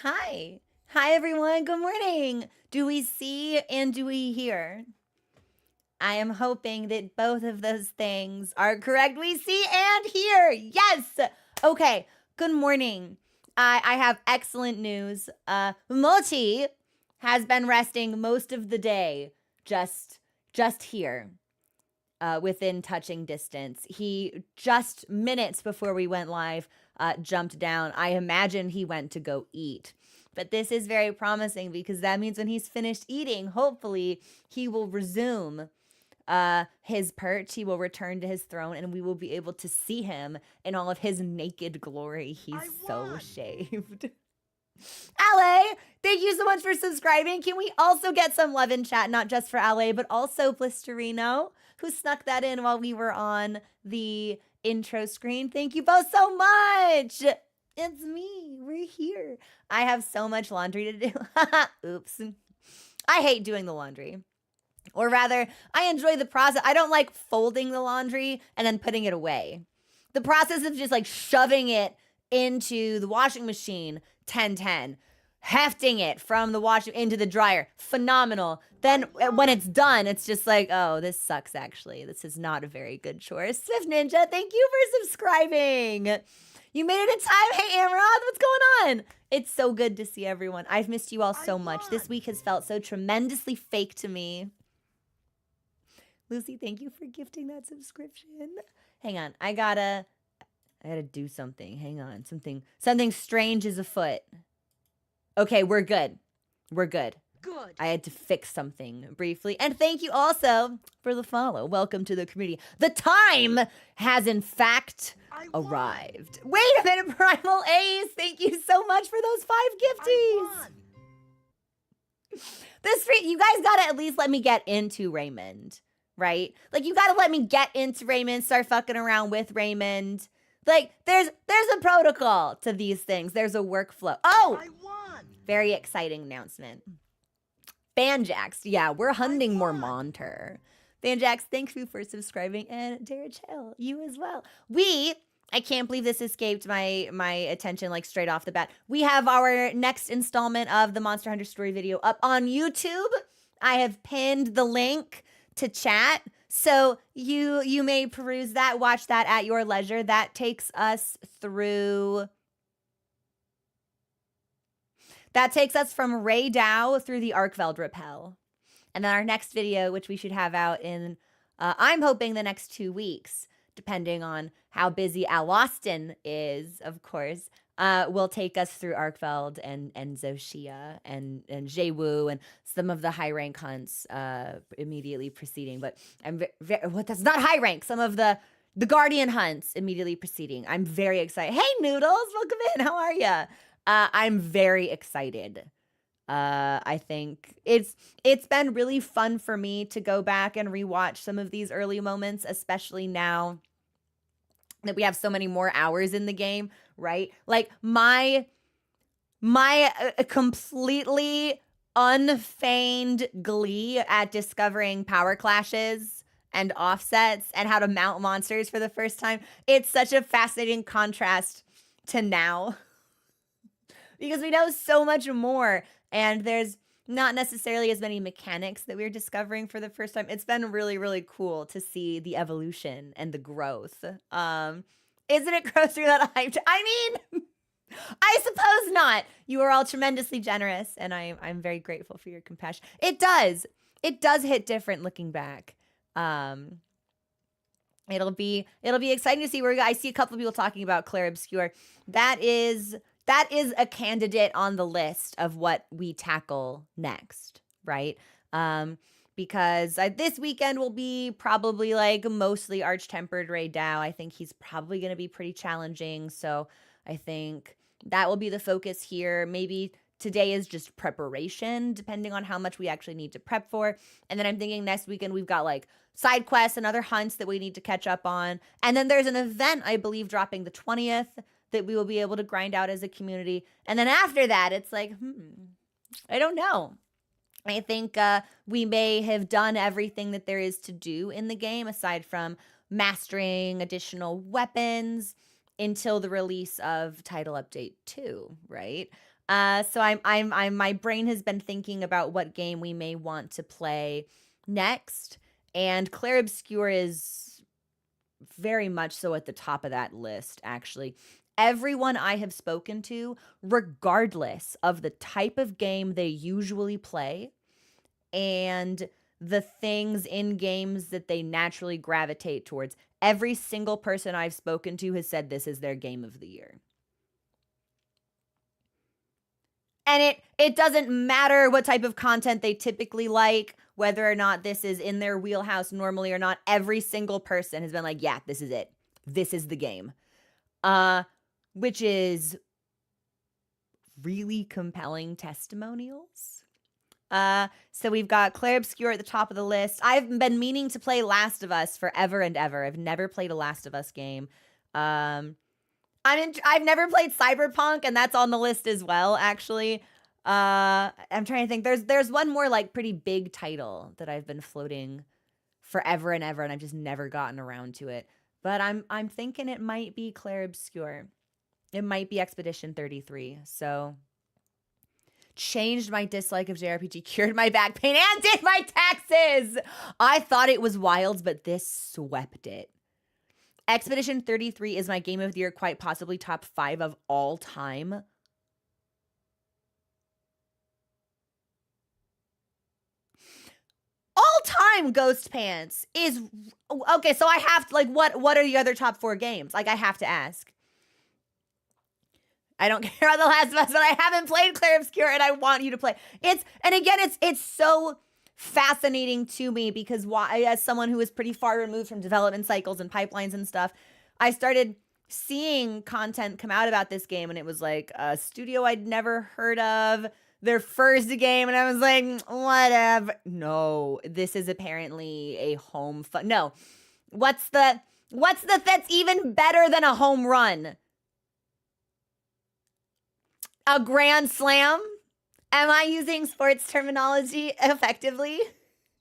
Hi. Hi, everyone. Good morning. Do we see and do we hear? I am hoping that both of those things are correct. We see and hear. Yes. Okay. Good morning. I have excellent news. Moti has been resting most of the day just here. Within touching distance. He just minutes before we went live jumped down. I imagine he went to go eat. But this is very promising because that means when he's finished eating, hopefully he will resume his perch. He will return to his throne and we will be able to see him in all of his naked glory. He's so shaved. LA, thank you so much for subscribing. Can we also get some love in chat, not just for LA, but also Blisterino, who snuck that in while we were on the intro screen. Thank you both so much. It's me. We're here. I have so much laundry to do. Oops. I hate doing the laundry. Or rather, I enjoy the process. I don't like folding the laundry and then putting it away. The process of just like shoving it into the washing machine, 10-10, hefting it from the washing into the dryer, phenomenal. Then when it's done, it's just like, oh, this sucks actually. This is not a very good chore. Swift Ninja, thank you for subscribing. You made it in time. Hey, Amrod, what's going on? It's so good to see everyone. I've missed you all so much. This week has felt so tremendously fake to me. Lucy, thank you for gifting that subscription. Hang on, I gotta do something. Hang on, something strange is afoot. Okay, we're good. We're good. Good. I had to fix something briefly. And thank you also for the follow. Welcome to the community. The time has in fact arrived. Wait a minute, Primal Ace. Thank you so much for those 5 gifties. You guys gotta at least let me get into Raymond, right? Like, you gotta let me get into Raymond, start fucking around with Raymond. Like, there's a protocol to these things. There's a workflow. Oh! I won! Very exciting announcement. Banjax, yeah, we're hunting more Monter. Banjax, thank you for subscribing, and Darachel, you as well. I can't believe this escaped my attention like straight off the bat. We have our next installment of the Monster Hunter story video up on YouTube. I have pinned the link to chat, so you may peruse that, watch that at your leisure. That takes us through... That takes us from Ray Dau through the Arkveld Rappel. And then our next video, which we should have out in, I'm hoping the next 2 weeks, depending on how busy Al Austin is, of course, will take us through Arkveld and Zoshia and Jewu and some of the high rank hunts immediately preceding. But that's not high rank. Some of the Guardian hunts immediately preceding. I'm very excited. Hey, Noodles, welcome in. How are you? I'm very excited. I think it's been really fun for me to go back and rewatch some of these early moments, especially now that we have so many more hours in the game, right? Like my completely unfeigned glee at discovering power clashes and offsets and how to mount monsters for the first time. It's such a fascinating contrast to now. Because we know so much more, and there's not necessarily as many mechanics that we're discovering for the first time. It's been really, really cool to see the evolution and the growth. Isn't it gross you're that hyped? I mean, I suppose not. You are all tremendously generous, and I'm very grateful for your compassion. It does hit different looking back. It'll be exciting to see where I see a couple of people talking about Claire Obscure. That is a candidate on the list of what we tackle next, right? Because this weekend will be probably like mostly Arch-Tempered Ray Dau. I think he's probably going to be pretty challenging. So I think that will be the focus here. Maybe today is just preparation, depending on how much we actually need to prep for. And then I'm thinking next weekend we've got like side quests and other hunts that we need to catch up on. And then there's an event, I believe, dropping the 20th that we will be able to grind out as a community. And then after that, it's like, I don't know. I think we may have done everything that there is to do in the game, aside from mastering additional weapons until the release of Title Update 2, right? So my brain has been thinking about what game we may want to play next, and Clair Obscur is very much so at the top of that list, actually. Everyone I have spoken to, regardless of the type of game they usually play and the things in games that they naturally gravitate towards, every single person I've spoken to has said this is their game of the year. And it doesn't matter what type of content they typically like, whether or not this is in their wheelhouse normally or not. Every single person has been like, yeah, this is it. This is the game. Which is really compelling testimonials. So we've got Clair Obscur at the top of the list. I've been meaning to play Last of Us forever and ever. I've never played a Last of Us game. I've never played Cyberpunk, and that's on the list as well, actually. I'm trying to think. There's one more like pretty big title that I've been floating forever and ever, and I've just never gotten around to it. But I'm thinking it might be Clair Obscur. It might be Expedition 33. So changed my dislike of JRPG, cured my back pain, and did my taxes. I thought it was wild, but this swept it. Expedition 33 is my game of the year, quite possibly top 5 of all time. All-time Ghost Pants is... Okay, so I have to, like, what are the other top 4 games? Like, I have to ask. I don't care about The Last of Us, but I haven't played Clair Obscur, and I want you to play. It's so fascinating to me because why, as someone who is pretty far removed from development cycles and pipelines and stuff, I started seeing content come out about this game, and it was like a studio I'd never heard of, their first game, and I was like, whatever. No, this is apparently a home fun. No, what's the that's even better than a home run? A grand slam? Am I using sports terminology effectively?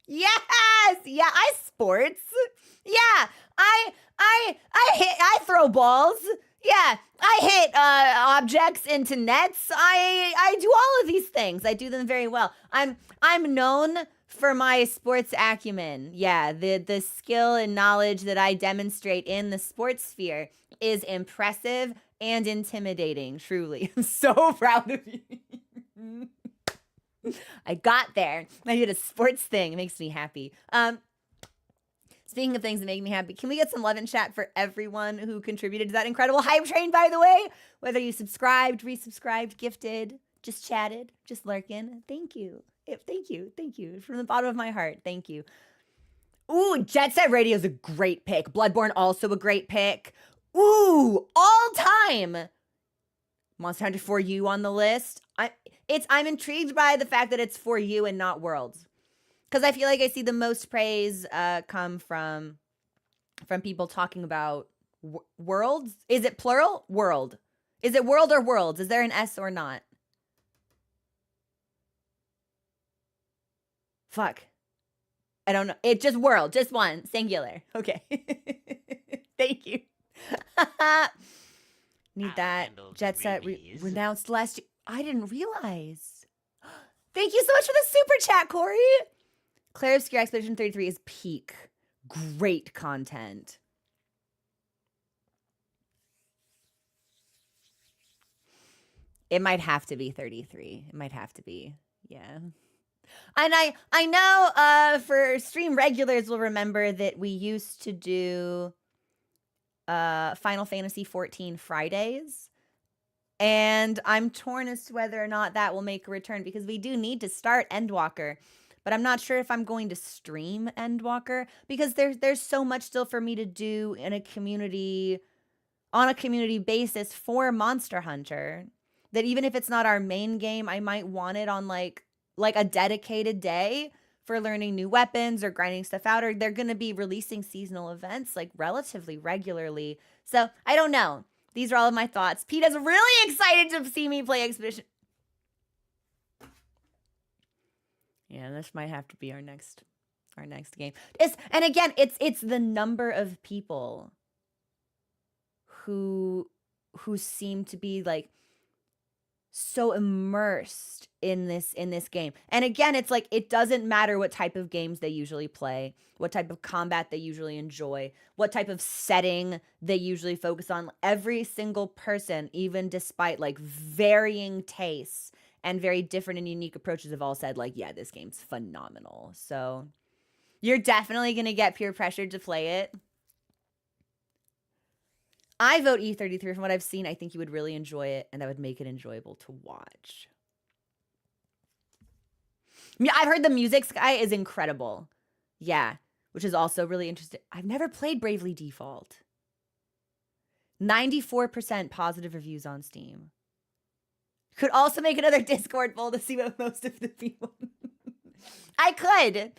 Yes! Yeah, I sports. Yeah, I throw balls. Yeah, I hit objects into nets. I do all of these things. I do them very well. I'm known for my sports acumen. Yeah, the skill and knowledge that I demonstrate in the sports sphere is impressive and intimidating, truly. I'm so proud of you. I got there. I did a sports thing. It makes me happy. Speaking of things that make me happy, can we get some love in chat for everyone who contributed to that incredible hype train, by the way? Whether you subscribed, resubscribed, gifted, just chatted, just lurking. Thank you. Thank you. From the bottom of my heart, thank you. Ooh, Jet Set Radio is a great pick. Bloodborne, also a great pick. Ooh, all time. Monster Hunter 4U on the list. I'm intrigued by the fact that it's 4U and not Worlds, because I feel like I see the most praise come from people talking about Worlds. Is it plural? World. Is it world or worlds? Is there an S or not? Fuck. I don't know. It's just world, just one, singular. Okay. Thank you. Need that. Jet Set renounced last year. I didn't realize. Thank you so much for the super chat, Corey. Clair Obscur Expedition 33 is peak. Great content. It might have to be 33. It might have to be. Yeah. And I know for stream regulars will remember that we used to do Final Fantasy 14 Fridays. And I'm torn as to whether or not that will make a return, because we do need to start Endwalker. But I'm not sure if I'm going to stream Endwalker, because there's so much still for me to do in a community, on a community basis for Monster Hunter, that even if it's not our main game, I might want it on like a dedicated day for learning new weapons or grinding stuff out, or they're going to be releasing seasonal events like relatively regularly. So I don't know. These are all of my thoughts. Pete is really excited to see me play Expedition. Yeah, this might have to be our next game. And again, it's the number of people who seem to be like so immersed in this game. And again, it's like it doesn't matter what type of games they usually play, what type of combat they usually enjoy, what type of setting they usually focus on. Every single person, even despite like varying tastes and very different and unique approaches, have all said like, yeah, this game's phenomenal. So you're definitely going to get peer pressured to play it. I vote E33. From what I've seen, I think you would really enjoy it, and that would make it enjoyable to watch. Yeah, I've heard the music sky is incredible. Yeah, which is also really interesting. I've never played Bravely Default. 94% positive reviews on Steam. Could also make another Discord poll to see what most of the people... I could.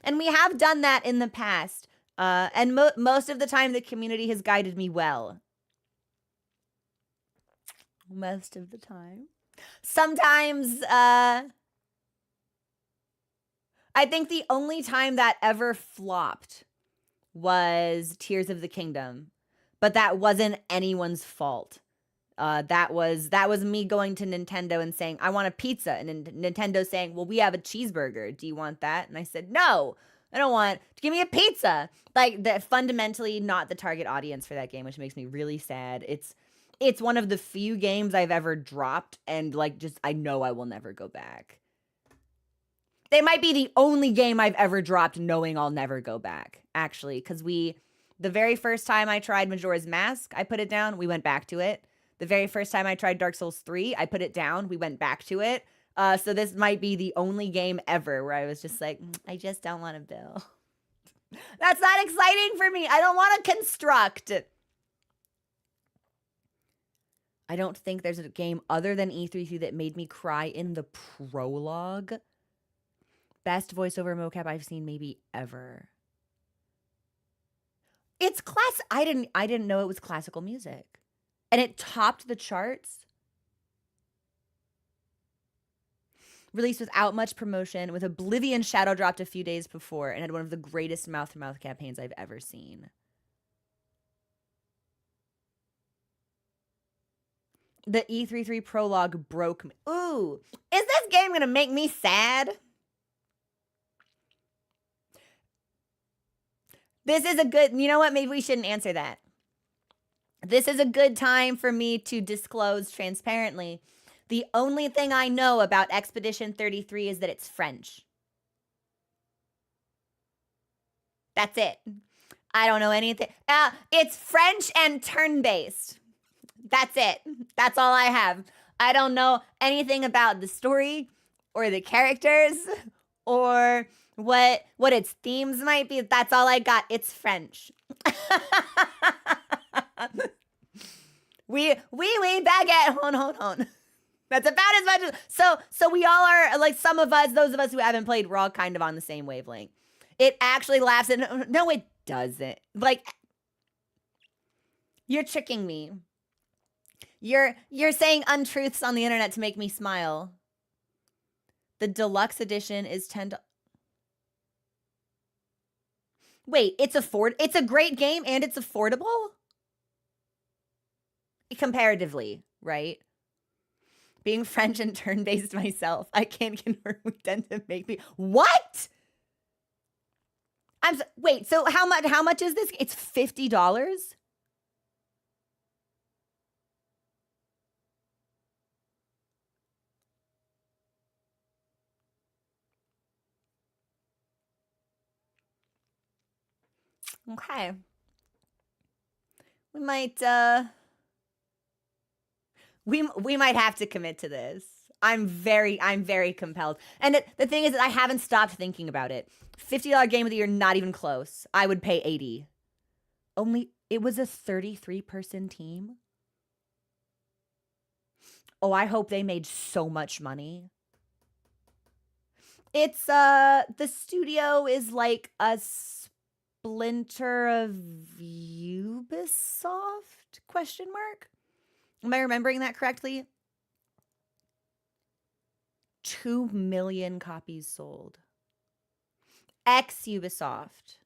And we have done that in the past. And most of the time, the community has guided me well. Most of the time. Sometimes, I think the only time that ever flopped was Tears of the Kingdom. But that wasn't anyone's fault. That was me going to Nintendo and saying, I want a pizza. And Nintendo saying, well, we have a cheeseburger. Do you want that? And I said, no. I don't want to give me a pizza. Like, that fundamentally not the target audience for that game, which makes me really sad. It's one of the few games I've ever dropped, and like, just I know I will never go back. They might be the only game I've ever dropped knowing I'll never go back, actually, because the very first time I tried Majora's Mask, I put it down, we went back to it. The very first time I tried Dark Souls 3, I put it down, we went back to it. So this might be the only game ever where I was just like, I just don't want to build. That's not exciting for me. I don't want to construct. I don't think there's a game other than E3 that made me cry in the prologue. Best voiceover mocap I've seen maybe ever. It's class. I didn't know it was classical music. And it topped the charts. Released without much promotion, with Oblivion shadow dropped a few days before, and had one of the greatest mouth-to-mouth campaigns I've ever seen. The E33 prologue broke me. Ooh, is this game going to make me sad? This is a good, you know what? Maybe we shouldn't answer that. This is a good time for me to disclose transparently. The only thing I know about Expedition 33 is that it's French. That's it. I don't know anything. It's French and turn-based. That's it. That's all I have. I don't know anything about the story or the characters or what its themes might be. That's all I got. It's French. We baguette, hon. That's about as much as, so we all are, like, some of us, those of us who haven't played, we're all kind of on the same wavelength. It actually laughs at, no, it doesn't. Like, you're tricking me. You're saying untruths on the internet to make me smile. The deluxe edition is $10. Wait, it's a great game and it's affordable? Comparatively, right? Being French and turn-based myself, I can't confirm we tend to make me... What? Wait, so how much is this? It's $50? Okay. We might, we might have to commit to this. I'm very compelled. And the thing is that I haven't stopped thinking about it. $50 game of the year, not even close. I would pay $80. Only, it was a 33-person team. Oh, I hope they made so much money. It's, the studio is like a splinter of Ubisoft? Question mark? Am I remembering that correctly? 2 million copies sold. Ex-Ubisoft.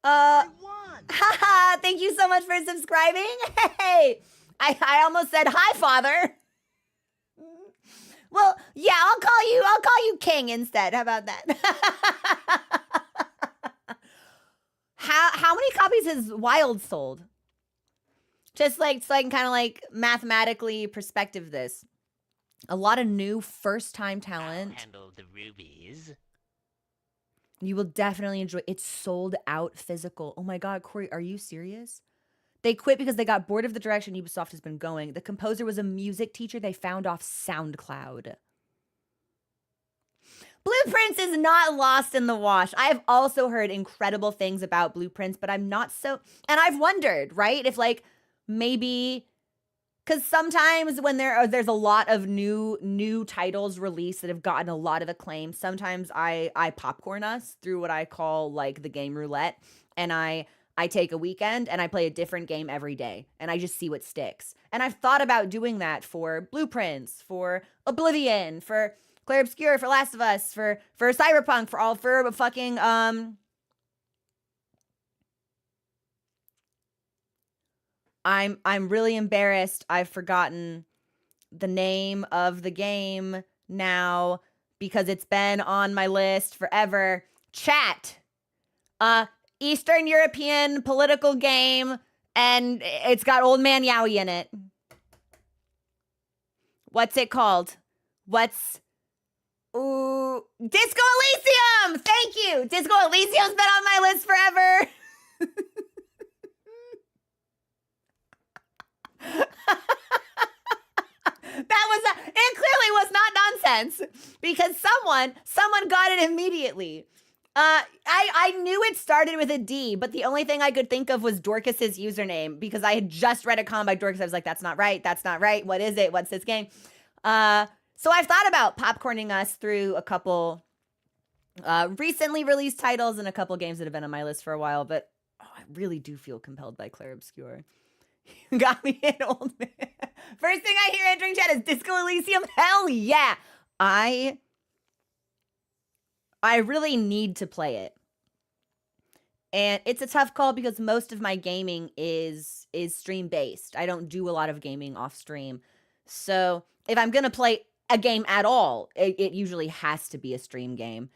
Haha, thank you so much for subscribing. Hey, I almost said hi, father. Well, yeah, I'll call you King instead. How about that? How many copies has Wild sold? Just like so I can kind of like mathematically perspective this. A lot of new first-time talent. I'll handle the rubies. You will definitely enjoy. It's sold out physical. Oh my God, Corey, are you serious? They quit because they got bored of the direction Ubisoft has been going. The composer was a music teacher they found off SoundCloud. Blueprints is not lost in the wash. I have also heard incredible things about Blueprints, but I'm not so. And I've wondered, right? If like maybe. Because sometimes when there's a lot of new titles released that have gotten a lot of acclaim, sometimes I popcorn us through what I call like the game roulette, and I take a weekend and I play a different game every day, and I just see what sticks. And I've thought about doing that for Blueprints, for Oblivion, for Clair Obscur, for Last of Us, for Cyberpunk, for fucking I'm really embarrassed. I've forgotten the name of the game now because it's been on my list forever. Chat. Eastern European political game, and it's got Old Man Yowie in it. What's it called? Ooh, Disco Elysium! Thank you! Disco Elysium's been on my list forever. It clearly was not nonsense because someone got it immediately. I knew it started with a D, but the only thing I could think of was Dorcas's username because I had just read a comment by Dorcas. I was like, that's not right. What is it? What's this game? So I've thought about popcorning us through a couple recently released titles and a couple games that have been on my list for a while, but I really do feel compelled by Clair Obscur. Got me an old man. First thing I hear entering chat is Disco Elysium. Hell yeah. I really need to play it. And it's a tough call because most of my gaming is stream based. I don't do a lot of gaming off stream. So if I'm going to play a game at all, it usually has to be a stream game.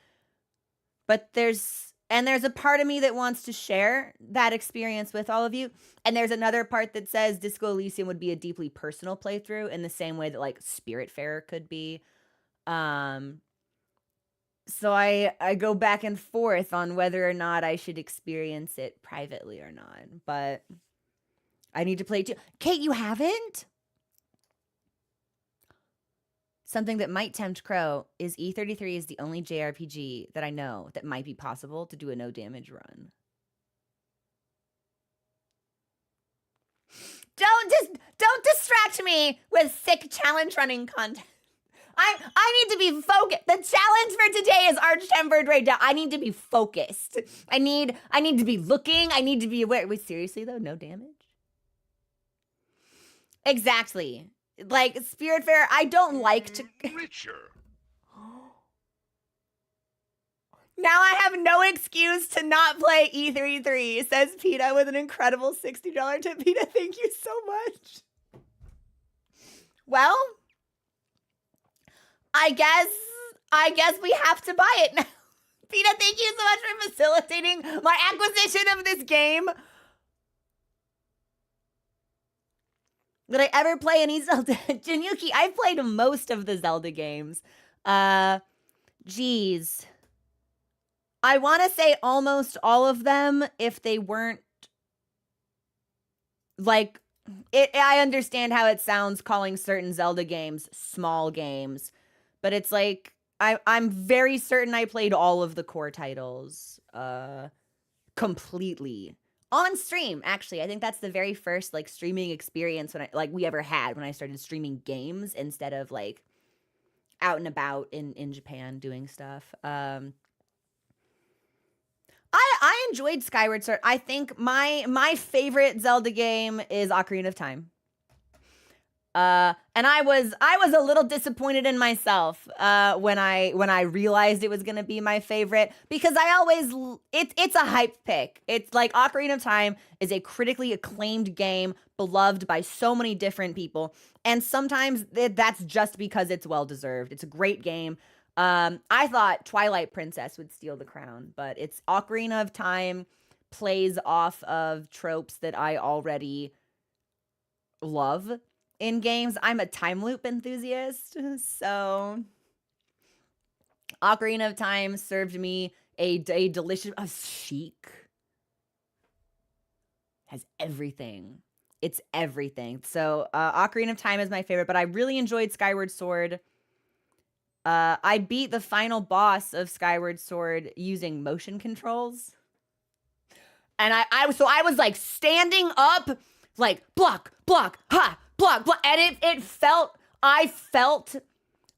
But there's a part of me that wants to share that experience with all of you. And there's another part that says Disco Elysium would be a deeply personal playthrough in the same way that like Spiritfarer could be. So I go back and forth on whether or not I should experience it privately or not. But I need to play it too. Kate, you haven't? Something that might tempt Crow is E33 is the only JRPG that I know that might be possible to do a no damage run. Don't distract me with sick challenge running content. I need to be focused. The challenge for today is Tempered Ray Dau. I need to be focused. I need to be looking. I need to be aware. Wait, seriously though, no damage? Exactly. Like Spiritfarer, I don't like to. Richer. Now I have no excuse to not play E33, says PETA with an incredible $60 tip. PETA, thank you so much. Well, I guess we have to buy it now. PETA, thank you so much for facilitating my acquisition of this game. Would I ever play any Zelda? Januki, I've played most of the Zelda games. Geez. I want to say almost all of them if they weren't like it. I understand how it sounds calling certain Zelda games small games, but it's like I'm very certain I played all of the core titles completely on stream. Actually, I think that's the very first like streaming experience we ever had when I started streaming games instead of like out and about in Japan doing stuff. I enjoyed Skyward Sword. I think my favorite Zelda game is Ocarina of Time. And I was a little disappointed in myself when I realized it was gonna be my favorite, because I always it's a hype pick. It's like Ocarina of Time is a critically acclaimed game, beloved by so many different people, and sometimes that's just because it's well deserved. It's a great game. I thought Twilight Princess would steal the crown, but it's Ocarina of Time plays off of tropes that I already love in games. I'm a time loop enthusiast, so Ocarina of Time served me a delicious chic. Has everything. It's everything. So Ocarina of Time is my favorite, but I really enjoyed Skyward Sword. I beat the final boss of Skyward Sword using motion controls. And I was like standing up, like block, ha, block, and I felt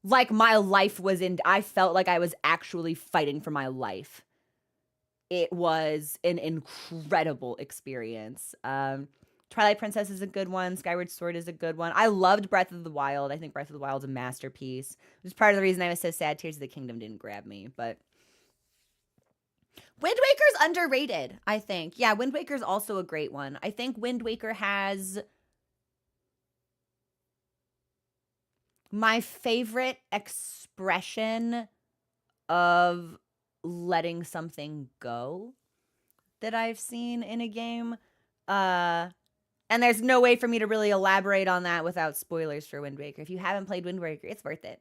like my life was I felt like I was actually fighting for my life. It was an incredible experience. Twilight Princess is a good one. Skyward Sword is a good one. I loved Breath of the Wild. I think Breath of the Wild is a masterpiece, which is part of the reason I was so sad Tears of the Kingdom didn't grab me, but Wind Waker's underrated, I think. Yeah, Wind Waker's also a great one. I think Wind Waker has my favorite expression of letting something go that I've seen in a game. And there's no way for me to really elaborate on that without spoilers for Wind Waker. If you haven't played Wind Waker, it's worth it.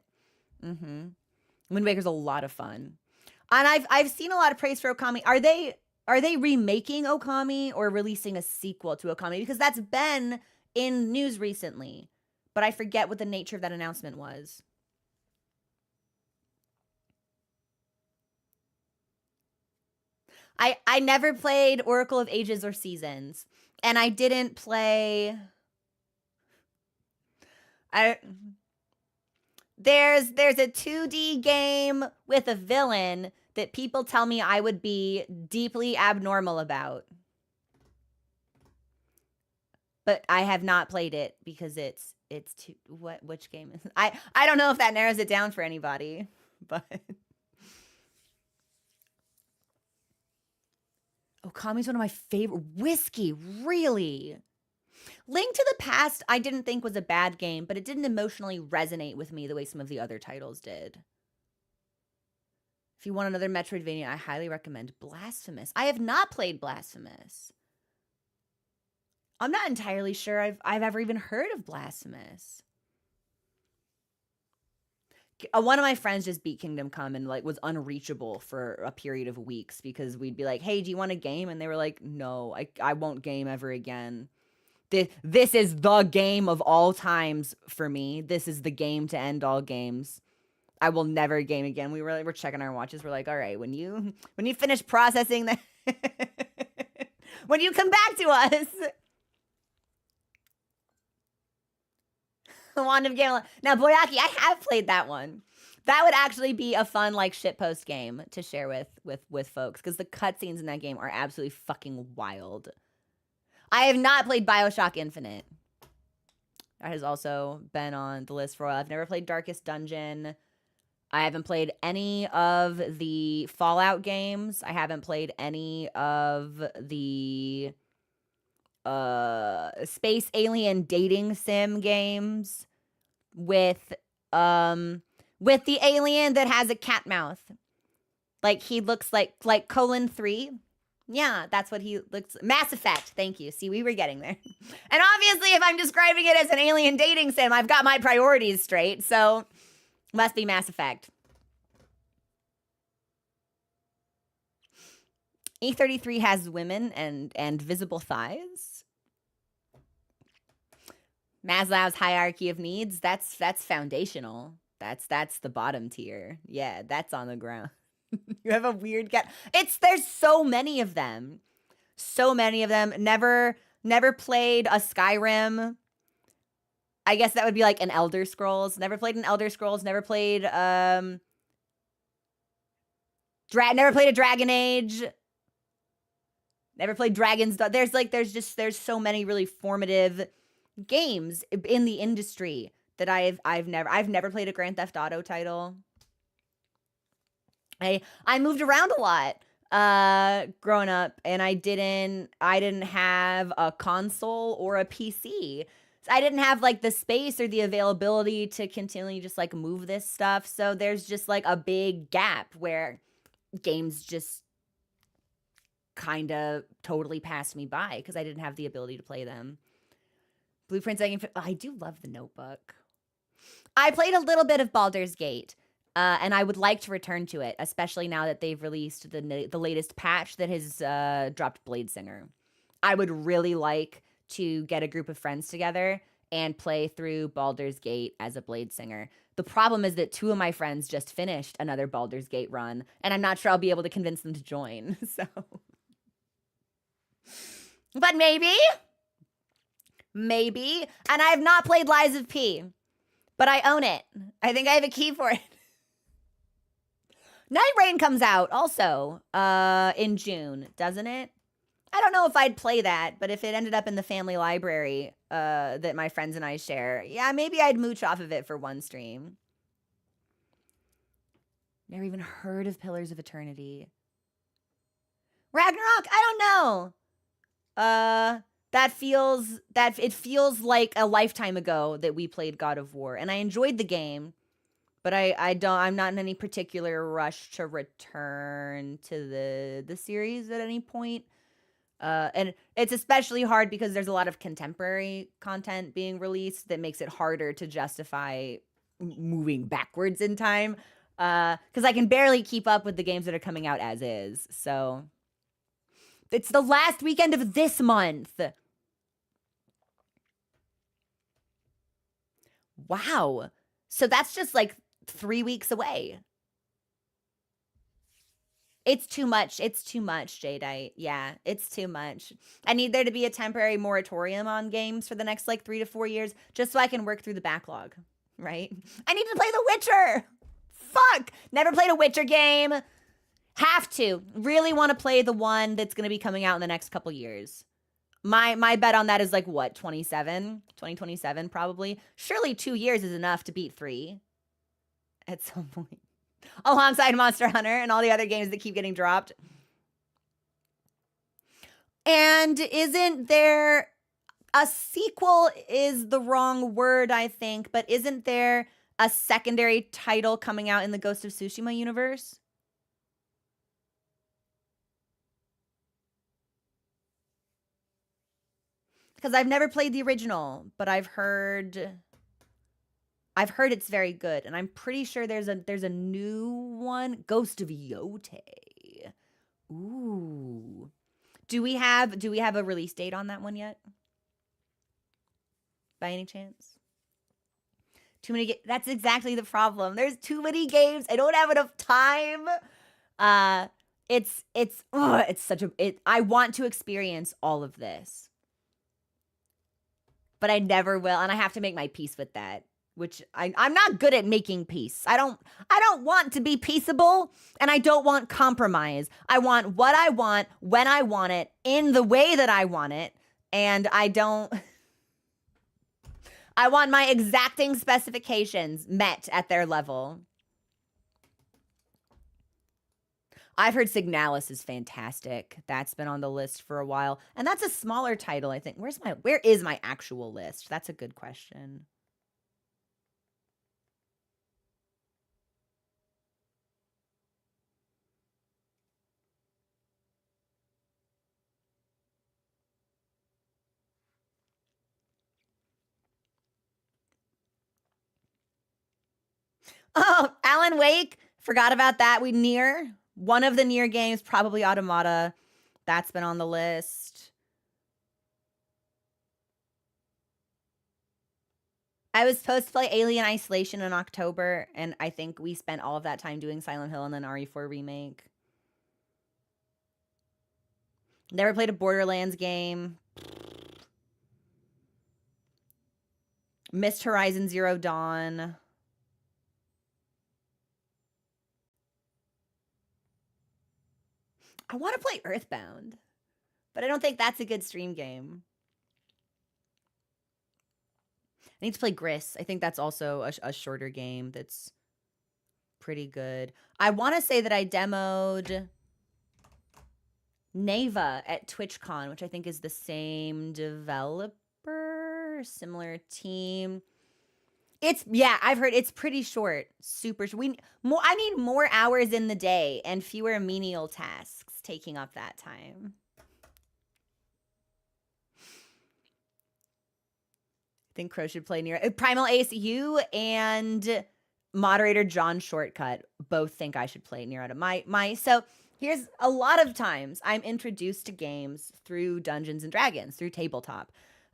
Wind Waker's a lot of fun. And I've seen a lot of praise for Okami. Are they remaking Okami or releasing a sequel to Okami? Because that's been in news recently, but I forget what the nature of that announcement was. I never played Oracle of Ages or Seasons, and I didn't play. There's a 2D game with a villain that people tell me I would be deeply abnormal about. But I have not played it because it's too, which game is it? I don't know if that narrows it down for anybody, but Okami's one of my favorite. Whiskey, really? Link to the Past I didn't think was a bad game, but it didn't emotionally resonate with me the way some of the other titles did. If you want another Metroidvania, I highly recommend Blasphemous. I have not played Blasphemous. I'm not entirely sure I've ever even heard of Blasphemous. One of my friends just beat Kingdom Come and like was unreachable for a period of weeks because we'd be like, hey, do you want a game? And they were like, no, I won't game ever again. This is the game of all times for me. This is the game to end all games. I will never game again. We're checking our watches. We're like, all right, when you finish processing that, when you come back to us, Wand of Game. Now, Boyaki, I have played that one. That would actually be a fun like shitpost game to share with folks because the cutscenes in that game are absolutely fucking wild. I have not played BioShock Infinite. That has also been on the list for a while. I've never played Darkest Dungeon. I haven't played any of the Fallout games. I haven't played any of the space alien dating sim games with the alien that has a cat mouth. Like he looks like colon 3. Yeah, that's what he looks. Mass Effect. Thank you. See, we were getting there. And obviously, if I'm describing it as an alien dating sim, I've got my priorities straight. So, must be Mass Effect. E33 has women and visible thighs. Maslow's hierarchy of needs. That's foundational. That's the bottom tier. Yeah, that's on the ground. You have a weird cat. There's so many of them. So many of them. Never played a Skyrim. I guess that would be like an Elder Scrolls. Never played an Elder Scrolls. Never played never played a Dragon Age. Never played Dragon's. There's so many really formative games in the industry that I've never played a Grand Theft Auto title. I moved around a lot growing up, and I didn't have a console or a PC. So I didn't have like the space or the availability to continually just like move this stuff. So there's just like a big gap where games just kind of totally passed me by because I didn't have the ability to play them. Blueprints, I do love the Notebook. I played a little bit of Baldur's Gate, and I would like to return to it, especially now that they've released the latest patch that has dropped Blade Singer. I would really like to get a group of friends together and play through Baldur's Gate as a Blade Singer. The problem is that 2 of my friends just finished another Baldur's Gate run, and I'm not sure I'll be able to convince them to join. So, but maybe. And I have not played Lies of P, but I own it. I think I have a key for it. Night Rain comes out also in June, doesn't it? I don't know if I'd play that, but if it ended up in the family library that my friends and I share, yeah, maybe I'd mooch off of it for one stream. Never even heard of Pillars of Eternity. Ragnarok, I don't know. It feels like a lifetime ago that we played God of War, and I enjoyed the game, but I'm not in any particular rush to return to the series at any point. And it's especially hard because there's a lot of contemporary content being released that makes it harder to justify moving backwards in time. Because I can barely keep up with the games that are coming out as is. So it's the last weekend of this month. Wow. So that's just like 3 weeks away. It's too much. It's too much, Jadeite. Yeah, it's too much. I need there to be a temporary moratorium on games for the next like 3 to 4 years just so I can work through the backlog, right? I need to play The Witcher. Fuck. Never played a Witcher game. Have to. Really want to play the one that's going to be coming out in the next couple years. My bet on that is like what, 2027 probably. Surely 2 years is enough to beat 3 at some point. Alongside Monster Hunter and all the other games that keep getting dropped. And isn't there a sequel is the wrong word, I think, but isn't there a secondary title coming out in the Ghost of Tsushima universe? Because I've never played the original, but I've heard it's very good, and I'm pretty sure there's a new one, Ghost of Yote. Ooh. Do we have a release date on that one yet? By any chance? Too many that's exactly the problem. There's too many games. I don't have enough time. It's such a I want to experience all of this. But I never will, and I have to make my peace with that. Which I'm not good at making peace. I don't want to be peaceable, and I don't want compromise. I want what I want, when I want it, in the way that I want it, and I want my exacting specifications met at their level. I've heard Signalis is fantastic. That's been on the list for a while, and that's a smaller title, I think. Where is my actual list? That's a good question. Oh, Alan Wake. Forgot about that. Nier. One of the Nier games, probably Automata. That's been on the list. I was supposed to play Alien Isolation in October, and I think we spent all of that time doing Silent Hill and then RE4 Remake. Never played a Borderlands game. Missed Horizon Zero Dawn. I want to play Earthbound, but I don't think that's a good stream game. I need to play Gris. I think that's also a shorter game that's pretty good. I want to say that I demoed Neva at TwitchCon, which I think is the same developer, similar team. I've heard it's pretty short, super short. I need more hours in the day and fewer menial tasks taking up that time. I think Crow should play near Primal Ace. You and moderator John Shortcut both think I should play Nier Automata. So here's a lot of times I'm introduced to games through Dungeons and Dragons, through tabletop.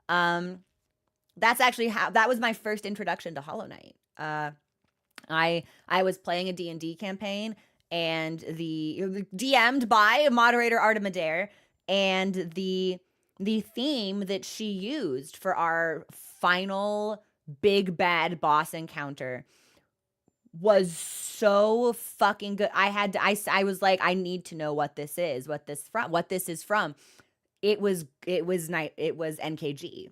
That's actually that was my first introduction to Hollow Knight. I was playing a D&D campaign, and the DM'd by moderator Artemadaire, and the theme that she used for our final big bad boss encounter was so fucking good. I was like, I need to know what this is from. It was NKG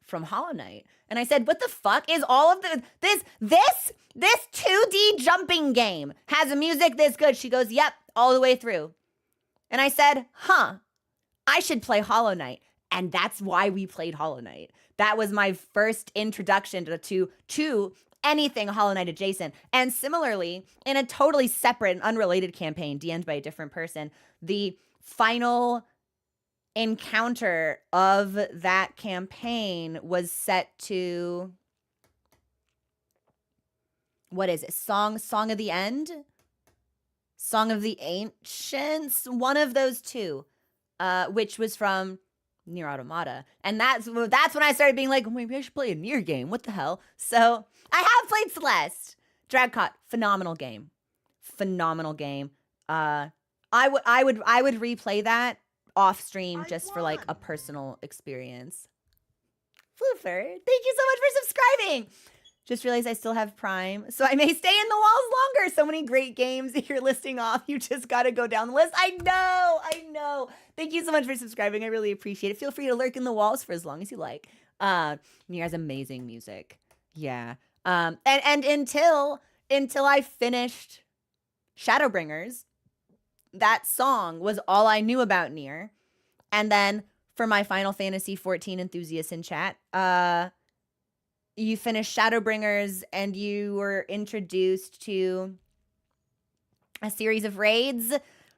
from Hollow Knight. And I said, what the fuck is all of this 2D jumping game has a music this good? She goes, yep, all the way through. And I said, I should play Hollow Knight. And that's why we played Hollow Knight. That was my first introduction to anything Hollow Knight adjacent. And similarly, in a totally separate and unrelated campaign, DM'd by a different person, the final encounter of that campaign was set to, what is it? Song of the End? Song of the Ancients? One of those two, which was from Nier Automata. And that's when I started being like, maybe I should play a Nier game. What the hell? So I have played Celeste. Dragcott, phenomenal game. I would replay that off stream just for like a personal experience. Floofer, thank you so much for subscribing. Just realized I still have Prime, so I may stay in the walls longer. So many great games that you're listing off. You just got to go down the list. I know. Thank you so much for subscribing. I really appreciate it. Feel free to lurk in the walls for as long as you like. Nier has amazing music. Yeah. And until I finished Shadowbringers, that song was all I knew about Nier. And then for my Final Fantasy 14 enthusiasts in chat, you finished Shadowbringers and you were introduced to a series of raids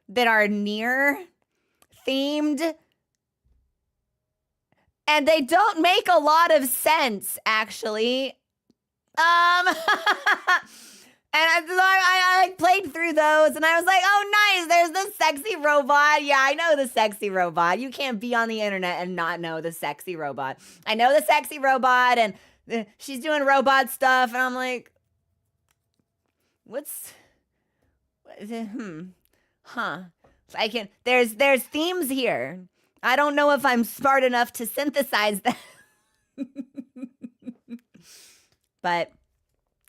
that are Nier themed. And they don't make a lot of sense, actually. And I played through those, and I was like, oh, nice, there's the sexy robot. Yeah, I know the sexy robot. You can't be on the internet and not know the sexy robot. I know the sexy robot, and she's doing robot stuff, and I'm like, there's themes here. I don't know if I'm smart enough to synthesize that. But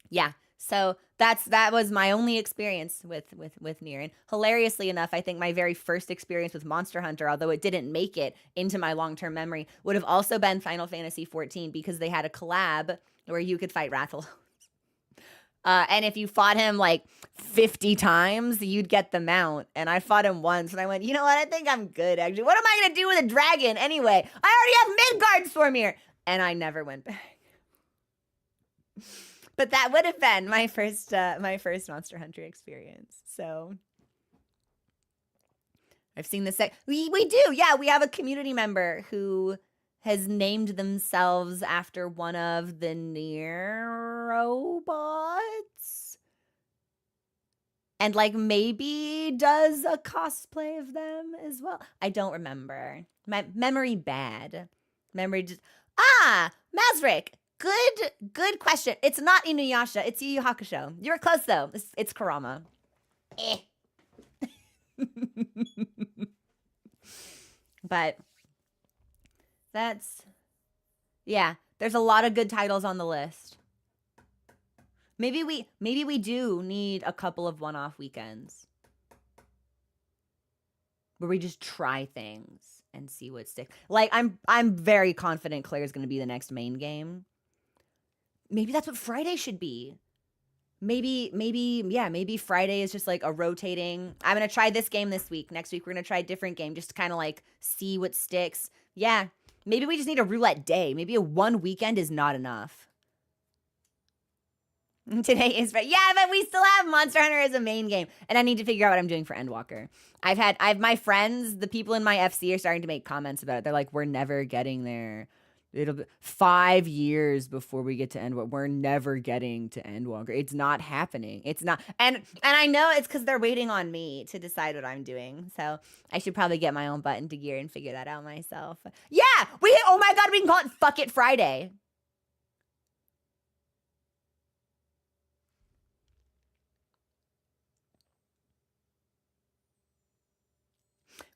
yeah, so that was my only experience with Nier. And hilariously enough, I think my very first experience with Monster Hunter, although it didn't make it into my long-term memory, would have also been Final Fantasy 14, because they had a collab where you could fight Rathalos. And if you fought him like 50 times, you'd get the mount. And I fought him once, and I went, you know what? I think I'm good, actually. What am I going to do with a dragon anyway? I already have Midgard Stormir. And I never went back. But that would have been my first Monster Hunter experience. So I've seen this. We do. Yeah, we have a community member who has named themselves after one of the Nier robots. And like maybe does a cosplay of them as well. I don't remember. My memory bad. Memory just... Mazrick. Good question. It's not Inuyasha. It's Yu Yu Hakusho. You were close, though. It's Kurama. But that's... Yeah, there's a lot of good titles on the list. Maybe we do need a couple of one-off weekends where we just try things and see what sticks. Like, I'm very confident Claire's going to be the next main game. maybe that's what Friday should be. Maybe Friday is just like a rotating. I'm gonna try this game this week. Next week we're gonna try a different game, just to kind of like see what sticks. Yeah, maybe we just need a roulette day. Maybe a one weekend is not enough. Today is right. Yeah, but we still have Monster Hunter as a main game, and I need to figure out what I'm doing for Endwalker. I've my friends, the people in my FC are starting to make comments about it. They're like, we're never getting there. It'll be 5 years before we get to Endwalker. We're never getting to Endwalker. It's not happening. It's not. And I know it's because they're waiting on me to decide what I'm doing. So I should probably get my own butt into gear and figure that out myself. Yeah, oh my God, we can call it Fuck It Friday.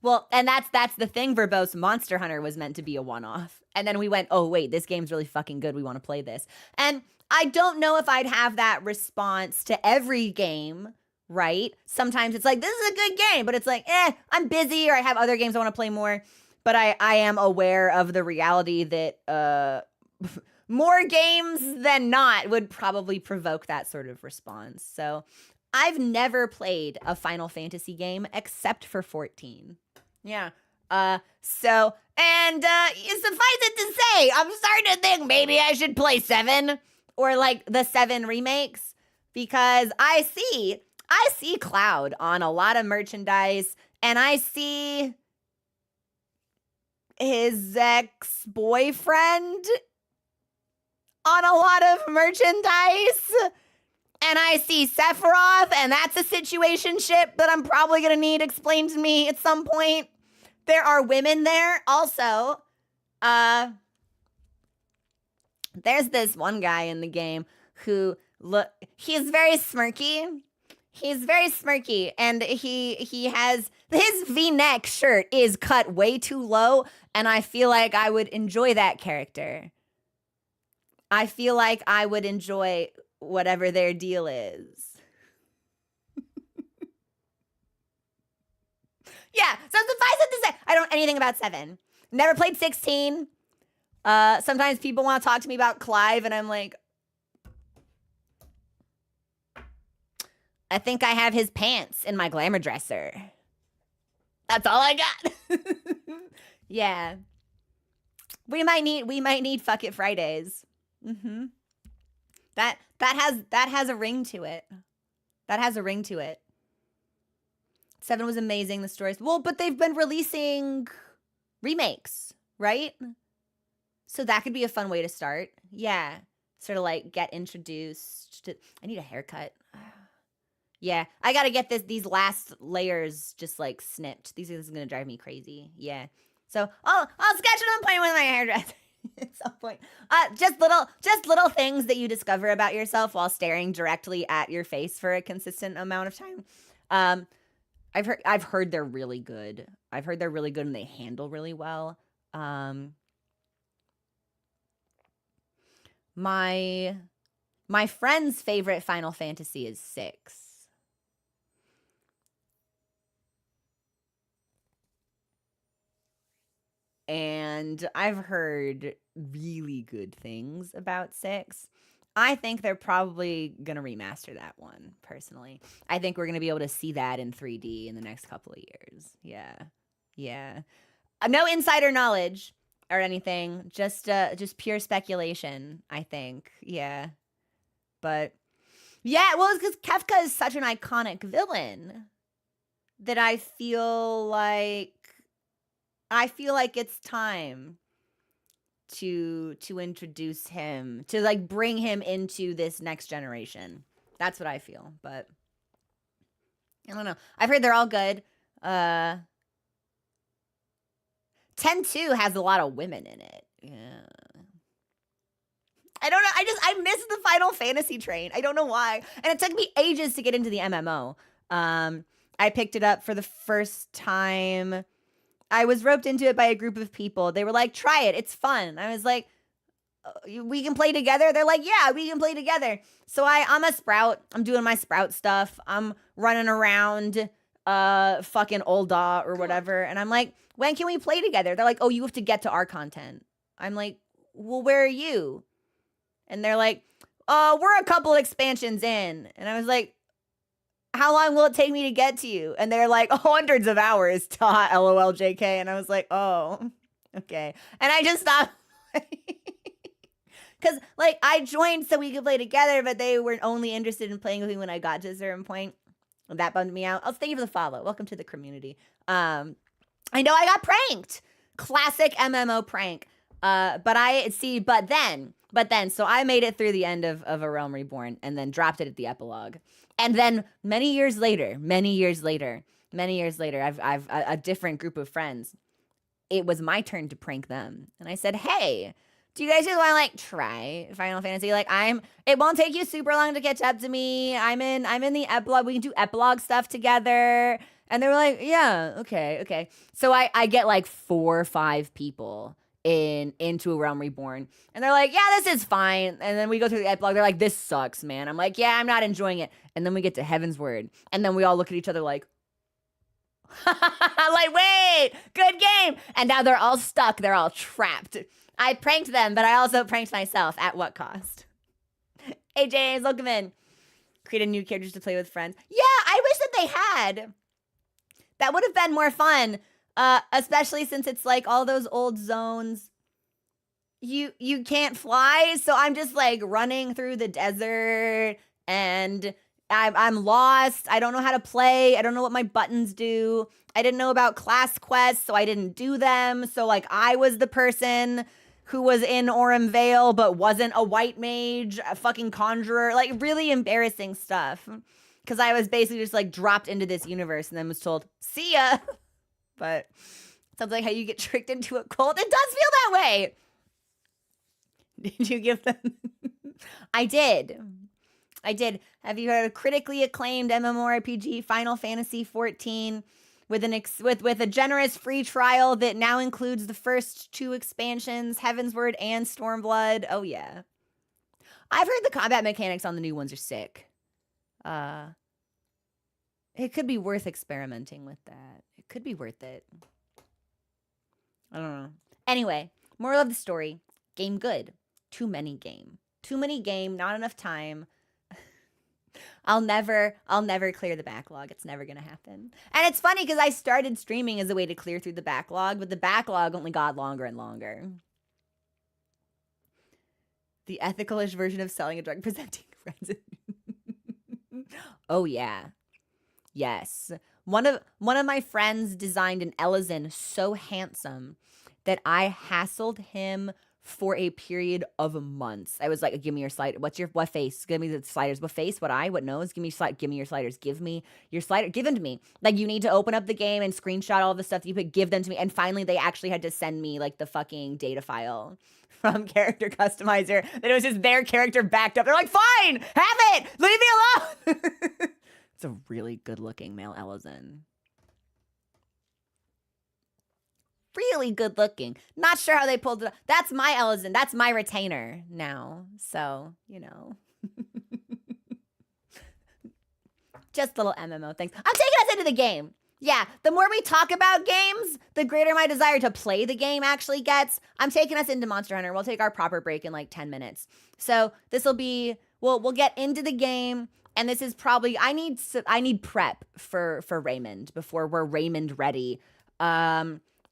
Well, and that's the thing, verbose. Monster Hunter was meant to be a one-off. And then we went, oh, wait, this game's really fucking good. We want to play this. And I don't know if I'd have that response to every game, right? Sometimes it's like, this is a good game, but it's like, I'm busy, or I have other games I want to play more. But I am aware of the reality that more games than not would probably provoke that sort of response. So I've never played a Final Fantasy game except for 14. Yeah. Suffice it to say, I'm starting to think maybe I should play 7 or like the 7 remakes, because I see Cloud on a lot of merchandise, and I see his ex-boyfriend on a lot of merchandise. And I see Sephiroth, and that's a situationship that I'm probably going to need explained to me at some point. There are women there. Also, there's this one guy in the game who, he's very smirky. He's very smirky, and he has, his V-neck shirt is cut way too low, and I feel like I would enjoy that character. I feel like I would enjoy whatever their deal is. Yeah, so suffice it to say, I don't know anything about 7. Never played 16. Sometimes people want to talk to me about Clive, and I'm like, I think I have his pants in my glamour dresser. That's all I got. Yeah. We might need Fuck It Fridays. Mm-hmm. That has a ring to it. That has a ring to it. 7 was amazing. The stories, well, but they've been releasing remakes, right? So that could be a fun way to start. Yeah, sort of like get introduced to. I need a haircut. Yeah, I gotta get these last layers just like snipped. This is gonna drive me crazy. Yeah, so I'll sketch an appointment with my hairdresser at some point. Just little things that you discover about yourself while staring directly at your face for a consistent amount of time. I've heard they're really good. I've heard they're really good and they handle really well. My friend's favorite Final Fantasy is 6. And I've heard really good things about 6. I think they're probably going to remaster that one, personally. I think we're going to be able to see that in 3D in the next couple of years. Yeah. Yeah. No insider knowledge or anything. Just pure speculation, I think. Yeah. But, yeah, well, it's because Kefka is such an iconic villain that I feel like it's time to introduce him, to like bring him into this next generation. That's what I feel, but I don't know. I've heard they're all good. 10-2 has a lot of women in it. Yeah. I don't know. I missed the Final Fantasy train. I don't know why. And it took me ages to get into the MMO. I picked it up for the first time. I was roped into it by a group of people. They were like, try it. It's fun. I was like, we can play together. They're like, yeah, we can play together. So I'm a sprout. I'm doing my sprout stuff. I'm running around fucking Ul'dah or whatever. And I'm like, when can we play together? They're like, oh, you have to get to our content. I'm like, well, where are you? And they're like, oh, we're a couple expansions in. And I was like, how long will it take me to get to you? And they're like, hundreds of hours, LOL JK. And I was like, oh, okay. And I just stopped. Because, like, I joined so we could play together, but they were only interested in playing with me when I got to a certain point. And that bummed me out. Oh, thank you for the follow. Welcome to the community. I know I got pranked. Classic MMO prank. But then, so I made it through the end of A Realm Reborn and then dropped it at the epilogue. And then many years later, I've a different group of friends. It was my turn to prank them. And I said, hey, do you guys just want to like try Final Fantasy? Like it won't take you super long to catch up to me. I'm in the epilogue. We can do epilogue stuff together. And they were like, yeah, okay. So I get like 4 or 5 people into A Realm Reborn. And they're like, yeah, this is fine. And then we go through the epilogue. They're like, this sucks, man. I'm like, yeah, I'm not enjoying it. And then we get to Heaven's Word. And then we all look at each other like, like, wait, good game. And now they're all stuck. They're all trapped. I pranked them, but I also pranked myself. At what cost? Hey, James, welcome in. Create a new characters to play with friends. Yeah, I wish that they had. That would have been more fun. Especially since it's like all those old zones. You can't fly, so I'm just like running through the desert and I'm lost. I don't know how to play. I don't know what my buttons do. I didn't know about class quests, so I didn't do them. So like I was the person who was in Orem Vale but wasn't a white mage, a fucking conjurer, like really embarrassing stuff. Because I was basically just like dropped into this universe and then was told, see ya. But sounds like how you get tricked into a cult. It does feel that way. Did you give them? I did. Have you heard of critically acclaimed MMORPG Final Fantasy 14 with a generous free trial that now includes the first 2 expansions, Heaven's Word and Stormblood? Oh yeah. I've heard the combat mechanics on the new ones are sick. It could be worth experimenting with that. It could be worth it. I don't know. Anyway, moral of the story, game good. Too many game, not enough time. I'll never clear the backlog. It's never going to happen. And it's funny because I started streaming as a way to clear through the backlog, but the backlog only got longer and longer. The ethical-ish version of selling a drug, presenting friends. Oh, yeah. Yes. One of my friends designed an Elizin so handsome that I hassled him for a period of months. I was like, give me your slide. What face? Give me the sliders. What face? What eye? What nose? Give me your sliders. Give me your slider. Give them to me. Like you need to open up the game and screenshot all the stuff that you put, give them to me. And finally they actually had to send me like the fucking data file from Character Customizer that it was just their character backed up. They're like, fine, have it. Leave me alone. It's a really good looking male Elizin. Really good looking. Not sure how they pulled it off. That's my Elizin. That's my retainer now. So, you know. Just little MMO things. I'm taking us into the game. Yeah, the more we talk about games, the greater my desire to play the game actually gets. I'm taking us into Monster Hunter. We'll take our proper break in like 10 minutes. So this will be, we'll get into the game. And this is probably, I need prep for Raymond before we're Raymond ready.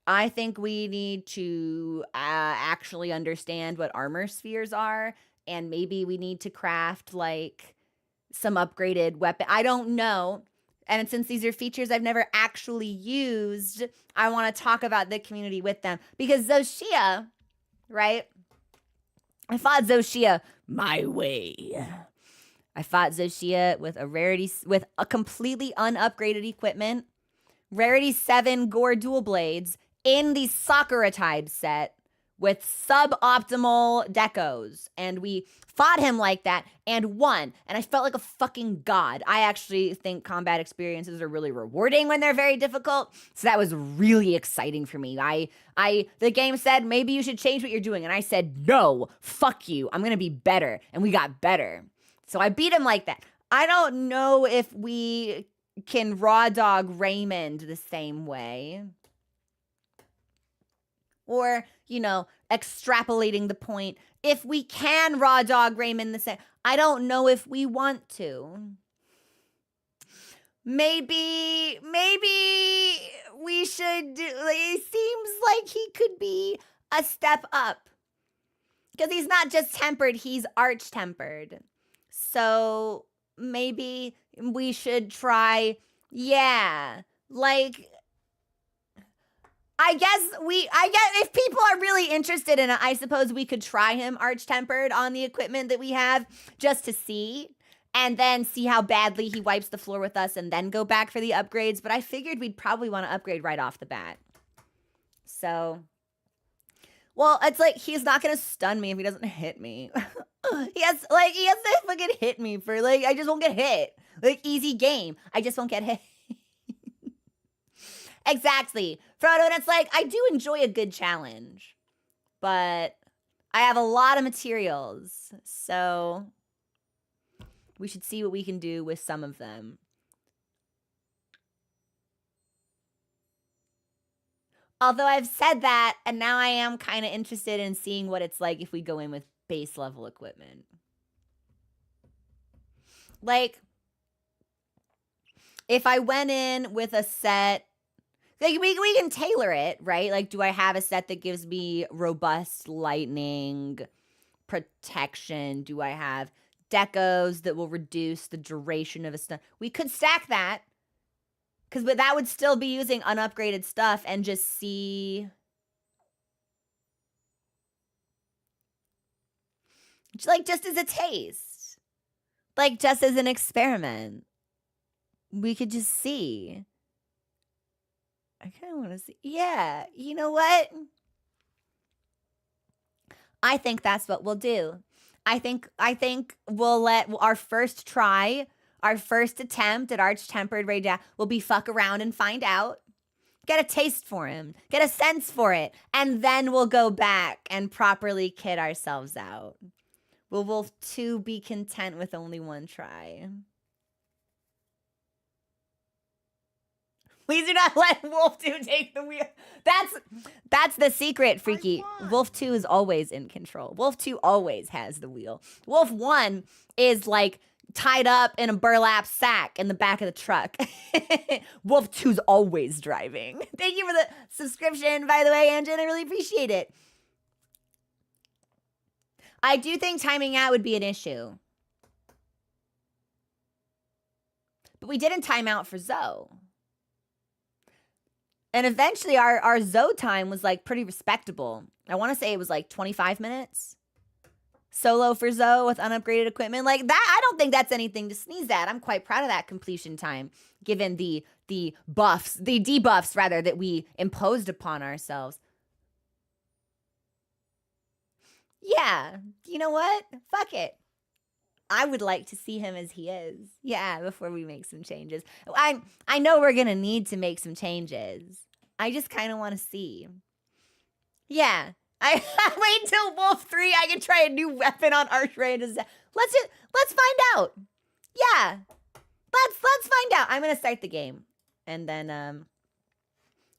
I think we need to actually understand what armor spheres are, and maybe we need to craft like some upgraded weapon. I don't know. And since these are features I've never actually used, I want to talk about the community with them. Because Zoshia, right? I fought Zoshia my way. I fought Zoshia with a completely unupgraded equipment, Rarity 7 Gore dual blades, in the Sakura type set with suboptimal decos. And we fought him like that and won. And I felt like a fucking god. I actually think combat experiences are really rewarding when they're very difficult. So that was really exciting for me. The game said, maybe you should change what you're doing. And I said, no, fuck you. I'm going to be better. And we got better. So I beat him like that. I don't know if we can raw dog Raymond the same way. Or extrapolating the point. If we can raw dog Raymond the same, I don't know if we want to. Maybe we should do, it seems like he could be a step up. Because he's not just tempered, he's arch-tempered. So maybe we should try, like, I guess if people are really interested in it, I suppose we could try him arch-tempered on the equipment that we have just to see. And then see how badly he wipes the floor with us and then go back for the upgrades. But I figured we'd probably want to upgrade right off the bat. So, well, it's like he's not going to stun me if he doesn't hit me. he has to fucking hit me for, like, I just won't get hit. Like, easy game. I just won't get hit. Exactly. Frodo, and it's like, I do enjoy a good challenge. But I have a lot of materials. So we should see what we can do with some of them. Although I've said that, and now I am kind of interested in seeing what it's like if we go in with base level equipment. Like, if I went in with a set, like we can tailor it, right? Like, do I have a set that gives me robust lightning protection? Do I have decos that will reduce the duration of a stun? We could stack that, but that would still be using unupgraded stuff and just see. Like, just as a taste. Like, just as an experiment. We could just see. I kind of want to see. Yeah, you know what? I think that's what we'll do. I think we'll let our first try, our first attempt at arch-tempered Ray Dau will be fuck around and find out. Get a taste for him. Get a sense for it. And then we'll go back and properly kid ourselves out. Will Wolf 2 be content with only one try? Please do not let Wolf 2 take the wheel. That's the secret, Freaky. Wolf 2 is always in control. Wolf 2 always has the wheel. Wolf 1 is like tied up in a burlap sack in the back of the truck. Wolf 2's always driving. Thank you for the subscription, by the way, Anjan. I really appreciate it. I do think timing out would be an issue. But we didn't time out for Zoe. And eventually our Zoe time was like pretty respectable. I want to say it was like 25 minutes. Solo for Zoe with unupgraded equipment. Like that, I don't think that's anything to sneeze at. I'm quite proud of that completion time, given the debuffs rather, that we imposed upon ourselves. Yeah, you know what? Fuck it. I would like to see him as he is. Yeah, before we make some changes. I know we're going to need to make some changes. I just kind of want to see. Yeah. I wait till Wolf 3. I can try a new weapon on Archray. Let's find out. Yeah. Let's find out. I'm going to start the game. And then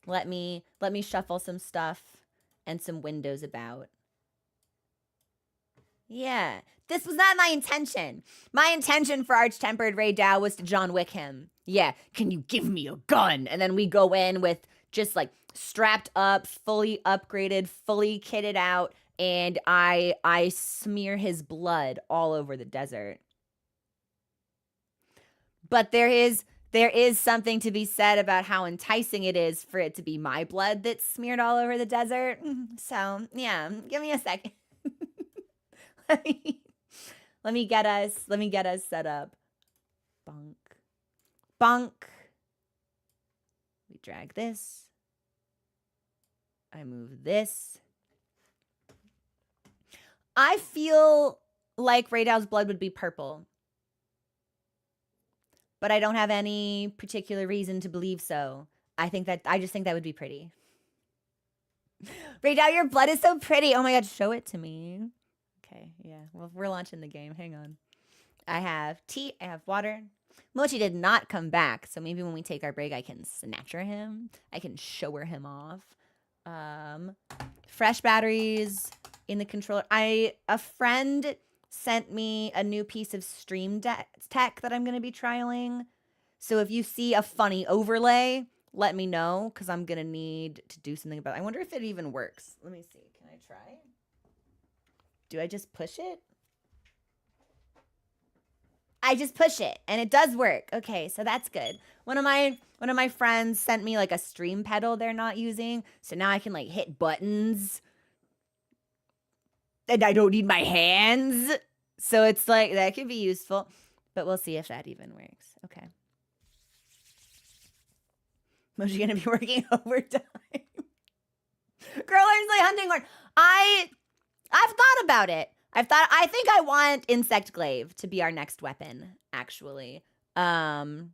let me shuffle some stuff and some windows about. Yeah. This was not my intention. My intention for Arch-Tempered Ray Dau was to John Wick him. Yeah, can you give me a gun? And then we go in with just like strapped up, fully upgraded, fully kitted out, and I smear his blood all over the desert. But there is something to be said about how enticing it is for it to be my blood that's smeared all over the desert. So, yeah, give me a second. Let me get us set up. Bonk. Bonk. We drag this. I move this. I feel like Ray Dau's blood would be purple. But I don't have any particular reason to believe so. I just think that would be pretty. Ray Dau, your blood is so pretty. Oh my god, show it to me. Okay, yeah. Well, we're launching the game. Hang on. I have tea. I have water. Mochi did not come back, so maybe when we take our break, I can snatcher him. I can shower him off. Fresh batteries in the controller. A friend sent me a new piece of stream tech that I'm going to be trialing. So if you see a funny overlay, let me know because I'm going to need to do something about it. I wonder if it even works. Let me see. Can I try? Do I just push it? I just push it and it does work. Okay, so that's good. One of my friends sent me like a stream pedal they're not using. So now I can like hit buttons. And I don't need my hands. So it's like that could be useful. But we'll see if that even works. Okay. Moji gonna be working overtime. Girl learns like hunting horn. I've thought about it. I think I want insect glaive to be our next weapon, actually. Again,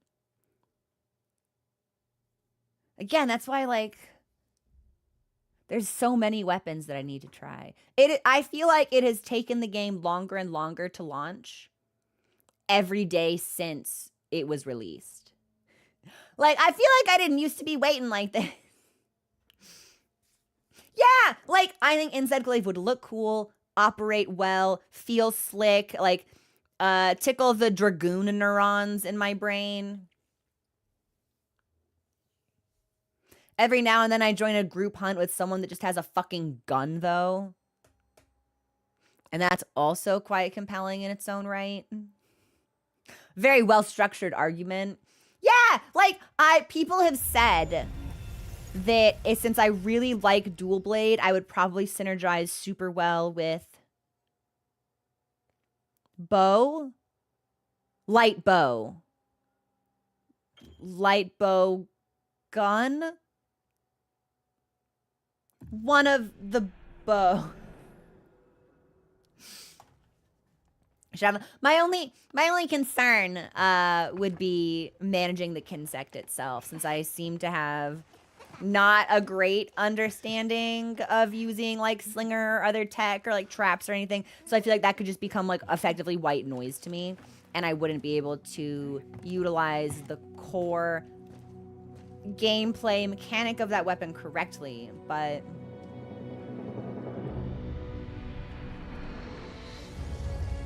that's why like there's so many weapons that I need to try. I feel like it has taken the game longer and longer to launch every day since it was released. Like, I feel like I didn't used to be waiting like this. Yeah, like, I think Insect Glaive would look cool, operate well, feel slick, like, tickle the Dragoon neurons in my brain. Every now and then I join a group hunt with someone that just has a fucking gun, though. And that's also quite compelling in its own right. Very well-structured argument. Yeah, like, people have said that since I really like dual blade, I would probably synergize super well with bow. Light bow gun. One of the bow. My only concern would be managing the Kinsect itself, since I seem to have not a great understanding of using like slinger or other tech or like traps or anything. So I feel like that could just become like effectively white noise to me, and I wouldn't be able to utilize the core gameplay mechanic of that weapon correctly. But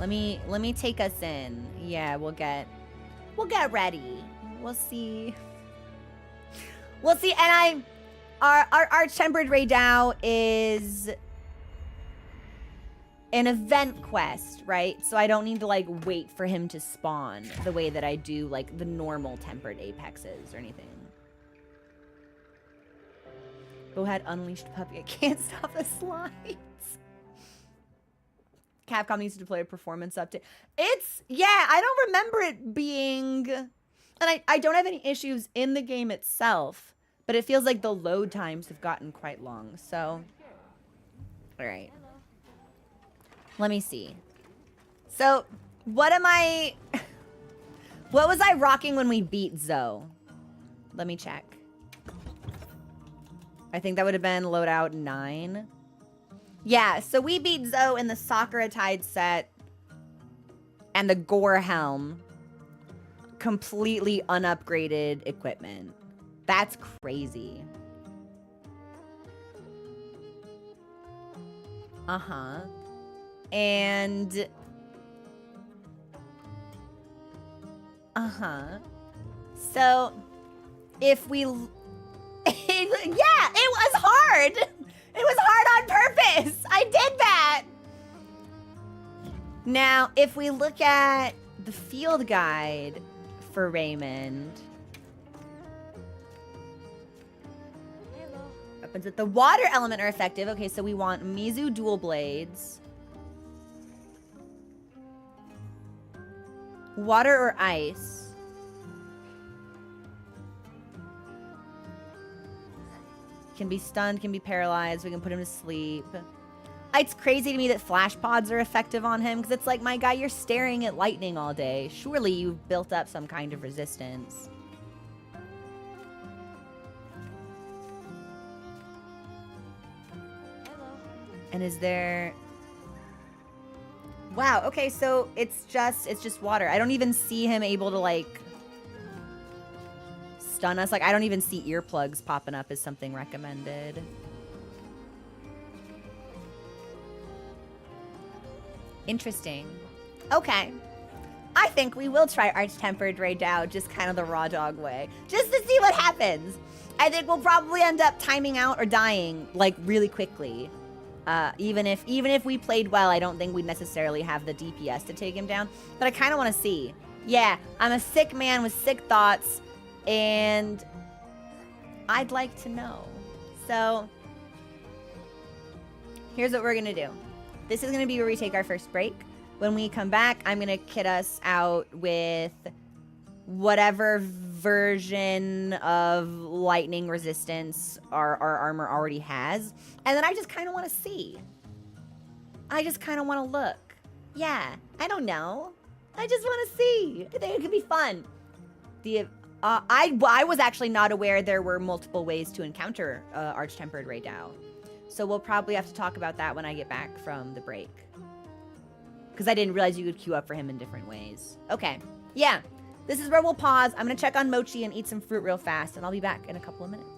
let me take us in. Yeah, we'll get ready. We'll see. We'll see. And our Tempered Ray Dau is an event quest, right? So I don't need to like wait for him to spawn the way that I do like the normal tempered apexes or anything. Bo had unleashed puppy. I can't stop the slides. Capcom needs to deploy a performance update. Yeah, I don't remember it being, and I don't have any issues in the game itself, but it feels like the load times have gotten quite long, so. All right. Let me see. So, what was I rocking when we beat Zoe? Let me check. I think that would have been loadout 9. Yeah, so we beat Zoe in the Sakura-Tide set and the Gore Helm. Completely unupgraded equipment. That's crazy. Uh-huh. And... Uh-huh. So, if we... yeah, it was hard! It was hard on purpose! I did that! Now, if we look at the field guide for Raymond... Weapons with the water element are effective. Okay, so we want Mizu dual blades. Water or ice. Can be stunned, can be paralyzed. We can put him to sleep. It's crazy to me that flash pods are effective on him, because it's like, my guy, you're staring at lightning all day. Surely you've built up some kind of resistance. And is there... Wow, okay, so it's just water. I don't even see him able to, like, stun us. Like, I don't even see earplugs popping up as something recommended. Interesting. Okay. I think we will try Arch-Tempered Ray Dau just kind of the raw dog way, just to see what happens. I think we'll probably end up timing out or dying like really quickly. Even if we played well, I don't think we'd necessarily have the DPS to take him down. But I kind of want to see. Yeah, I'm a sick man with sick thoughts, and I'd like to know. So here's what we're gonna do. This is gonna be where we take our first break. When we come back, I'm gonna kit us out with whatever version of lightning resistance our armor already has. And then I just kind of want to see. I just kind of want to look. Yeah, I don't know. I just want to see. I think it could be fun. I was actually not aware there were multiple ways to encounter Arch-Tempered Ray Dau. So we'll probably have to talk about that when I get back from the break. Because I didn't realize you could queue up for him in different ways. Okay, yeah. This is where we'll pause. I'm gonna check on Mochi and eat some fruit real fast, and I'll be back in a couple of minutes.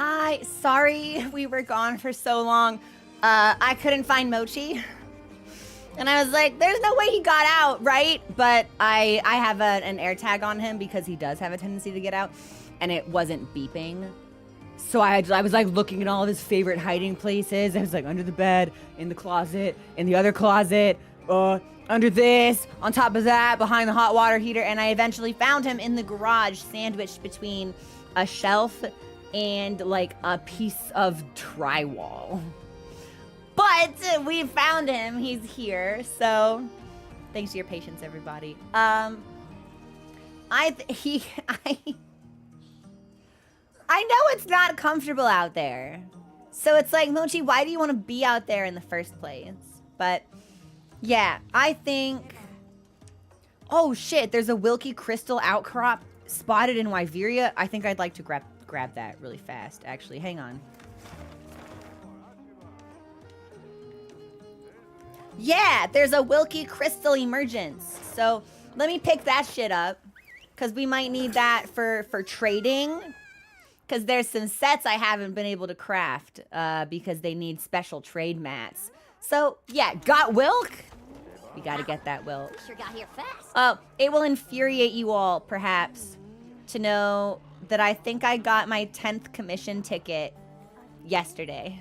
Hi, sorry we were gone for so long. I couldn't find Mochi. And I was like, there's no way he got out, right? But I have an air tag on him because he does have a tendency to get out. And it wasn't beeping. So I was like looking at all of his favorite hiding places. I was like under the bed, in the closet, in the other closet, under this, on top of that, behind the hot water heater. And I eventually found him in the garage, sandwiched between a shelf and like a piece of drywall. But we found him. He's here. So thanks for your patience, everybody. I know it's not comfortable out there. So it's like, Mochi, why do you want to be out there in the first place? But yeah, I think... Oh shit, there's a Wilkie crystal outcrop spotted in Wyveria. I think I'd like to grab that really fast, actually. Hang on. Yeah, there's a Wilkie crystal emergence. So let me pick that shit up. Because we might need that for trading. Because there's some sets I haven't been able to craft because they need special trade mats. So, yeah, got Wilk? We gotta get that Wilk. Sure got here fast. Oh, it will infuriate you all, perhaps, to know that I think I got my 10th commission ticket yesterday.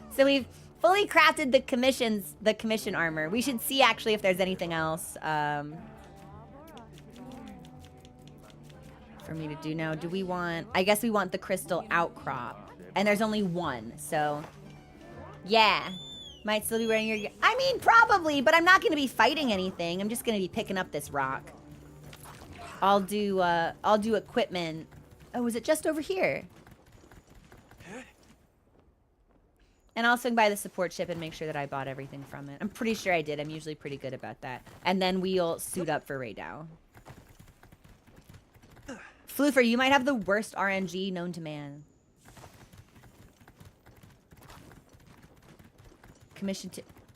So we've fully crafted the commission armor. We should see, actually, if there's anything else. For me to do now. Do we want... I guess we want the crystal outcrop. And there's only one, so... Yeah. Might still be wearing your... I mean, probably, but I'm not going to be fighting anything. I'm just going to be picking up this rock. I'll do equipment. Oh, is it just over here? And I'll swing by the support ship and make sure that I bought everything from it. I'm pretty sure I did. I'm usually pretty good about that. And then we'll suit up for Ray Dau. Floofer, you might have the worst RNG known to man.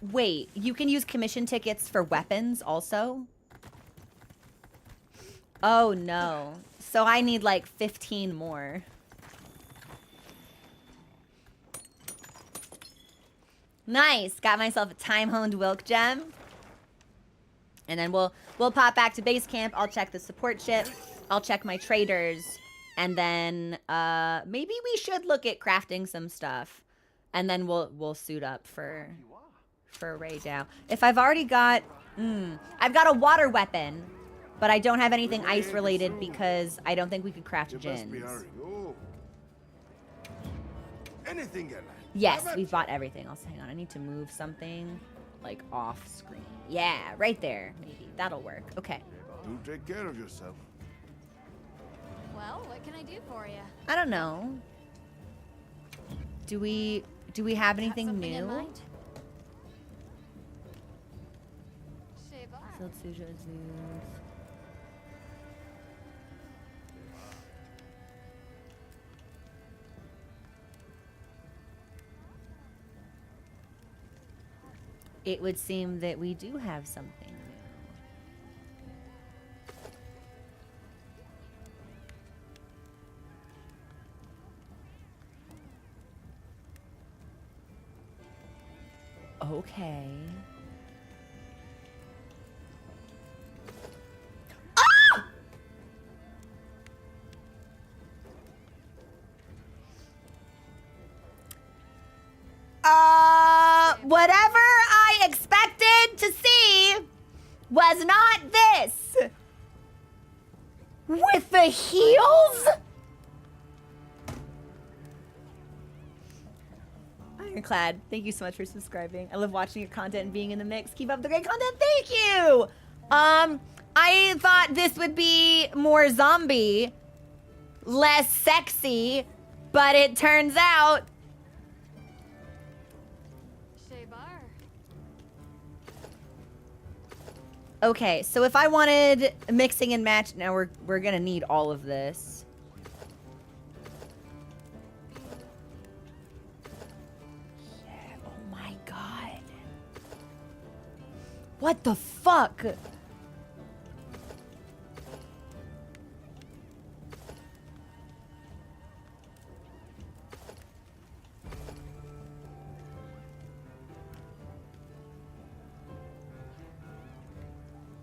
Wait, you can use commission tickets for weapons also? Oh no. So I need like 15 more. Nice. Got myself a time-honed Wilk gem. And then we'll pop back to base camp. I'll check the support ship. I'll check my traders, and then maybe we should look at crafting some stuff, and then we'll suit up for Ray Dau. If I've already got, I've got a water weapon, but I don't have anything ice related because I don't think we could craft gins. Yes, we've bought everything. Also, hang on, I need to move something like off screen. Yeah, right there. Maybe that'll work. Okay. Do take care of yourself. Well, what can I do for you? I don't know. Do we have anything new? It would seem that we do have something new. Okay. Whatever I expected to see was not this. With the heels? Ironclad, thank you so much for subscribing. I love watching your content and being in the mix. Keep up the great content. Thank you. I thought this would be more zombie, less sexy, but it turns out okay, so if I wanted mixing and match, now we're gonna need all of this. Yeah, oh my god. What the fuck?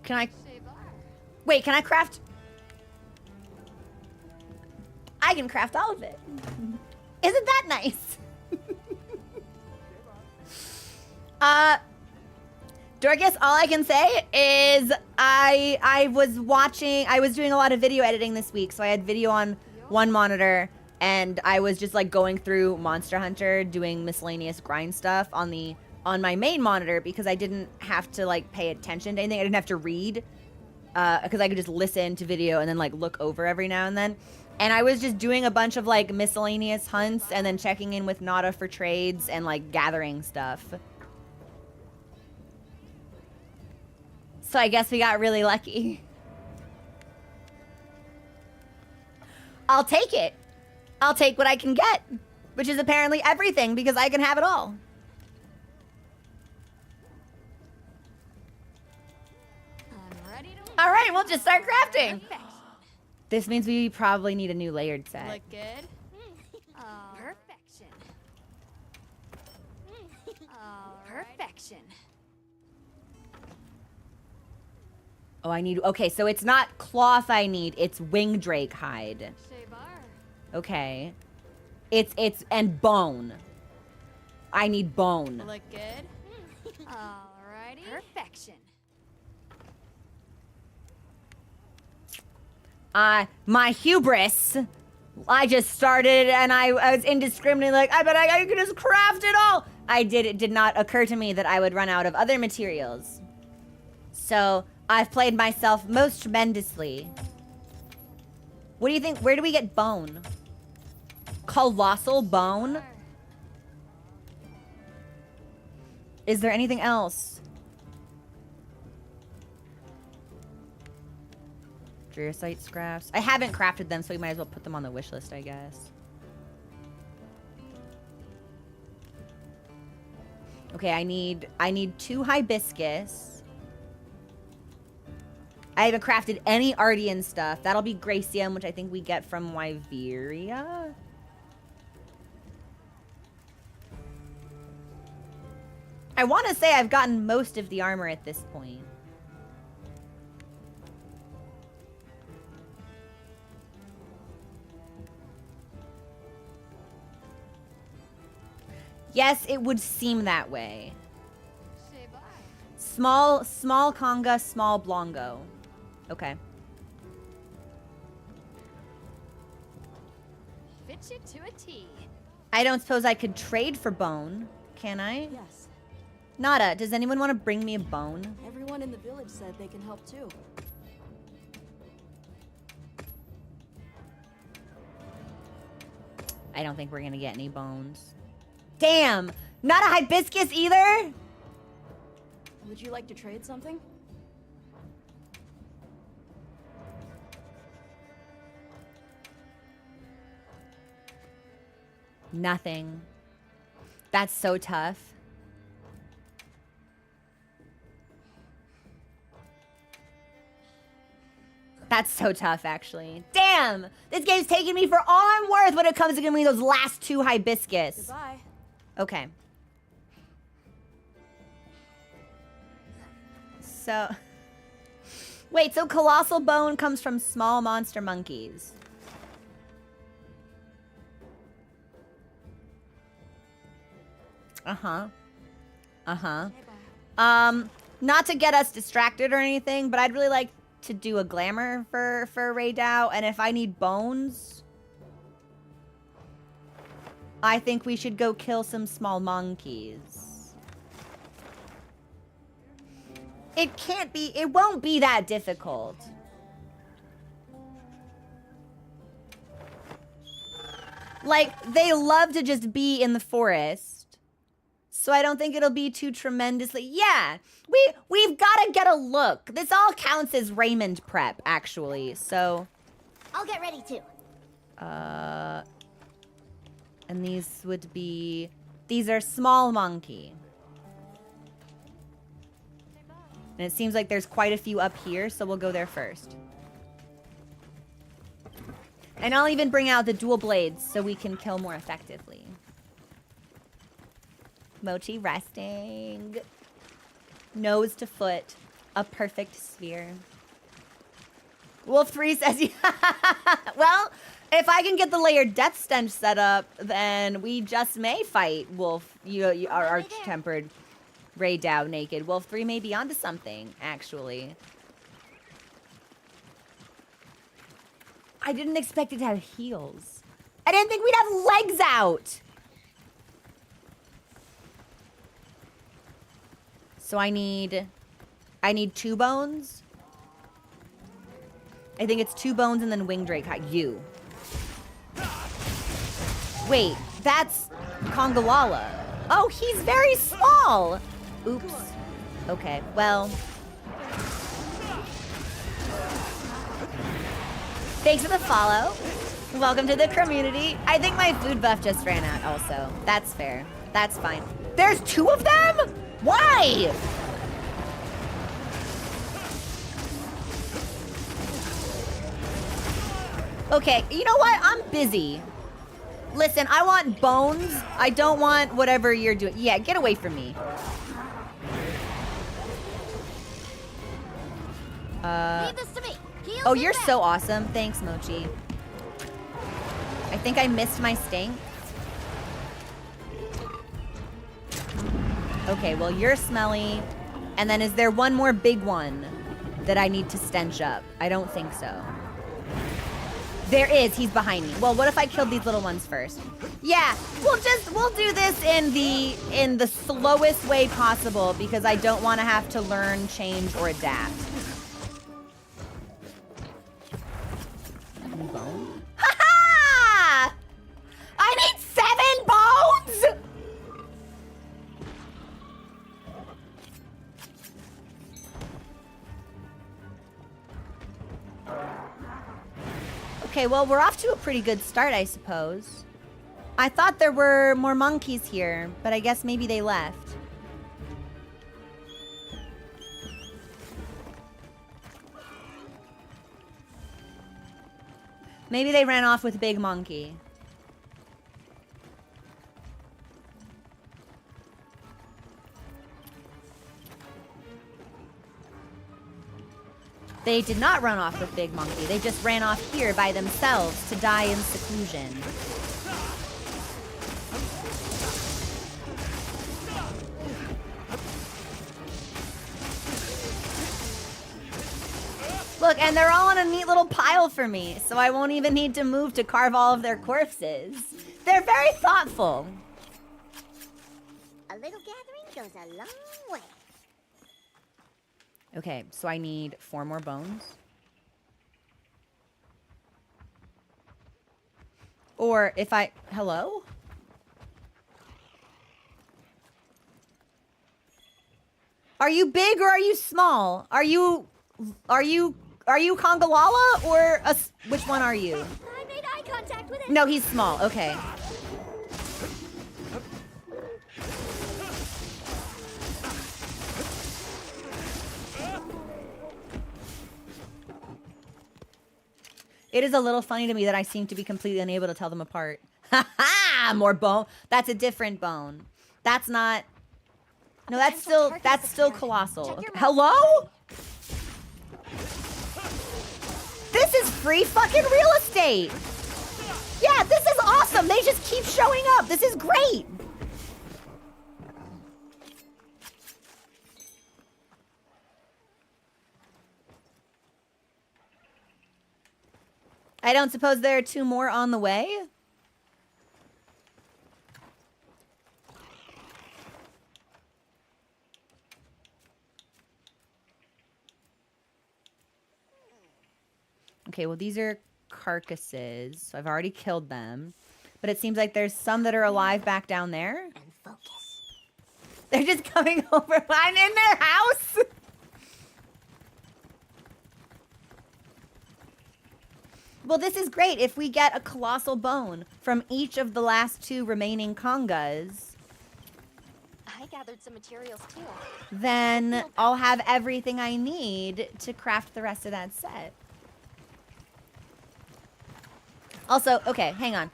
Can I... Say bar. Wait, can I craft... I can craft all of it. Isn't that nice? Dorcas, all I can say is I was doing a lot of video editing this week, so I had video on one monitor, and I was just like going through Monster Hunter, doing miscellaneous grind stuff on my main monitor because I didn't have to like pay attention to anything. I didn't have to read because I could just listen to video and then like look over every now and then. And I was just doing a bunch of like miscellaneous hunts and then checking in with Nada for trades and like gathering stuff. So I guess we got really lucky. I'll take it. I'll take what I can get, which is apparently everything because I can have it all. I'm ready to. All right, we'll just start crafting. Perfection. This means we probably need a new layered set. Look good. Perfection. Perfection. Oh, I need, okay, so it's not cloth I need, it's wing drake hide. Say bar. Okay. And bone. I need bone. Look good. Alrighty. Perfection. My hubris, I just started and I was indiscriminately like, I bet I could just craft it all. It did not occur to me that I would run out of other materials. So I've played myself most tremendously. What do you think? Where do we get bone? Colossal bone? Is there anything else? Site scraps. I haven't crafted them, so we might as well put them on the wish list, I guess. Okay, I need 2 hibiscus. I haven't crafted any Ardean stuff. That'll be Gracium, which I think we get from Wyveria. I want to say I've gotten most of the armor at this point. Yes, it would seem that way. Say bye. Small conga, small blongo. Okay. Fit you to a T. I don't suppose I could trade for bone, can I? Yes. Nada, does anyone want to bring me a bone? Everyone in the village said they can help too. I don't think we're gonna get any bones. Damn! Not a hibiscus either? Would you like to trade something? Nothing. That's so tough. That's so tough, actually. Damn! This game's taking me for all I'm worth when it comes to giving me those last 2 hibiscus. Goodbye. Okay. So... Wait, so colossal bone comes from small monster monkeys. Uh-huh. Uh-huh. Not to get us distracted or anything, but I'd really like to do a glamour for Ray Dau, and if I need bones, I think we should go kill some small monkeys. It won't be that difficult. Like, they love to just be in the forest. So I don't think it'll be too tremendously... Yeah, we've got to get a look. This all counts as Raymond prep, actually. So... I'll get ready too. And these would be... These are small monkey. And it seems like there's quite a few up here, so we'll go there first. And I'll even bring out the dual blades so we can kill more effectively. Mochi resting. Nose to foot. A perfect sphere. Wolf 3 says, well, if I can get the layered death stench set up, then we just may fight Wolf, our arch-tempered Ray Dau naked. Wolf 3 may be onto something, actually. I didn't expect it to have heels. I didn't think we'd have legs out. So I need 2 bones. I think it's 2 bones and then wing drake. You. Wait, that's Kongalala. Oh, he's very small. Oops. Okay, well. Thanks for the follow. Welcome to the community. I think my food buff just ran out also. That's fair. That's fine. There's 2 of them? Why? Okay, you know what? I'm busy. Listen, I want bones. I don't want whatever you're doing. Yeah, get away from me. Leave this to me. Heels Oh, and you're back. so awesome. Thanks, Mochi. I think I missed my stink. Okay, well, you're smelly. And then is there one more big one that I need to stench up? I don't think so. There is. He's behind me. Well, what if I killed these little ones first? Yeah, we'll do this in the slowest way possible because I don't want to have to learn, change, or adapt. Bone? Ha-ha! I need 7 bones! Okay, well, we're off to a pretty good start, I suppose. I thought there were more monkeys here, but I guess maybe they left. Maybe they ran off with Big Monkey. They did not run off with Big Monkey. They just ran off here by themselves to die in seclusion. Look, and they're all in a neat little pile for me, so I won't even need to move to carve all of their corpses. They're very thoughtful. A little gathering goes a long way. Okay, so I need 4 more bones. Or if I... Hello? Are you big or are you small? Are you Kongalala or which one are you? I made eye contact with it. No, he's small. Okay. It is a little funny to me that I seem to be completely unable to tell them apart. Ha ha! More bone. That's a different bone. That's not. No, that's still colossal. Okay. Hello? This is free fucking real estate. Yeah, this is awesome. They just keep showing up. This is great. I don't suppose there are 2 more on the way? Okay, well, these are carcasses, so I've already killed them. But it seems like there's some that are alive back down there. And focus. They're just coming over. I'm in their house. Well, this is great. If we get a colossal bone from each of the last 2 remaining congas, I gathered some materials too. then I'll have everything I need to craft the rest of that set. Also, okay, hang on.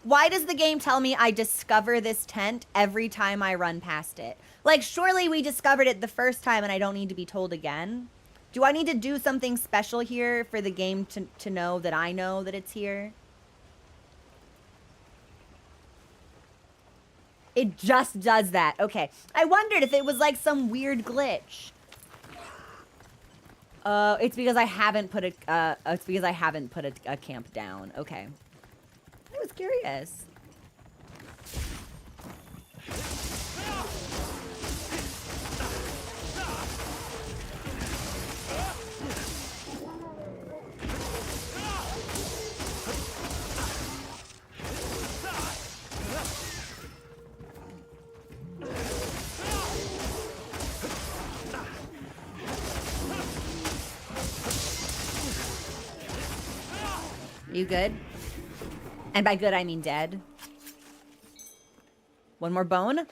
Why does the game tell me I discover this tent every time I run past it? Like, surely we discovered it the first time and I don't need to be told again. Do I need to do something special here for the game to know that I know that it's here? It just does that. Okay. I wondered if it was like some weird glitch. It's because I haven't put a camp down. Okay. I was curious. You good? And by good, I mean dead. One more bone?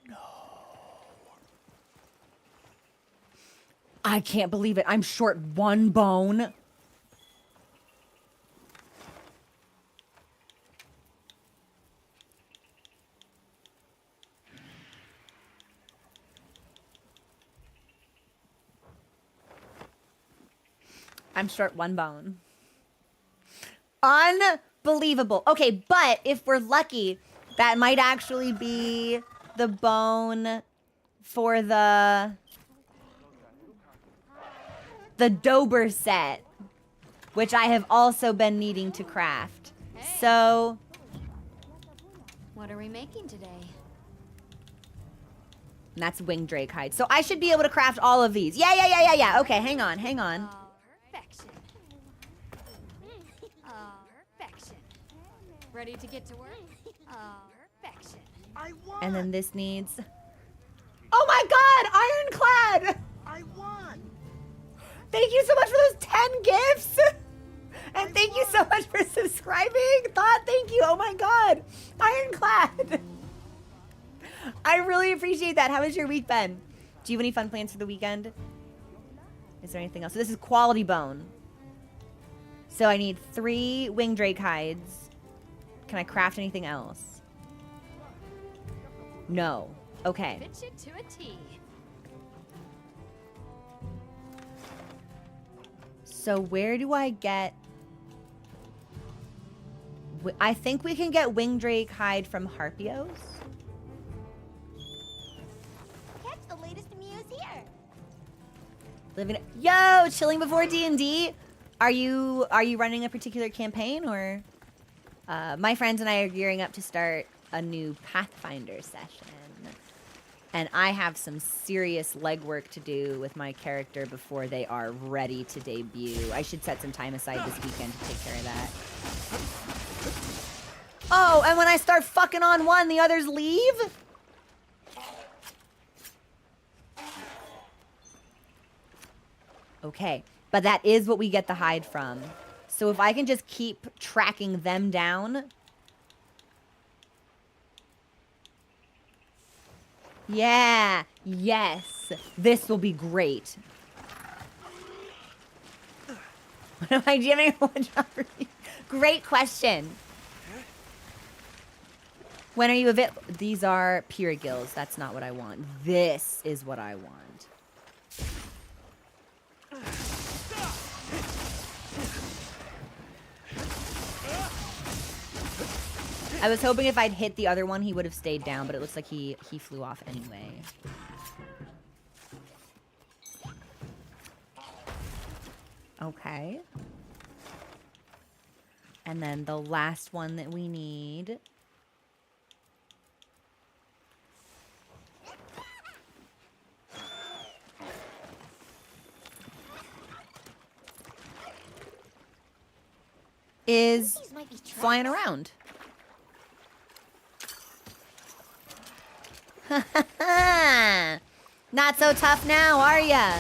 No. I can't believe it. I'm short one bone. I'm short one bone. Unbelievable. Okay, but if we're lucky, that might actually be the bone for the Dober set, which I have also been needing to craft. So, What are we making today? and that's wing drake hide. So I should be able to craft all of these. Yeah. Okay, hang on. Perfection. Perfection. Ready to get to work? Perfection. And then this needs... Oh my god! Ironclad! I won! Thank you so much for those 10 gifts! And thank you so much for subscribing! Thought, thank you! Oh my god! Ironclad! I really appreciate that. How has your week been? Do you have any fun plans for the weekend? Is there anything else? So this is quality bone. So I need 3 wing drake hides. Can I craft anything else? No. Okay. Fit you to a T. So where do I get... I think we can get wing drake hide from Harpios. Catch the latest news here. Living... Yo, chilling before D&D. Are you running a particular campaign or... my friends and I are gearing up to start a new Pathfinder session. And I have some serious legwork to do with my character before they are ready to debut. I should set some time aside this weekend to take care of that. Oh, and when I start fucking on one, the others leave? Okay, but that is what we get the hide from. So if I can just keep tracking them down... Yeah, yes, this will be great. What am I jamming? Great question. When are you available? These are Pyrigils. That's not what I want. This is what I want. I was hoping if I'd hit the other one, he would have stayed down, but it looks like he flew off anyway. Okay. And then the last one that we need... is flying around. Not so tough now, are ya?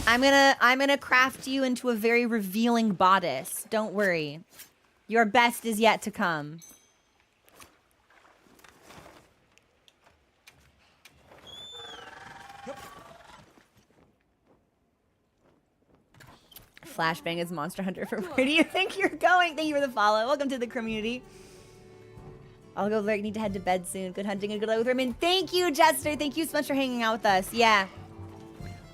I'm gonna craft you into a very revealing bodice. Don't worry. Your best is yet to come. Flashbang is Monster Hunter for where do you think you're going? Thank you for the follow. Welcome to the community. I'll go there. Need to head to bed soon. Good hunting and good luck with Raymond. Thank you, Jester. Thank you so much for hanging out with us. Yeah.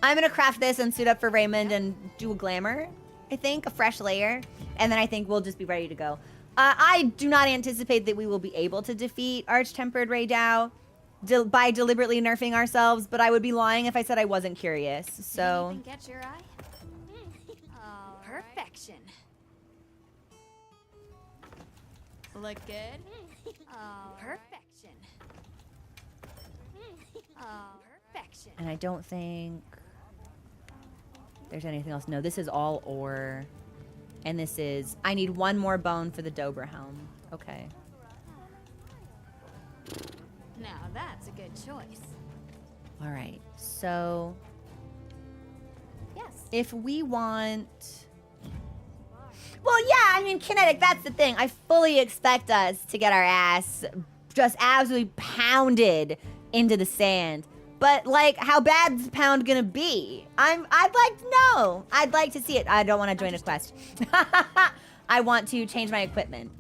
I'm going to craft this and suit up for Raymond and do a glamour, I think, a fresh layer. And then I think we'll just be ready to go. I do not anticipate that we will be able to defeat Arch-Tempered Ray Dau by deliberately nerfing ourselves, but I would be lying if I said I wasn't curious. So. Anything catch your eye? Oh, perfection. Look good? Oh, perfection. Oh, perfection. And I don't think there's anything else. No, this is all ore. And this is... I need one more bone for the Dobra helm. Okay. Now that's a good choice. All right. So... Yes. if we want... Well, yeah, I mean, Kinetic, that's the thing. I fully expect us to get our ass just absolutely pounded into the sand. But, like, how bad's the pound gonna be? I'd like to know. I'd like to see it. I don't want to join a quest. I want to change my equipment.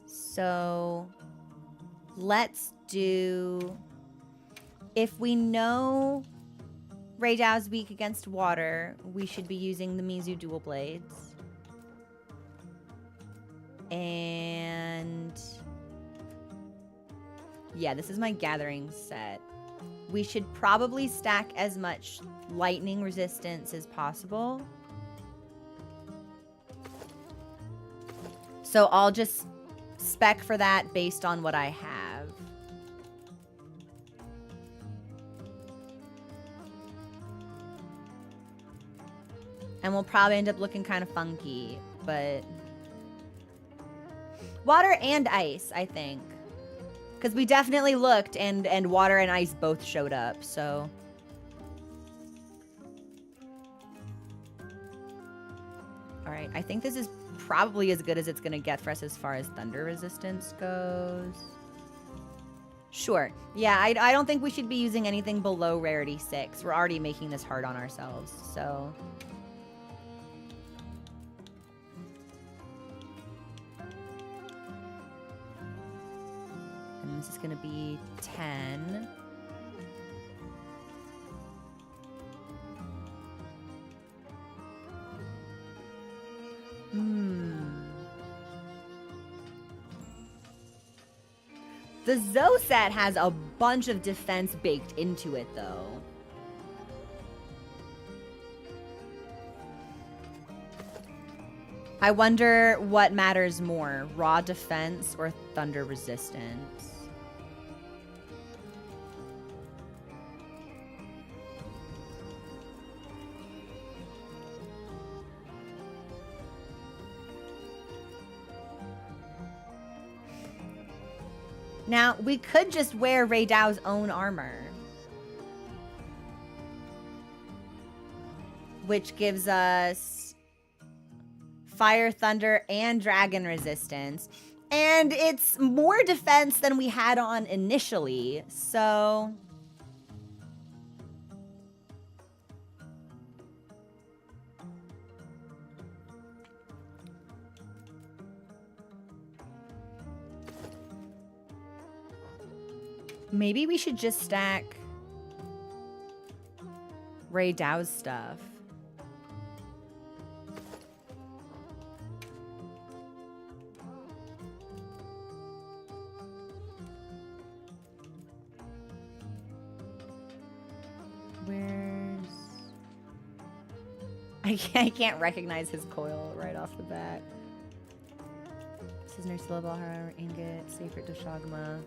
So, let's do... If we know Ray Dau's weak against water, we should be using the Mizu dual blades. And... yeah, this is my gathering set. We should probably stack as much lightning resistance as possible. So I'll just spec for that based on what I have. And we'll probably end up looking kind of funky, but... water and ice, I think. Because we definitely looked, and water and ice both showed up, so... Alright, I think this is probably as good as it's going to get for us as far as thunder resistance goes. Sure. Yeah, I don't think we should be using anything below rarity 6. We're already making this hard on ourselves, so... and this is going to be 10. The Zo set has a bunch of defense baked into it, though. I wonder what matters more, raw defense or thunder resistance. Now, we could just wear Ray Dau's own armor, which gives us fire, thunder, and dragon resistance. And it's more defense than we had on initially, so... maybe we should just stack Ray Dau's stuff. Where's... I can't recognize his coil right off the bat. This is Nurse Lobahar, Ingot, Sacred Dashagma.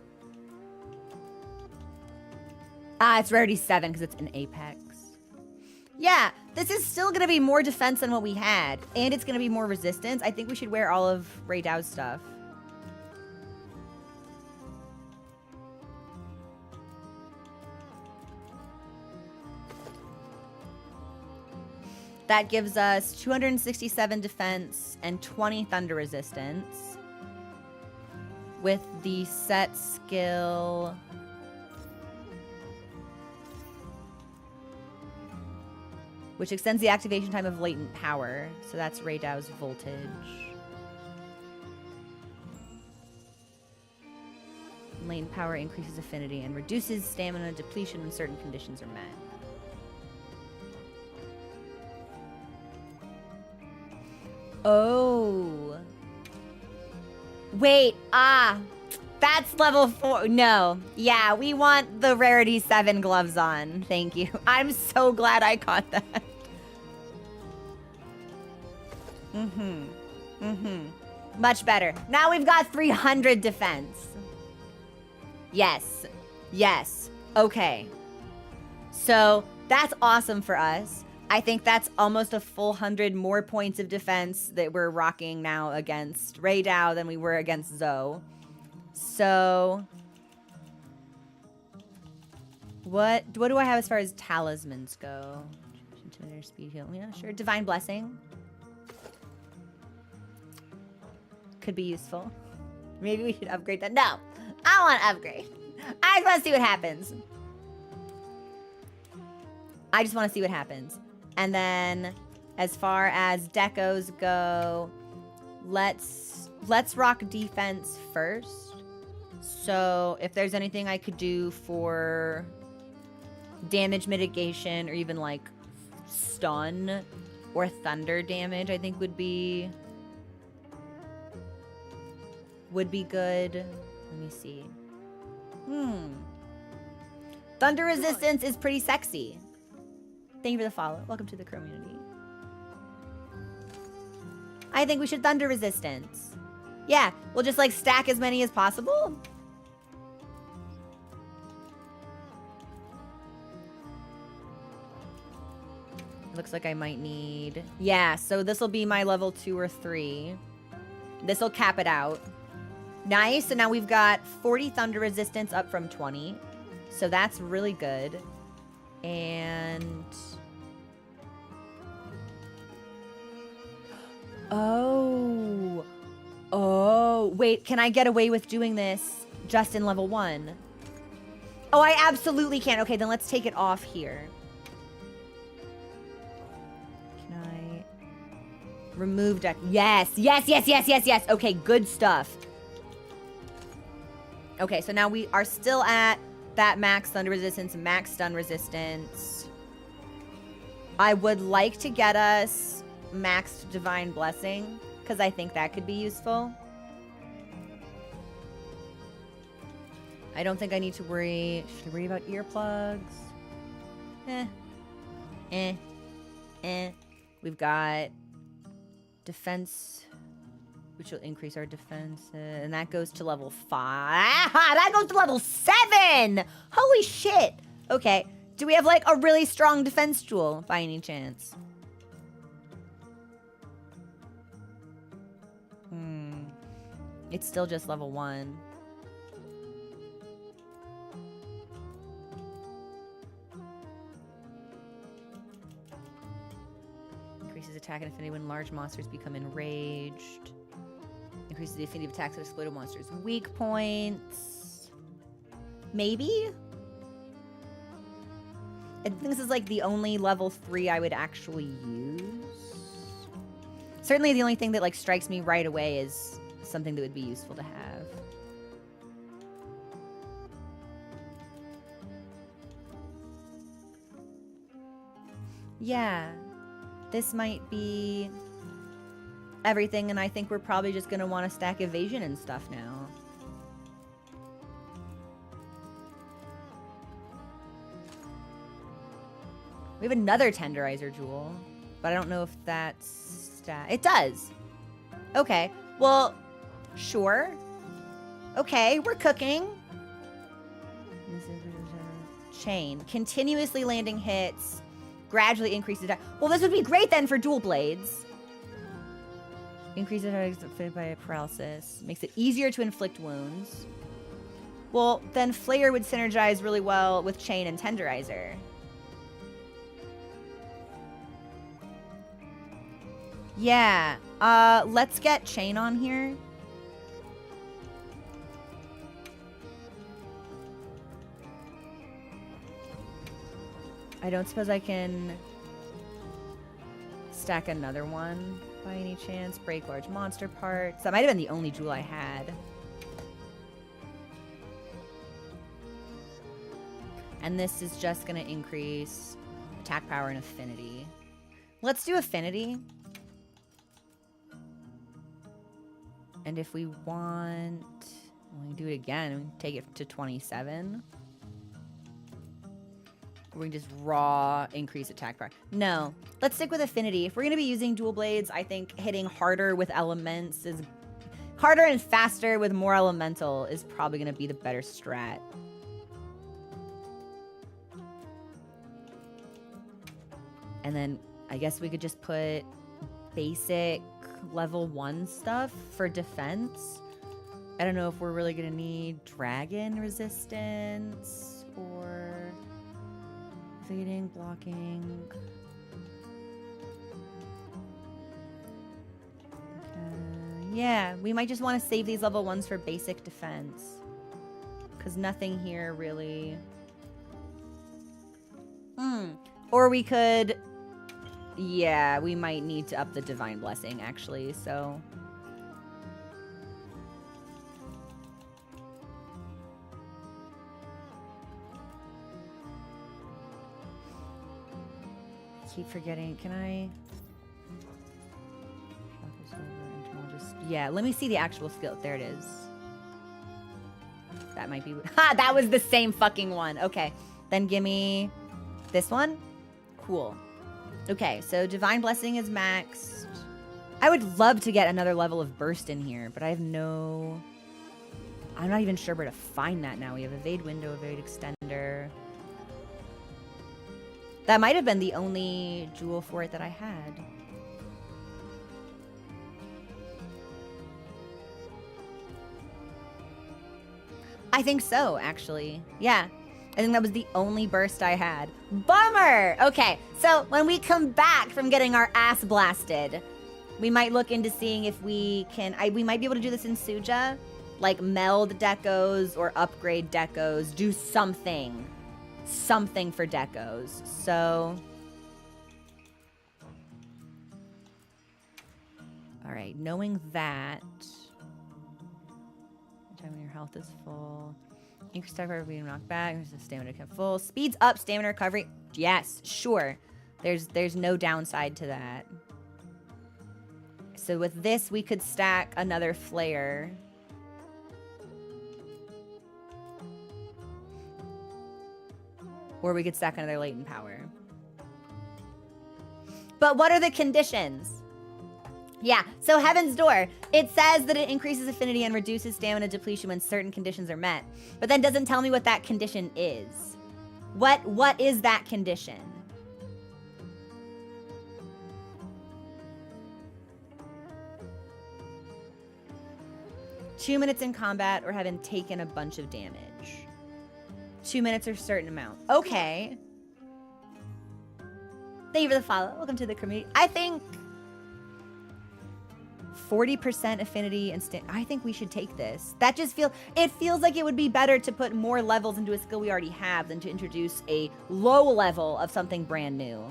Ah, it's rarity 7 because it's an Apex. Yeah, this is still going to be more defense than what we had. And it's going to be more resistance. I think we should wear all of Ray Dau's stuff. That gives us 267 defense and 20 thunder resistance. With the set skill... which extends the activation time of latent power. So that's Ray Dau's voltage. Latent power increases affinity and reduces stamina depletion when certain conditions are met. Oh. Wait, that's level 4. No. Yeah, we want the rarity 7 gloves on. Thank you. I'm so glad I caught that. Much better. Now we've got 300 defense. Yes. Yes. Okay. So that's awesome for us. I think that's almost a full 100 more points of defense that we're rocking now against Ray Dau than we were against Zoe. So what do I have as far as talismans go? Intimidator, speed heal. Yeah, sure. Divine blessing. Could be useful. Maybe we should upgrade that. No, I want to upgrade. I just want to see what happens. I just want to see what happens. And then as far as decos go, let's rock defense first. So if there's anything I could do for damage mitigation or even like stun or thunder damage, I think would be good. Let me see. Thunder resistance is pretty sexy. Thank you for the follow. Welcome to the community. I think we should thunder resistance. Yeah, we'll just like stack as many as possible. Looks like I might need... Yeah, so this will be my level 2 or 3. This will cap it out. Nice, and now we've got 40 thunder resistance up from 20. So that's really good. And... Oh. Oh. Wait, can I get away with doing this just in level 1? Oh, I absolutely can. Okay, then let's take it off here. Can I... Remove deck. Yes, yes, yes, yes, yes, yes. Okay, good stuff. Okay, so now we are still at that max thunder resistance, max stun resistance. I would like to get us maxed divine blessing, because I think that could be useful. I don't think I need to worry. Should I worry about earplugs? We've got defense, which will increase our defense. And that goes to level 5. Ah, that goes to level 7! Holy shit! Okay. Do we have, like, a really strong defense jewel, by any chance? It's still just level 1. Increases attack and affinity when large monsters become enraged. Increases the affinity of attacks that explode monsters' weak points. Maybe? I think this is like the only level 3 I would actually use. Certainly the only thing that like strikes me right away is something that would be useful to have. Yeah. This might be everything, and I think we're probably just going to want to stack evasion and stuff now. We have another tenderizer jewel, but I don't know if that's... It does. Okay. Well, sure. Okay, we're cooking. Chain. Continuously landing hits. Gradually increases attack. Well, this would be great then for dual blades. Increases attack affected by paralysis. Makes it easier to inflict wounds. Well, then Flare would synergize really well with Chain and Tenderizer. Yeah. Let's get Chain on here. I don't suppose I can stack another one by any chance? Break large monster parts. That might have been the only jewel I had. And this is just going to increase attack power and affinity. Let's do affinity. And if we want, we can do it again. We can take it to 27. We can just raw increase attack power. No, let's stick with affinity. If we're going to be using dual blades, I think hitting harder with elements is harder and faster with more elemental is probably going to be the better strat. And then I guess we could just put basic level 1 stuff for defense. I don't know if we're really going to need dragon resistance or evading, blocking. Yeah, we might just want to save these level 1s for basic defense. Because nothing here really... Or we could... Yeah, we might need to up the Divine Blessing, actually, so... Keep forgetting. Can I... Yeah, let me see the actual skill. There it is. That might be... Ha! That was the same fucking one. Okay. Then give me this one. Cool. Okay, so Divine Blessing is maxed. I would love to get another level of burst in here, but I have no... I'm not even sure where to find that now. We have Evade Window, Evade Extender. That might have been the only jewel for it that I had. I think so, actually. Yeah. I think that was the only burst I had. Bummer! Okay, so when we come back from getting our ass blasted, we might look into seeing if we can... we might be able to do this in Suja. Like meld decos or upgrade decos. Do something. Something for decos. So... Alright, knowing that... Time when your health is full... Increase attack power being knocked back. Stamina kept full. Speeds up stamina recovery. Yes, sure. There's no downside to that. So with this, we could stack another flare. Or we could stack another latent power. But what are the conditions? Yeah, so Heaven's Door. It says that it increases affinity and reduces stamina depletion when certain conditions are met. But then doesn't tell me what that condition is. What is that condition? Two minutes in combat or having taken a bunch of damage. 2 minutes or certain amount. Okay. Thank you for the follow. Welcome to the community. I think... 40% affinity and I think we should take this. That just feels like it would be better to put more levels into a skill we already have than to introduce a low level of something brand new.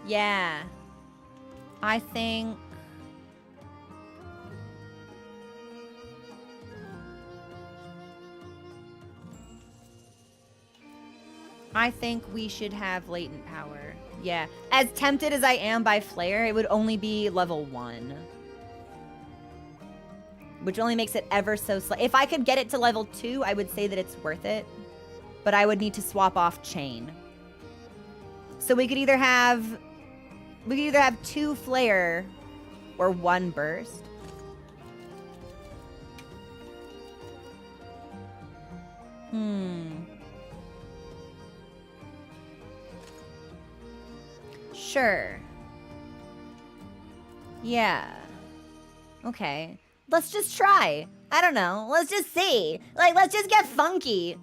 Yeah. I think we should have latent power. Yeah. As tempted as I am by Flare, it would only be level 1. Which only makes it ever so slight. If I could get it to level 2, I would say that it's worth it. But I would need to swap off Chain. So we could either have 2 Flare or 1 Burst. Sure. Yeah. Okay. Let's just try. I don't know. Let's just see. Like, let's just get funky.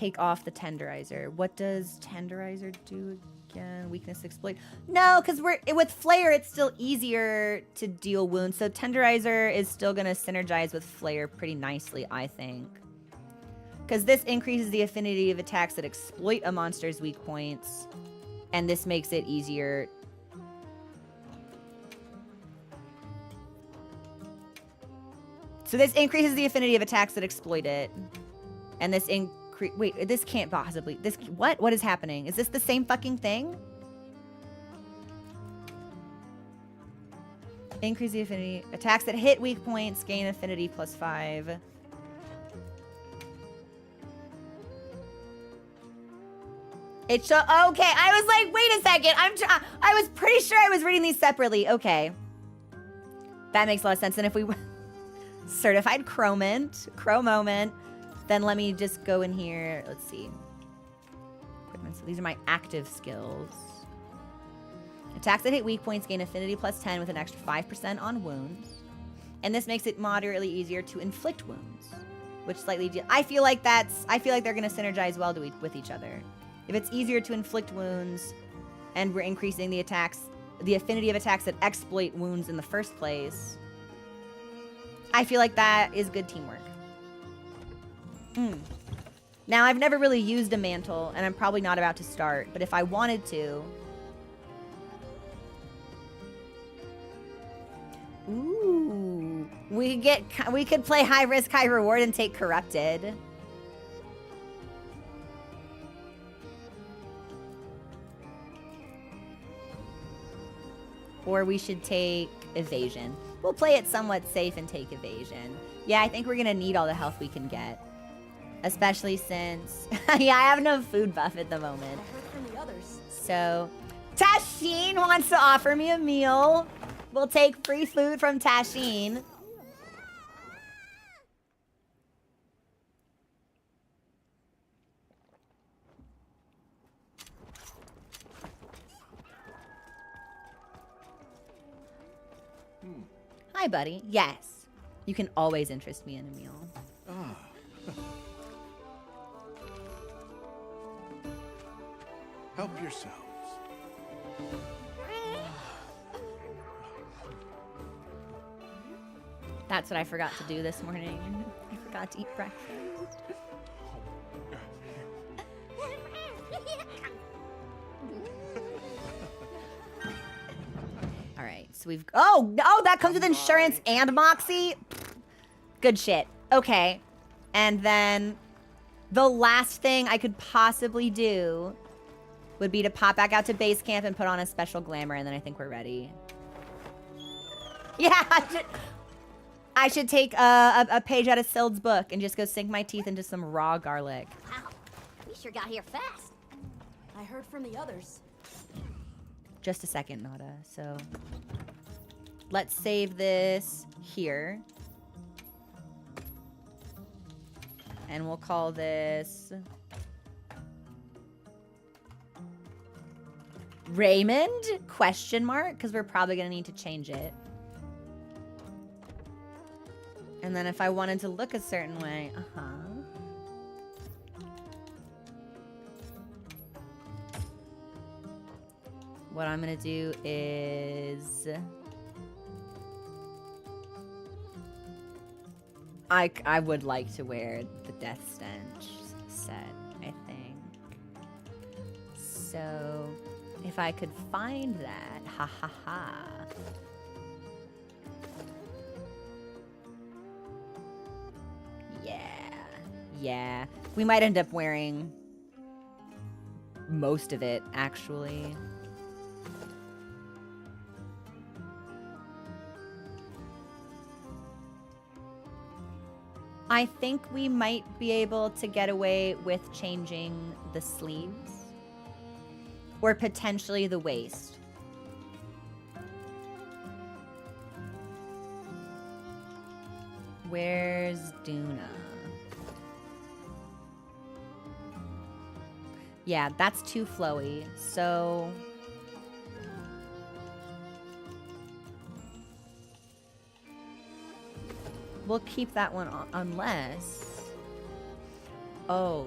take off the tenderizer. What does tenderizer do again? Weakness exploit. No, because with flare, it's still easier to deal wounds. So tenderizer is still gonna synergize with flare pretty nicely, I think. Because this increases the affinity of attacks that exploit a monster's weak points, and this makes it easier. So this increases the affinity of attacks that exploit it. And this wait, this can't possibly, what is happening? Is this the same fucking thing? Increase the affinity. Attacks that hit weak points gain affinity +5. It show, okay, I was like, wait a second, I was pretty sure I was reading these separately. Okay. That makes a lot of sense. And if we certified crow moment, then let me just go in here. Let's see. Equipment. So these are my active skills. Attacks that hit weak points gain affinity +10 with an extra 5% on wounds. And this makes it moderately easier to inflict wounds, which slightly, I feel like they're going to synergize well with each other. If it's easier to inflict wounds and we're increasing the affinity of attacks that exploit wounds in the first place, I feel like that is good teamwork. Now, I've never really used a mantle, and I'm probably not about to start, but if I wanted to... Ooh. We could play high risk, high reward and take corrupted. Or we should take evasion. We'll play it somewhat safe and take evasion. Yeah, I think we're gonna need all the health we can get. Especially since, yeah, I have no food buff at the moment. I heard from the others. So, Tashin wants to offer me a meal. We'll take free food from Tashin. Hi, buddy. Yes. You can always interest me in a meal. Help yourselves. That's what I forgot to do this morning. I forgot to eat breakfast. All right, so we've... Oh, no, that comes with insurance and Moxie? Good shit. Okay. And then the last thing I could possibly do would be to pop back out to base camp and put on a special glamour, and then I think we're ready. Yeah, I should take a page out of Sild's book and just go sink my teeth into some raw garlic. Wow, we sure got here fast. I heard from the others. Just a second, Nada. So let's save this here. And we'll call this Raymond? Question mark? Because we're probably going to need to change it. And then if I wanted to look a certain way, what I'm going to do is... I would like to wear the Death Stench set, I think. So, if I could find that, ha ha ha. Yeah. We might end up wearing most of it, actually. I think we might be able to get away with changing the sleeves. Or potentially the waist. Where's Duna? Yeah, that's too flowy, so... we'll keep that one on, unless... Oh.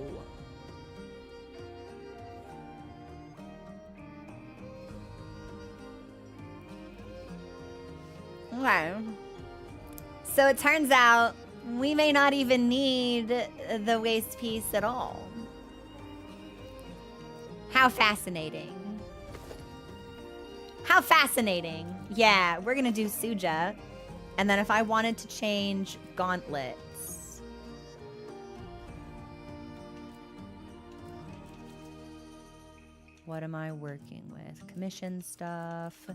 Okay. So it turns out we may not even need the waist piece at all. How fascinating. How fascinating. Yeah, we're gonna do Suja. And then if I wanted to change gauntlets. What am I working with? Commission stuff.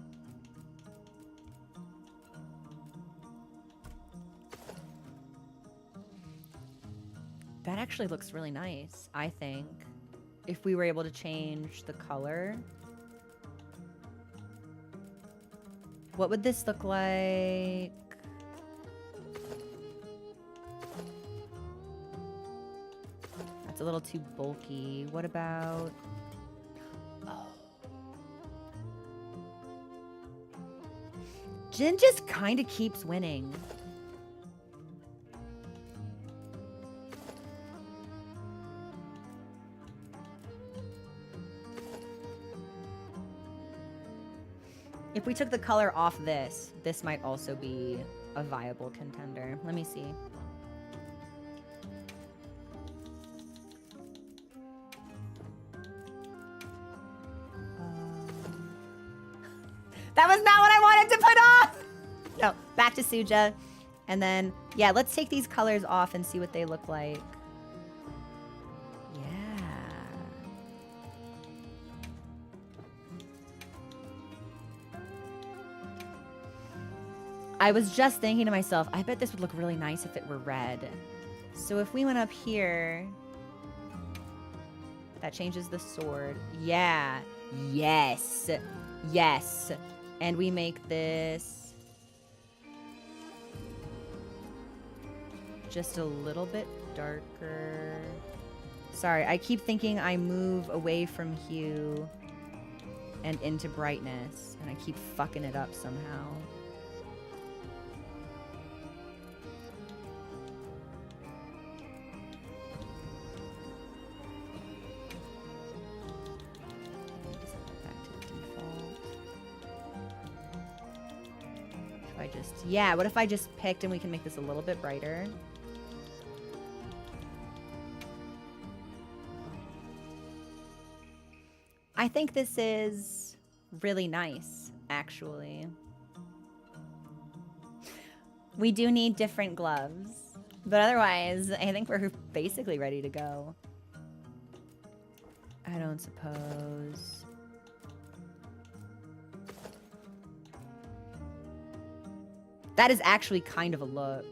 That actually looks really nice, I think. If we were able to change the color. What would this look like? That's a little too bulky. What about... Oh. Jin just kind of keeps winning. If we took the color off this, this might also be a viable contender. Let me see. That was not what I wanted to put on! No, back to Suja. And then, yeah, let's take these colors off and see what they look like. I was just thinking to myself, I bet this would look really nice if it were red. So if we went up here, that changes the sword. Yeah. Yes. Yes. And we make this just a little bit darker. Sorry, I keep thinking I move away from hue and into brightness, and I keep fucking it up somehow. Yeah, what if I just picked and we can make this a little bit brighter? I think this is really nice, actually. We do need different gloves, but otherwise, I think we're basically ready to go. I don't suppose... That is actually kind of a look.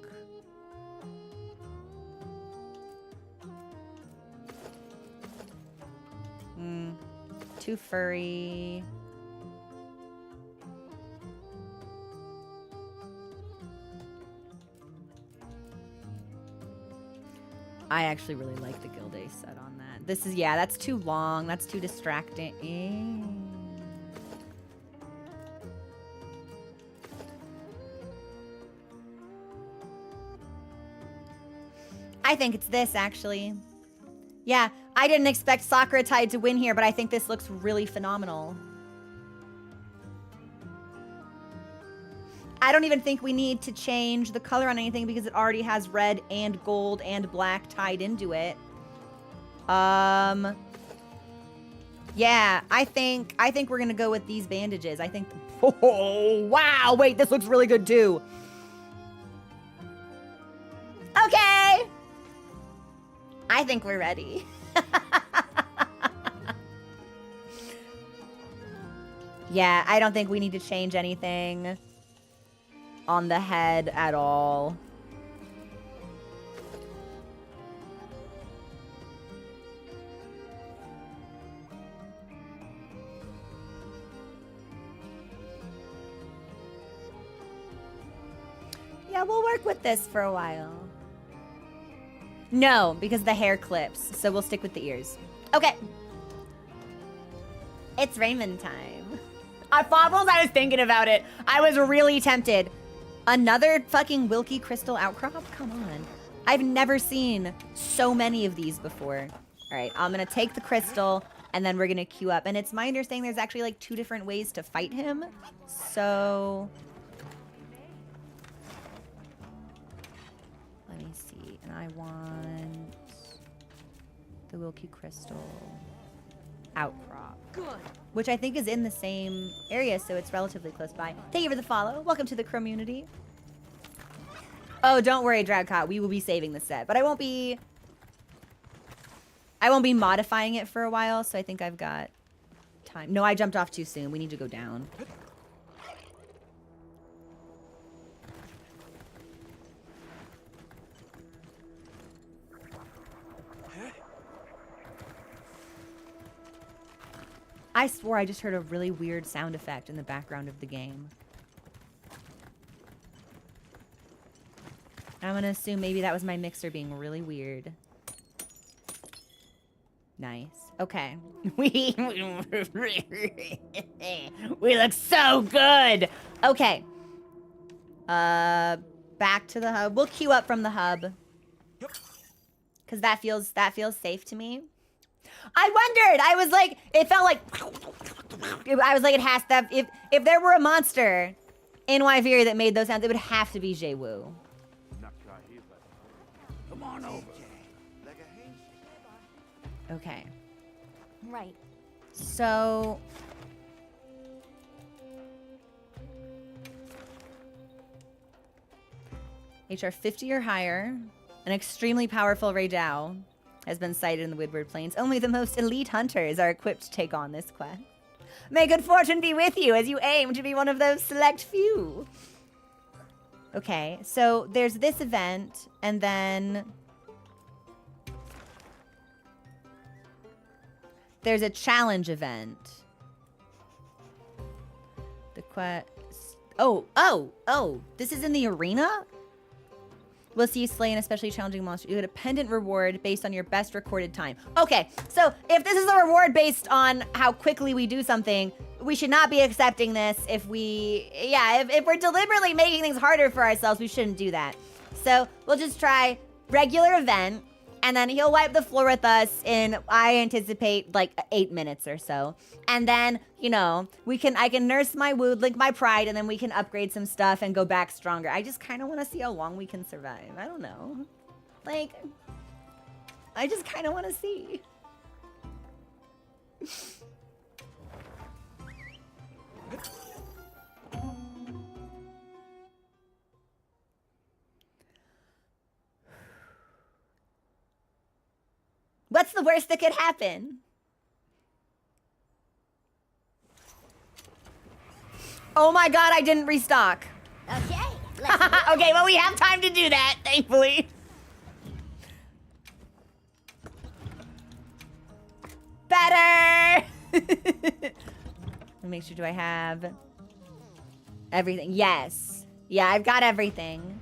Too furry. I actually really like the Gilday set on that. This is, yeah, that's too long. That's too distracting. I think it's this, actually. Yeah, I didn't expect Sakura Tide to win here, but I think this looks really phenomenal. I don't even think we need to change the color on anything because it already has red and gold and black tied into it. Yeah, I think we're gonna go with these bandages. I think, oh, wow, wait, this looks really good too. Okay. I think we're ready. Yeah, I don't think we need to change anything on the head at all. Yeah, we'll work with this for a while. No, because the hair clips, so we'll stick with the ears. Okay. It's Raymond time. I was thinking about it. I was really tempted. Another fucking Wilkie Crystal Outcrop? Come on. I've never seen so many of these before. All right, I'm going to take the crystal, and then we're going to queue up. And it's my understanding there's actually like 2 different ways to fight him. So... I want the Wilkie Crystal Outcrop. Good. Which I think is in the same area, so it's relatively close by. Thank you for the follow. Welcome to the community. Oh, don't worry, Dragcott. We will be saving the set, but I won't be modifying it for a while, so I think I've got time. No, I jumped off too soon. We need to go down. I swore I just heard a really weird sound effect in the background of the game. I'm gonna assume maybe that was my mixer being really weird. Nice. Okay. We look so good. Okay. Back to the hub. We'll queue up from the hub. Cause that feels safe to me. I wondered. I was like, it felt like. I was like, it has to. If there were a monster in Wyveria that made those sounds, it would have to be Jay-Woo. Come on over. Okay. Right. So. HR 50 or higher, an extremely powerful Ray Dau has been sighted in the Woodward Plains. Only the most elite hunters are equipped to take on this quest. May good fortune be with you as you aim to be one of those select few. Okay, so there's this event, and then there's a challenge event. The quest. Oh, this is in the arena? We'll see you slay an especially challenging monster. You get a pendant reward based on your best recorded time. Okay, so if this is a reward based on how quickly we do something, we should not be accepting this. If we're deliberately making things harder for ourselves, we shouldn't do that. So we'll just try regular event, and then he'll wipe the floor with us in, I anticipate, like 8 minutes or so. And then, you know, I can nurse my wound, link my pride, and then we can upgrade some stuff and go back stronger. I just kind of want to see how long we can survive. I don't know. Like, I just kind of want to see. What's the worst that could happen? Oh my god, I didn't restock. Okay. Let's Okay, well, we have time to do that, thankfully. Better! Let me make sure, do I have everything? Yes. Yeah, I've got everything.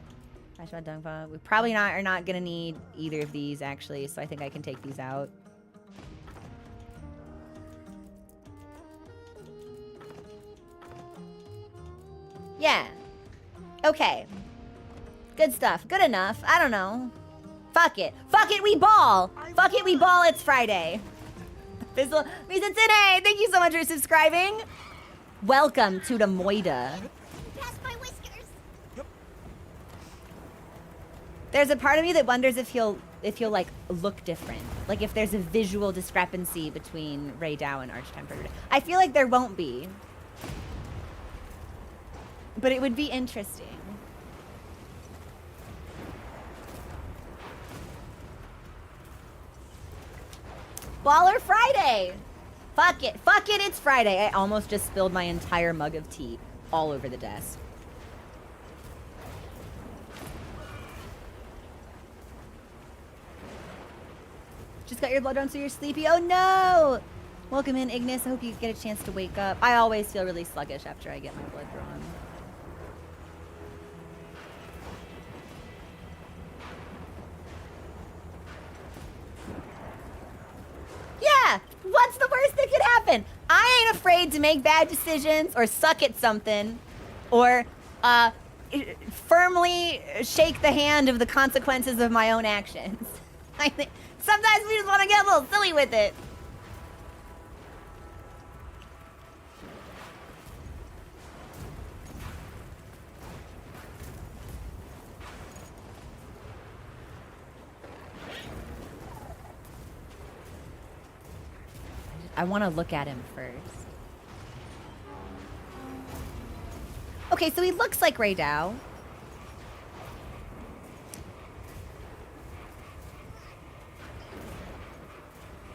We probably are not gonna need either of these, actually, so I think I can take these out. Yeah. Okay. Good stuff. Good enough. I don't know. Fuck it. Fuck it, we ball! Fuck it, we ball, it's Friday. Fizzle, Misatsune, thank you so much for subscribing. Welcome to the Moida. pass my whiskers. There's a part of me that wonders if he'll like look different. Like if there's a visual discrepancy between Ray Dau and Arch-Tempered. I feel like there won't be. But it would be interesting. Baller Friday! Fuck it. Fuck it, it's Friday. I almost just spilled my entire mug of tea all over the desk. Just got your blood drawn so you're sleepy. Oh no! Welcome in, Ignis. I hope you get a chance to wake up. I always feel really sluggish after I get my blood drawn. Yeah! What's the worst that could happen? I ain't afraid to make bad decisions or suck at something or firmly shake the hand of the consequences of my own actions. I think sometimes we just want to get a little silly with it. I want to look at him first. Okay, so he looks like Ray Dau.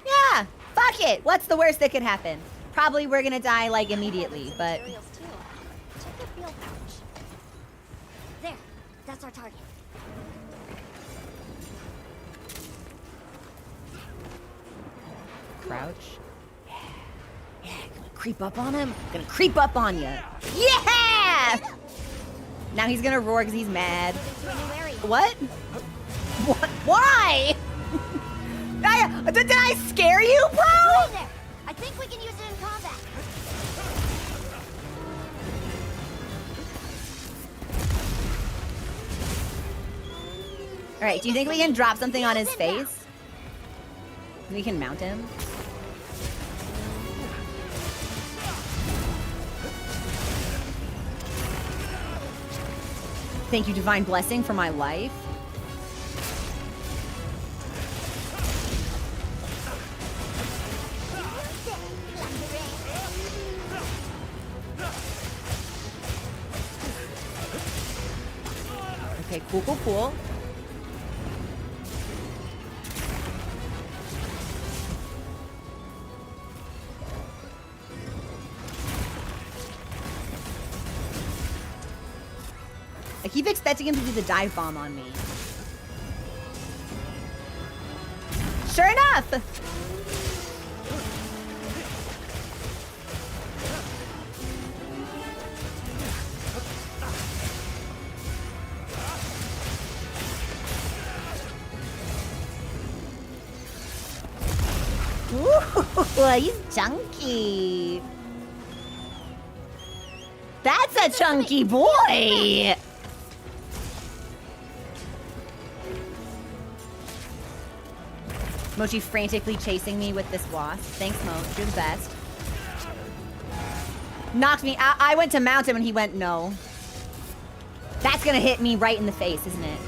Yeah, fuck it. What's the worst that could happen? Probably we're gonna die like immediately, but Materials too. Check the field pouch. There. That's our target. crouch. Yeah, yeah, gonna creep up on him. Gonna creep up on you. Yeah! Now he's gonna roar because he's mad. What? What? Why? Did I scare you, bro? There. I think we can use it in combat. All right, do you think we can drop something on his face? We can mount him. Thank you, Divine Blessing, for my life. Okay, cool, cool, cool. I keep expecting him to do the dive bomb on me. Sure enough! Ooh, he's chunky. That's a chunky boy! Mochi frantically chasing me with this wasp. Thanks, Mo. You're the best. Knocked me out. I went to mount him and he went, no. That's gonna hit me right in the face, isn't it?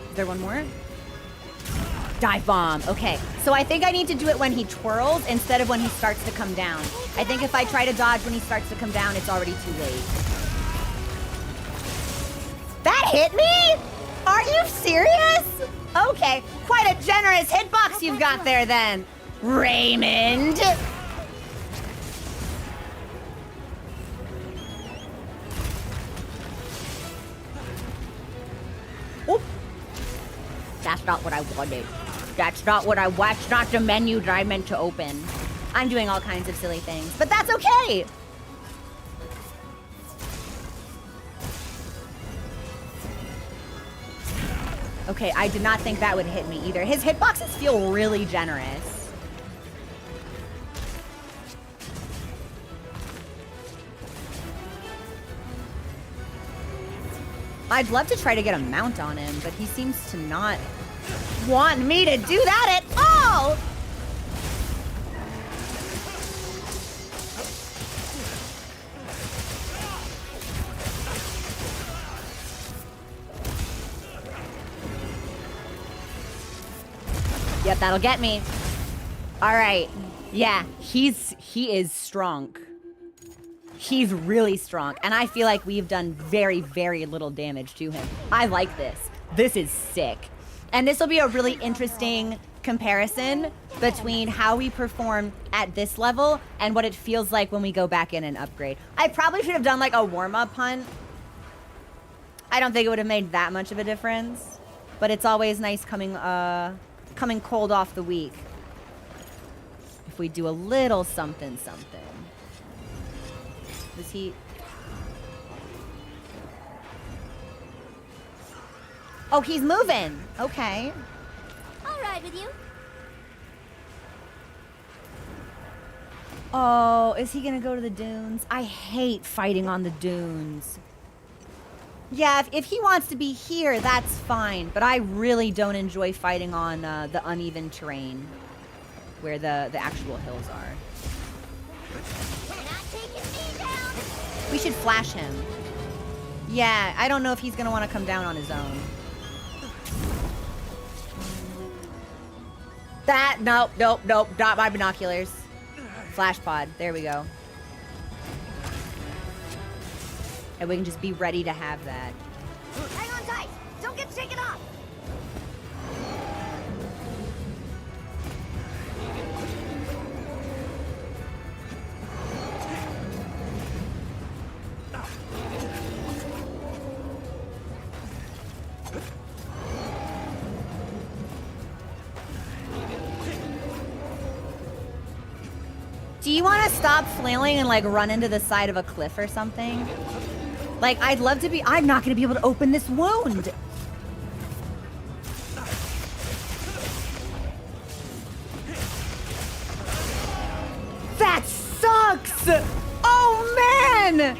Is there one more? Dive bomb. Okay. So I think I need to do it when he twirls instead of when he starts to come down. I think if I try to dodge when he starts to come down, it's already too late. That hit me? Are you serious? Okay. Quite a generous hitbox you've got there then, Raymond. Oop. That's not what I wanted. That's not what that's not the menu that I meant to open. I'm doing all kinds of silly things, but that's okay. Okay, I did not think that would hit me either. His hitboxes feel really generous. I'd love to try to get a mount on him, but he seems to not want me to do that at all! Yep, that'll get me. All right. Yeah, he is strong. He's really strong, and I feel like we've done very, very little damage to him. I like this. This is sick. And this will be a really interesting comparison between how we perform at this level and what it feels like when we go back in and upgrade. I probably should have done like a warm-up hunt. I don't think it would have made that much of a difference, but it's always nice coming cold off the week if we do a little something. Does he? Oh, he's moving. Okay. I'll ride with you. Oh, is he gonna go to the dunes? I hate fighting on the dunes. Yeah, if he wants to be here, that's fine. But I really don't enjoy fighting on the uneven terrain where the actual hills are. You're not taking me down. We should flash him. Yeah, I don't know if he's gonna want to come down on his own. Nope, not my binoculars. Flash pod, there we go. And we can just be ready to have that. Hang on tight. Don't get shaken off. Do you want to stop flailing and like run into the side of a cliff or something? Like, I'd love to be. I'm not going to be able to open this wound. That sucks. Oh, man.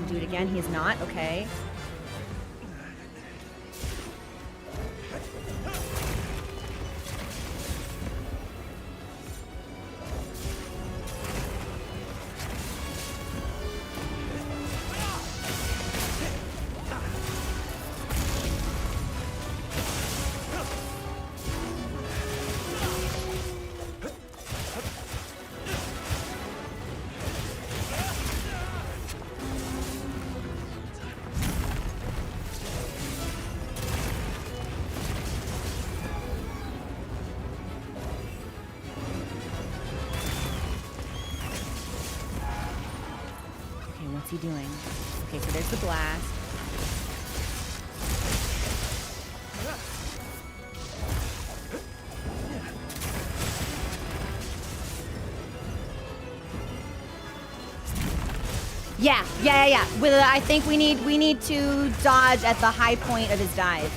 Do it again. He's not. Okay. What's he doing? Okay, so there's the blast. Yeah. I think we need to dodge at the high point of his dive.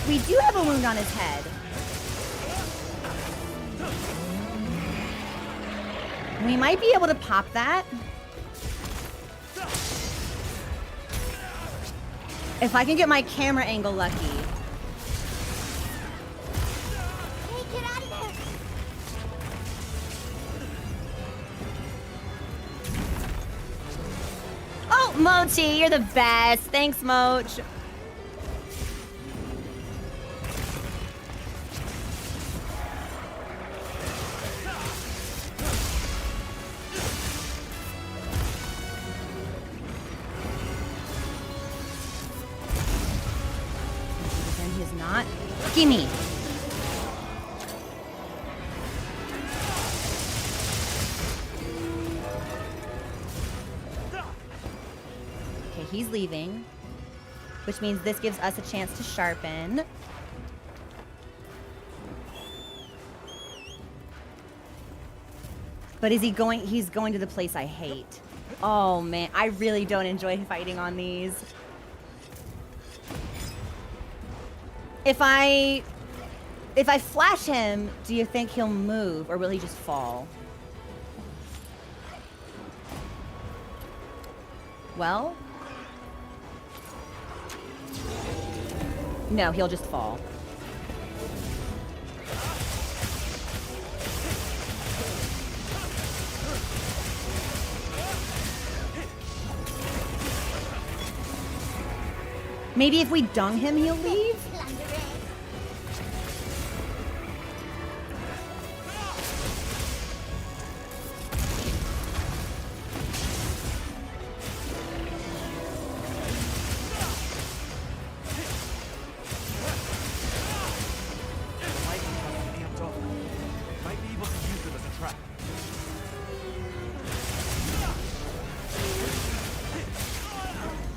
We do have a wound on his head. We might be able to pop that. If I can get my camera angle lucky. Hey, get out of there. Oh, Mochi, you're the best. Thanks, Moch. Gimme. Okay, he's leaving, which means this gives us a chance to sharpen. But is he going? He's going to the place I hate. Oh man, I really don't enjoy fighting on these. If I flash him, do you think he'll move or will he just fall? Well, No, he'll just fall. Maybe if we dung him, he'll leave? Might be able to use them as a trap.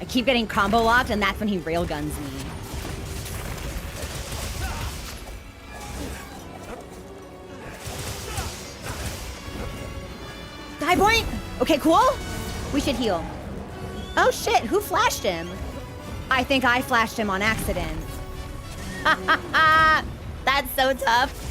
I keep getting combo locked, and that's when he railguns me. Die point! Okay, cool. We should heal. Oh shit, who flashed him? I think I flashed him on accident. Ha ha ha! That's so tough.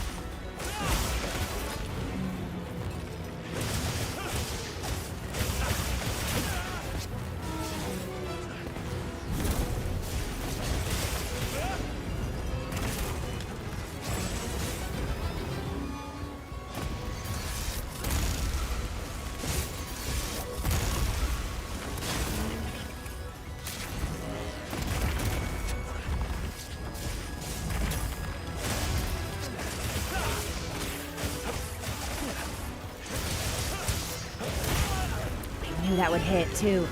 That would hit too.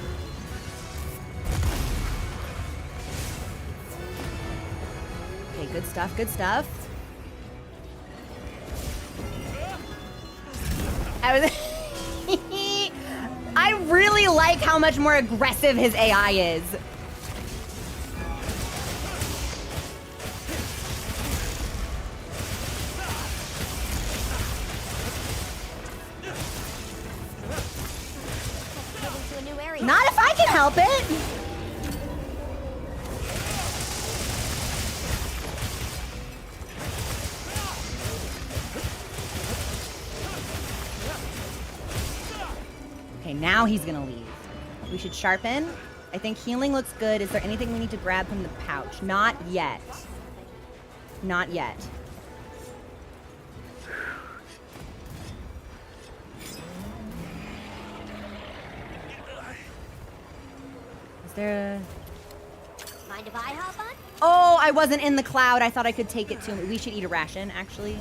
Okay, good stuff, good stuff. I really like how much more aggressive his AI is. Not if I can help it. Okay, now he's gonna leave. We should sharpen. I think healing looks good. Is there anything we need to grab from the pouch? Not yet. Not yet. Is there a... Mind if I hop on? Oh, I wasn't in the cloud. I thought I could take it to him. We should eat a ration, actually,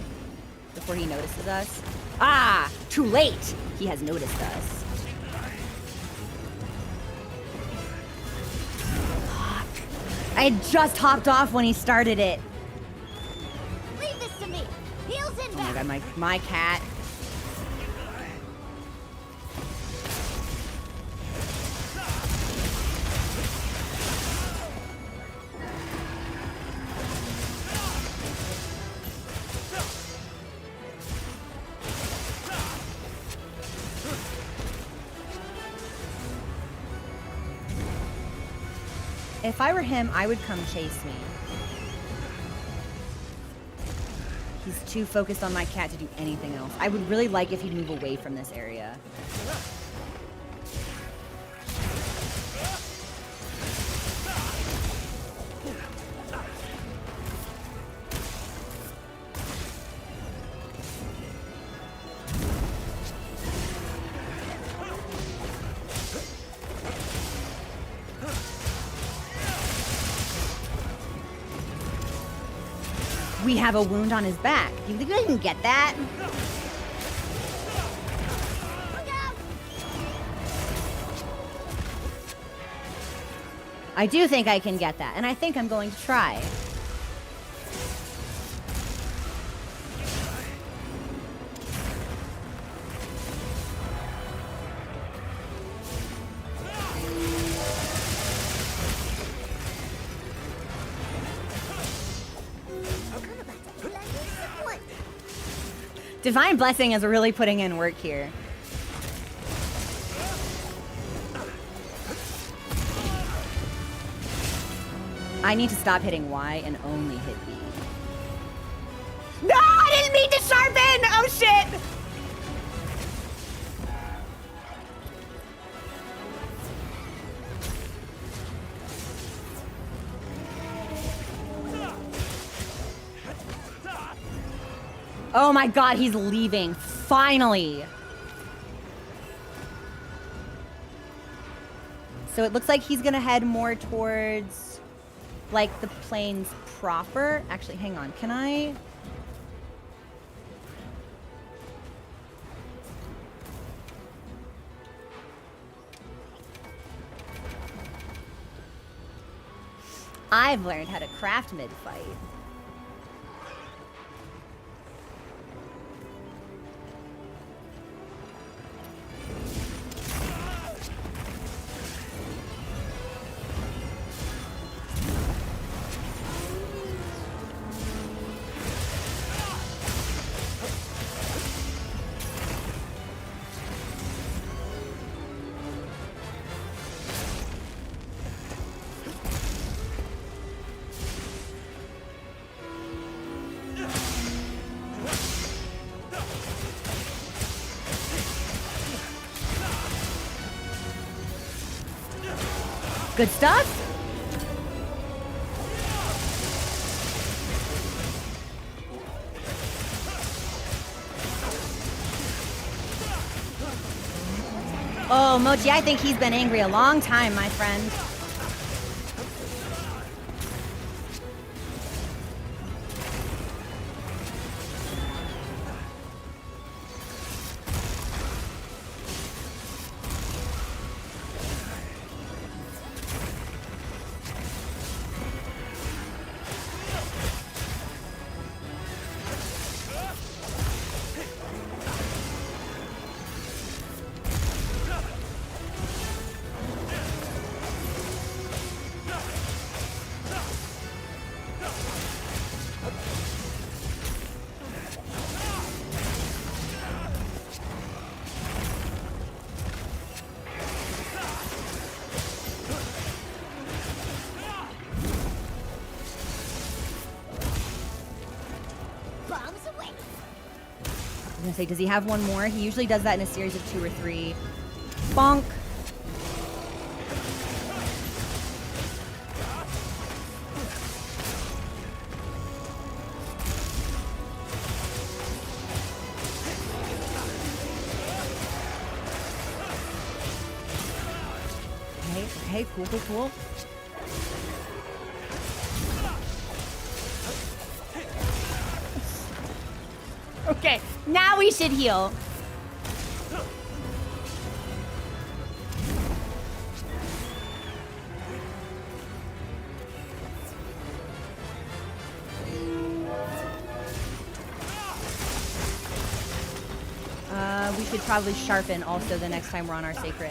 before he notices us. Ah, too late. He has noticed us. Fuck. I had just hopped off when he started it. Leave this to me. Heels Oh my inbound. god, my cat. If I were him, I would come chase me. He's too focused on my cat to do anything else. I would really like if he'd move away from this area. We have a wound on his back. Do you think I can get that? I do think I can get that, and I think I'm going to try. Divine Blessing is really putting in work here. I need to stop hitting Y and only hit B. No, I didn't mean to sharpen! Oh shit! Oh my god, he's leaving. Finally. So it looks like he's gonna head more towards like the plains proper. Actually, hang on. Can I? I've learned how to craft mid-fight. Good stuff? Oh, Mochi, I think he's been angry a long time, my friend. I was gonna say, does he have one more? He usually does that in a series of 2 or 3. Bonk. Okay, cool. Okay, now we should heal. We should probably sharpen also the next time we're on our sacred.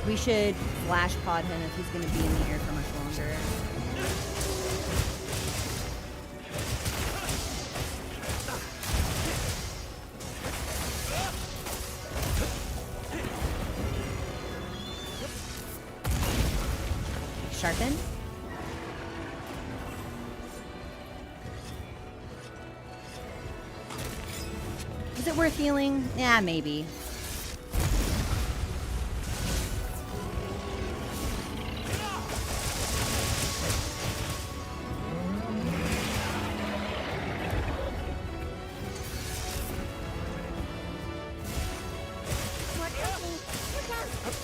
We should flash pod him if he's going to be in the air for much longer. Sharpen. Is it worth healing? Yeah, maybe.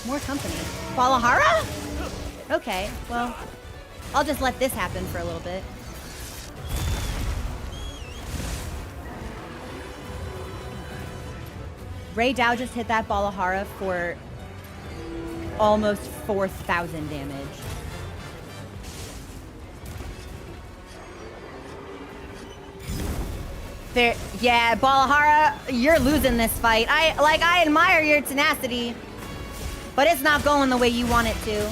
More company. Balahara? Okay, well, I'll just let this happen for a little bit. Ray Dau just hit that Balahara for almost 4,000 damage. There, yeah, Balahara, you're losing this fight. I admire your tenacity, but it's not going the way you want it to.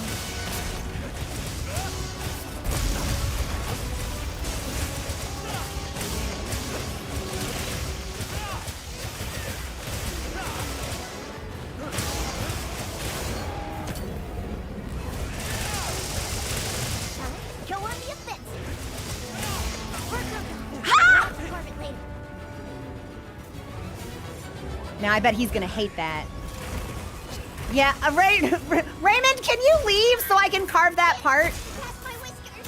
Kill one of you fits. Now I bet he's gonna hate that. Yeah, Raymond, can you leave so I can carve that part? Past my whiskers.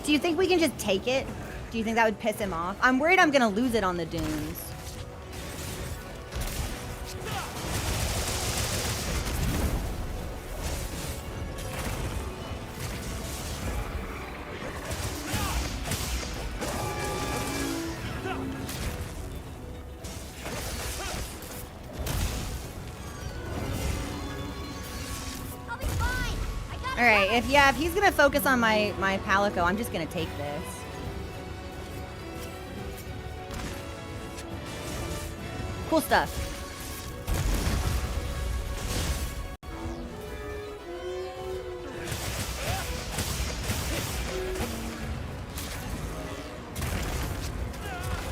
Do you think we can just take it? Do you think that would piss him off? I'm worried I'm gonna lose it on the dunes. I'll be fine. I got it. All right, if he's gonna focus on my Palico, I'm just gonna take this. Cool stuff.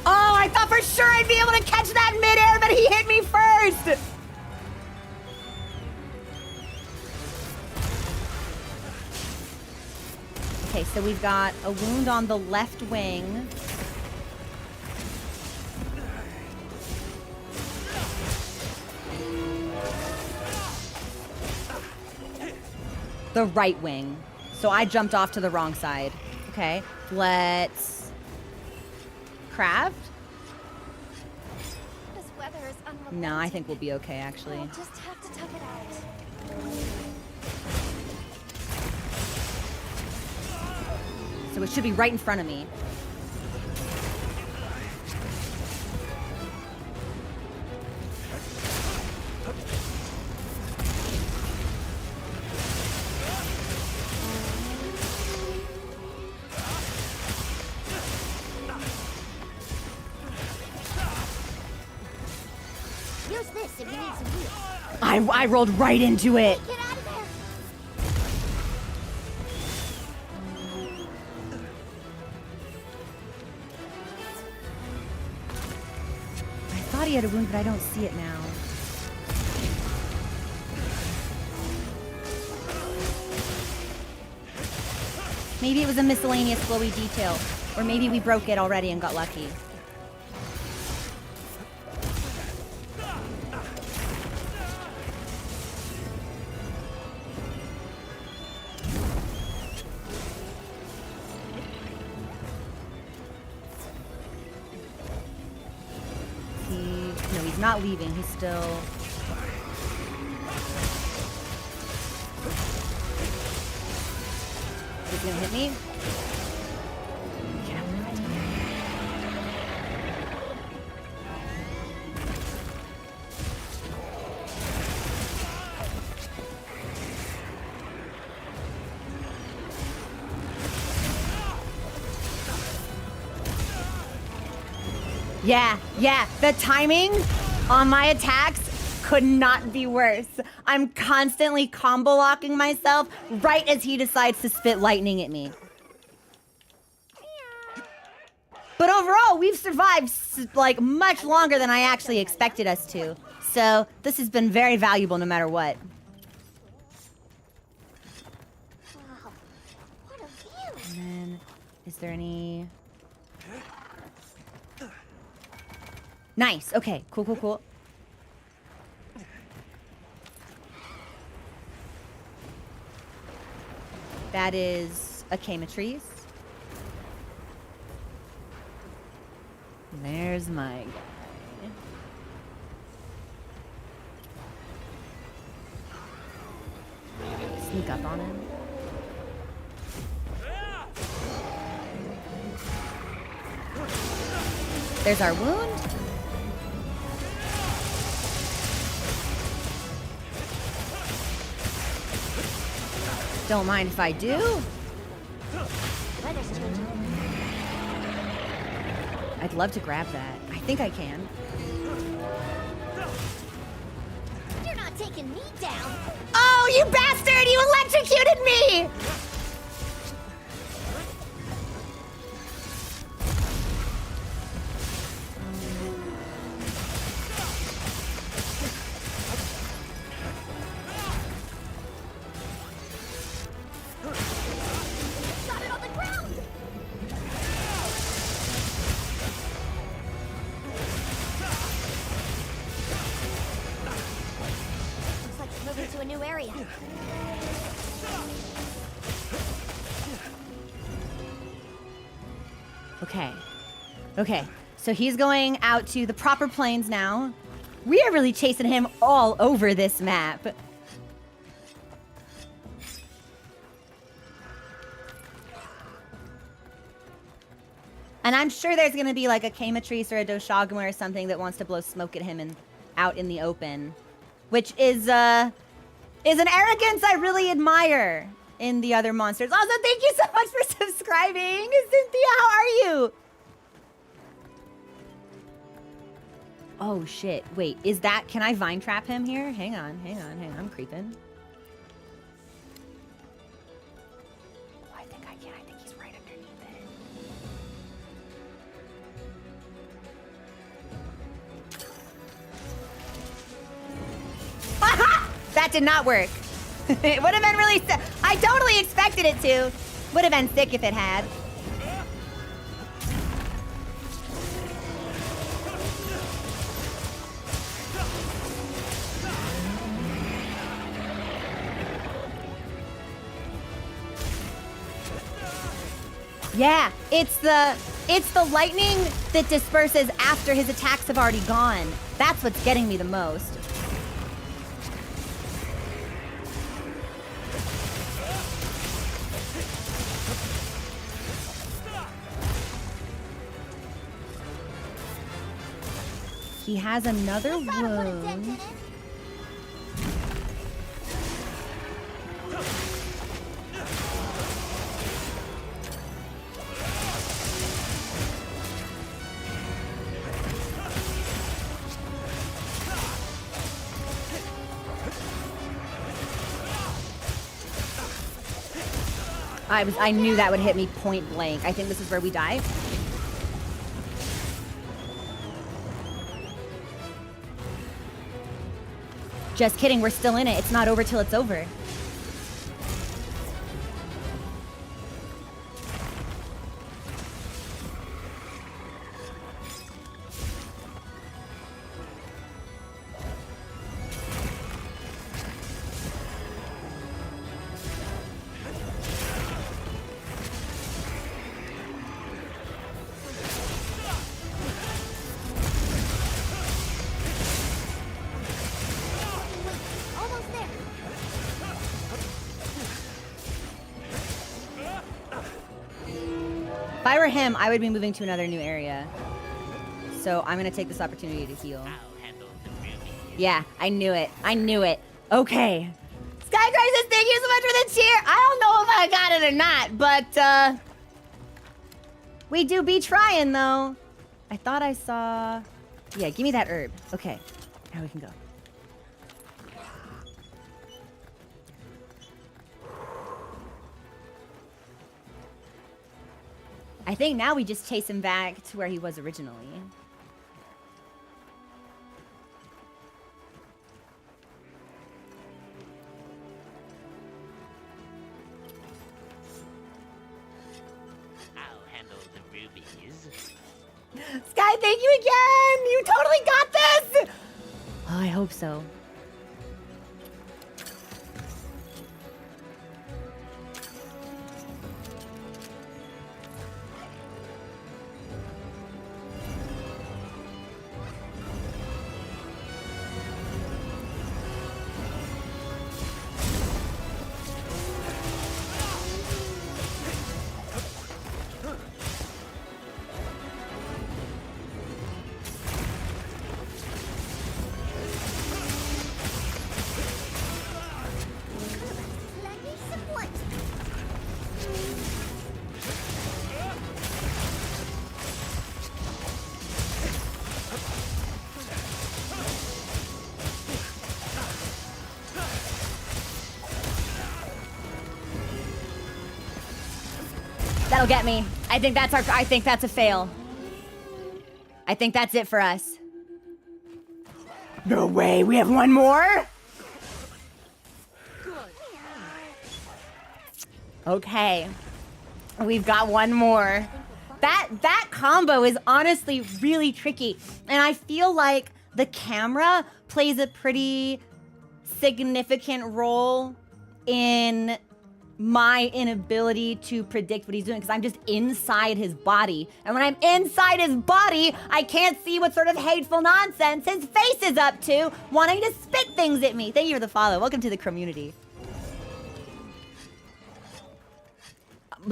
Oh, I thought for sure I'd be able to catch that midair, but he hit me first. Okay, so we've got a wound on the left wing. The right wing. So I jumped off to the wrong side. Okay, let's craft. This weather is unrelenting. No, I think we'll be okay, actually. I'll just have to tough it out. So it should be right in front of me. Use this if you need some heals. I rolled right into it. Get out of there. I thought he had a wound, but I don't see it now. Maybe it was a miscellaneous glowy detail. Or maybe we broke it already and got lucky. No, he's not leaving. He's still... He's gonna hit me? Yeah, the timing on my attacks could not be worse. I'm constantly combo locking myself right as he decides to spit lightning at me. But overall, we've survived like much longer than I actually expected us to. So this has been very valuable no matter what. Wow. What a view. And then, is there any... Nice, okay, cool. That is a Kama trees. There's my guy. Sneak up on him. There's our wound. Don't mind if I do. Weather's changing. I'd love to grab that. I think I can. You're not taking me down. Oh, you bastard! You electrocuted me! Got it on the ground. Looks like it's moving to a new area. Okay. Okay. So he's going out to the proper plains now. We are really chasing him all over this map. And I'm sure there's going to be like a Kamatrice or a Doshaguma or something that wants to blow smoke at him and out in the open. Which is an arrogance I really admire in the other monsters. Also, thank you so much for subscribing. Cynthia, how are you? Oh, shit. Wait, is that... Can I vine trap him here? Hang on. I'm creeping. Oh, I think I can. I think he's right underneath it. Aha! That did not work. It would have been really... I totally expected it to. Would have been sick if it had. Yeah, it's the lightning that disperses after his attacks have already gone. That's what's getting me the most. He has another wound. I knew that would hit me point blank. I think this is where we die. Just kidding, we're still in it. It's not over till it's over. Almost there. If I were him, I would be moving to another new area. So I'm gonna take this opportunity to heal. I'll handle the rubies. Yeah, I knew it. I knew it. Okay. Sky Crisis, thank you so much for the cheer. I don't know if I got it or not, but we do be trying though. I thought I saw... Yeah, give me that herb. Okay, now we can go. I think now we just chase him back to where he was originally. I'll handle the rubies. Sky, thank you again! You totally got this! Oh, I hope so. Go get me. I think that's a fail. I think that's it for us. No way, we have one more? Okay. We've got one more. That combo is honestly really tricky. And I feel like the camera plays a pretty significant role in my inability to predict what he's doing because I'm just inside his body. And when I'm inside his body, I can't see what sort of hateful nonsense his face is up to, wanting to spit things at me. Thank you for the follow. Welcome to the community.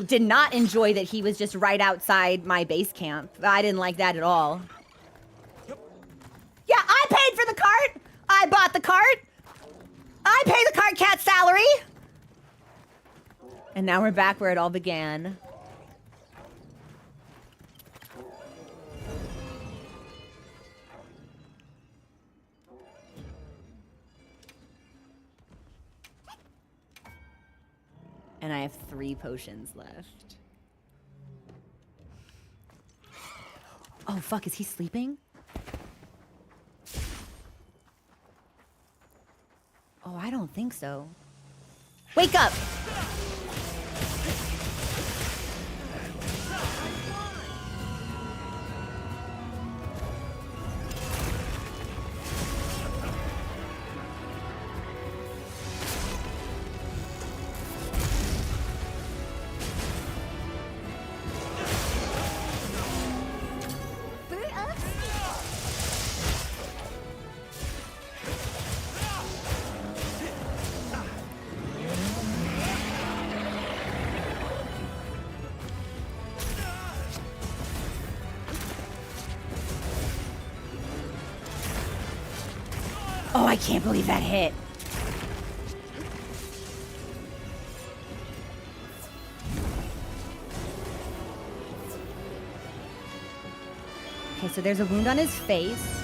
Did not enjoy that he was just right outside my base camp. I didn't like that at all. Yeah, I paid for the cart. I bought the cart. I pay the cart cat's salary. And now we're back where it all began. And I have 3 potions left. Oh, fuck, is he sleeping? Oh, I don't think so. Wake up! Oh, I can't believe that hit. Okay, so there's a wound on his face.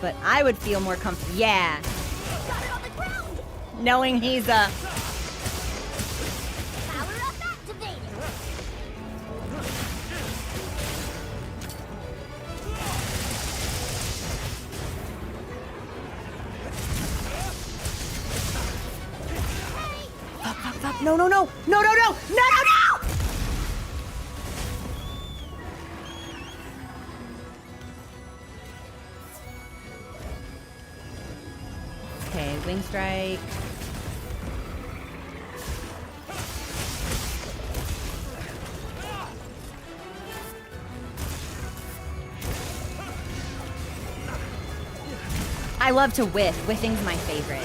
But I would feel more comfortable. Yeah. Got it on the ground! Knowing he's a... Power up activated! Fuck. No. No. Okay, wing strike. I love to whiff. Whiffing's my favorite.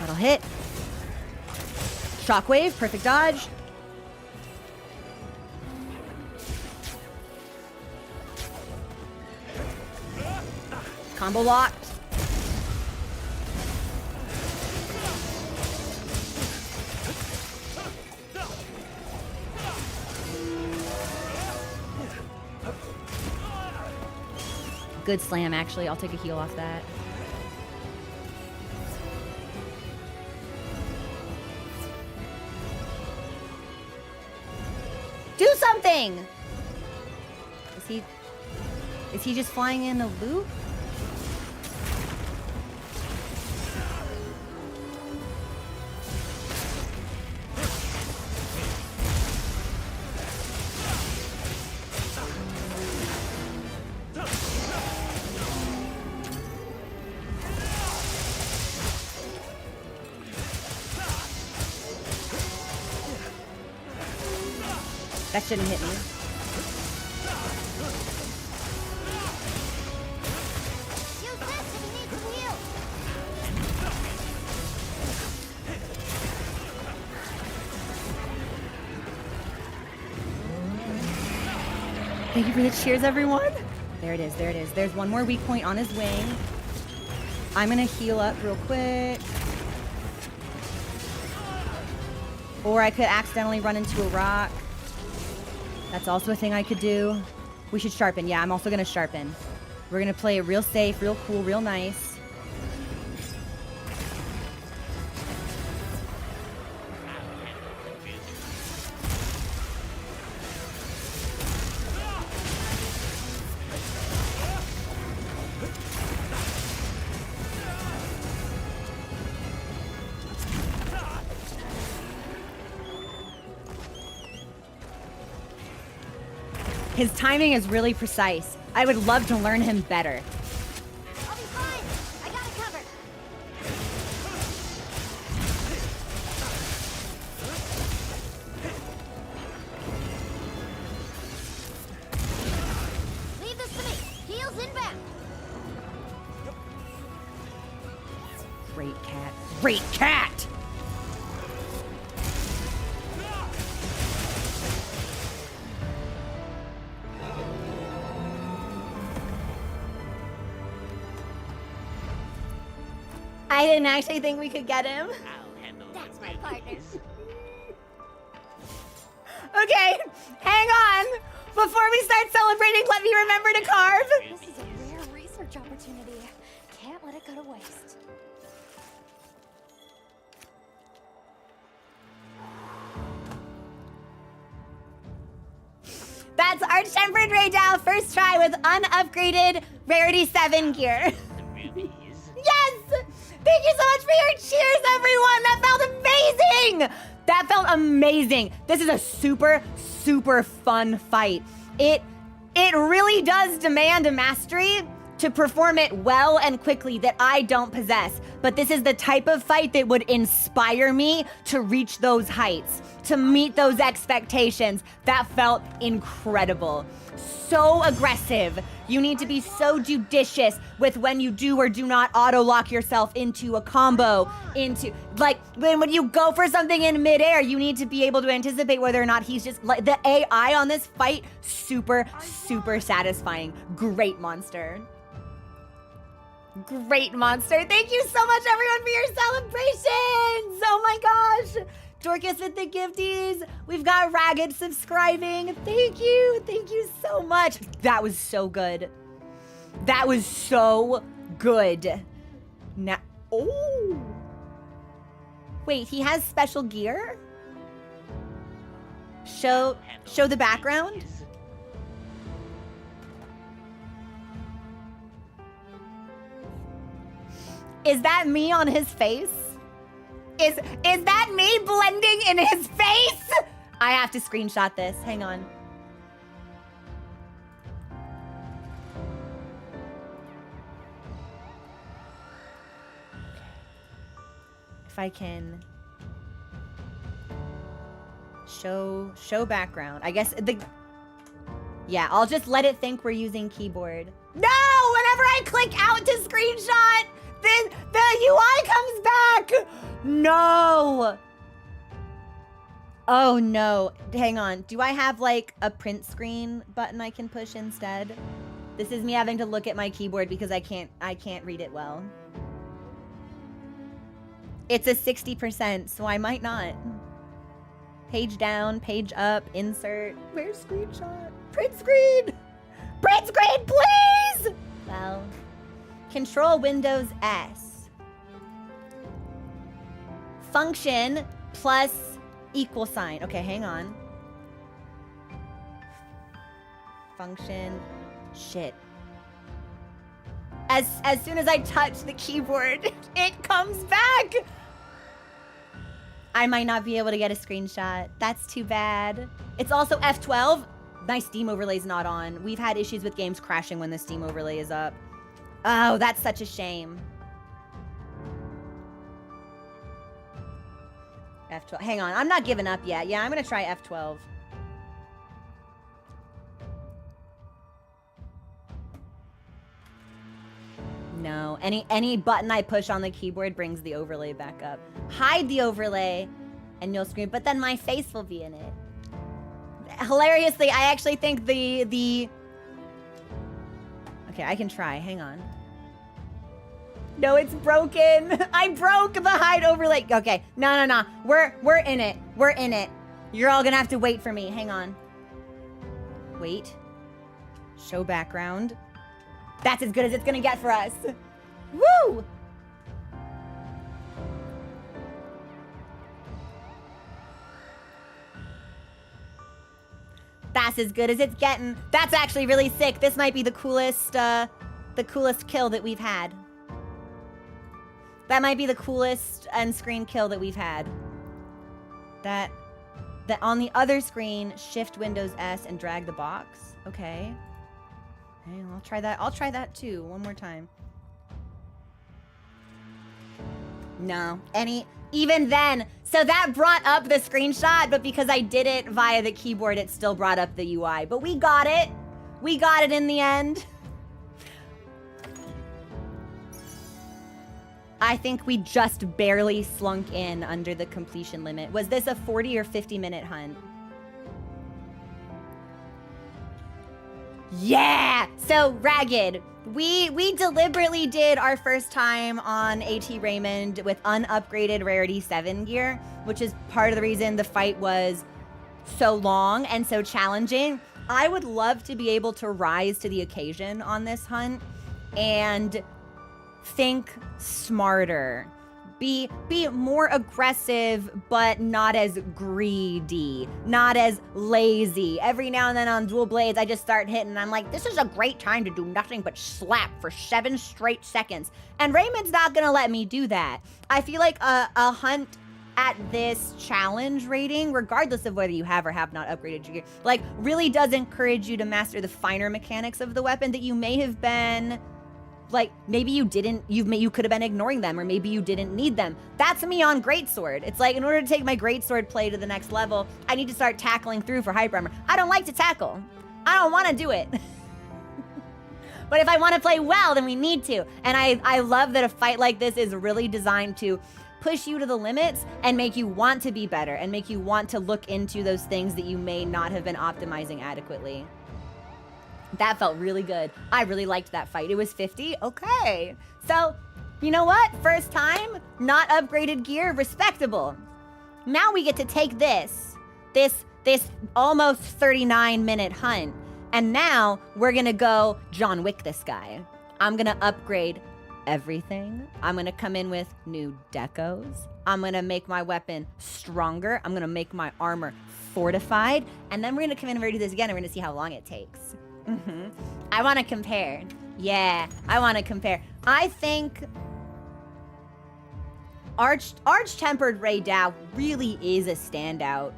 That'll hit. Shockwave, perfect dodge. Combo locked. Good slam, actually. I'll take a heal off that. Do something! Is he just flying in a loop? That shouldn't hit me. Use this if you need some heal! Thank you for the cheers, everyone. There it is. There's one more weak point on his wing. I'm gonna heal up real quick. Or I could accidentally run into a rock. That's also a thing I could do. We should sharpen. Yeah, I'm also gonna sharpen. We're gonna play it real safe, real cool, real nice. His timing is really precise. I would love to learn him better. I'll be fine. I got it covered. Leave this to me. Heels inbound. Great cat. Great cat! I didn't actually think we could get him. I'll handle That's the my partner. rubies. Okay, hang on. Before we start celebrating, let me remember to carve. This is a rare research opportunity. Can't let it go to waste. That's our Tempered Ray Dau first try with unupgraded Rarity 7 gear. The rubies. Yes! Thank you so much for your cheers, everyone! That felt amazing! That felt amazing. This is a super, super fun fight. It really does demand a mastery to perform it well and quickly that I don't possess. But this is the type of fight that would inspire me to reach those heights, to meet those expectations. That felt incredible. So aggressive. You need to be so judicious with when you do or do not auto-lock yourself into a combo, into, like, when you go for something in midair, you need to be able to anticipate whether or not he's just, like, the AI on this fight, super, super satisfying. Great monster. Great monster. Thank you so much, everyone, for your celebrations. Oh my gosh. Dorcas with the gifties. We've got Ragged subscribing. Thank you. Thank you so much. That was so good. That was so good. Now, oh. Wait, he has special gear? Show the background? Is that me on his face? Is that me blending in his face? I have to screenshot this. Hang on. If I can show background. I guess yeah, I'll just let it think we're using keyboard. No, whenever I click out to screenshot, the UI comes back. No. Oh no. Hang on. Do I have like a print screen button I can push instead? This is me having to look at my keyboard because I can't read it well. It's a 60%, so I might not. Page down, page up, insert. Where's screenshot? Print screen! Print screen, please! Well, Control Windows S. Function plus equal sign. Okay, hang on. Function. Shit. As soon as I touch the keyboard, it comes back. I might not be able to get a screenshot. That's too bad. It's also F12. My Steam overlay's not on. We've had issues with games crashing when the Steam overlay is up. Oh, that's such a shame. F12. Hang on, I'm not giving up yet. Yeah, I'm gonna try F12. No, any button I push on the keyboard brings the overlay back up. Hide the overlay and you'll scream, but then my face will be in it. Hilariously, I actually think the okay, I can try. Hang on. No, it's broken. I broke the hide overlay. Okay, no. We're in it. We're in it. You're all gonna have to wait for me. Hang on. Wait. Show background. That's as good as it's gonna get for us. Woo! That's as good as it's getting. That's actually really sick. This might be the coolest kill that we've had. That might be the coolest end screen kill that we've had. That on the other screen, shift Windows S and drag the box. Okay. Hey, I'll try that. I'll try that too. One more time. No. Even then. So that brought up the screenshot, but because I did it via the keyboard, it still brought up the UI. But we got it. We got it in the end. I think we just barely slunk in under the completion limit. Was this a 40 or 50-minute hunt? Yeah! So, Ragged, we deliberately did our first time on AT Raymond with unupgraded Rarity 7 gear, which is part of the reason the fight was so long and so challenging. I would love to be able to rise to the occasion on this hunt and think smarter. Be more aggressive, but not as greedy, not as lazy. Every now and then on dual blades, I just start hitting, and I'm like, this is a great time to do nothing but slap for 7 straight seconds. And Raymond's not gonna let me do that. I feel like a hunt at this challenge rating, regardless of whether you have or have not upgraded your gear, like, really does encourage you to master the finer mechanics of the weapon that you may have been, like, maybe you didn't, you could have been ignoring them, or maybe you didn't need them. That's me on Greatsword. It's like, in order to take my Greatsword play to the next level, I need to start tackling through for Hyper Armor. I don't like to tackle. I don't want to do it. But if I want to play well, then we need to. And I love that a fight like this is really designed to push you to the limits and make you want to be better and make you want to look into those things that you may not have been optimizing adequately. That felt really good. I really liked that fight. It was 50. Okay. So, you know what? First time, not upgraded gear, respectable. Now we get to take this almost 39-minute hunt, and now we're gonna go John Wick this guy. I'm gonna upgrade everything. I'm gonna come in with new decos. I'm gonna make my weapon stronger. I'm gonna make my armor fortified, and then we're gonna come in and redo this again, and we're gonna see how long it takes. I want to compare. Yeah, I want to compare. I think Tempered Ray Dau really is a standout.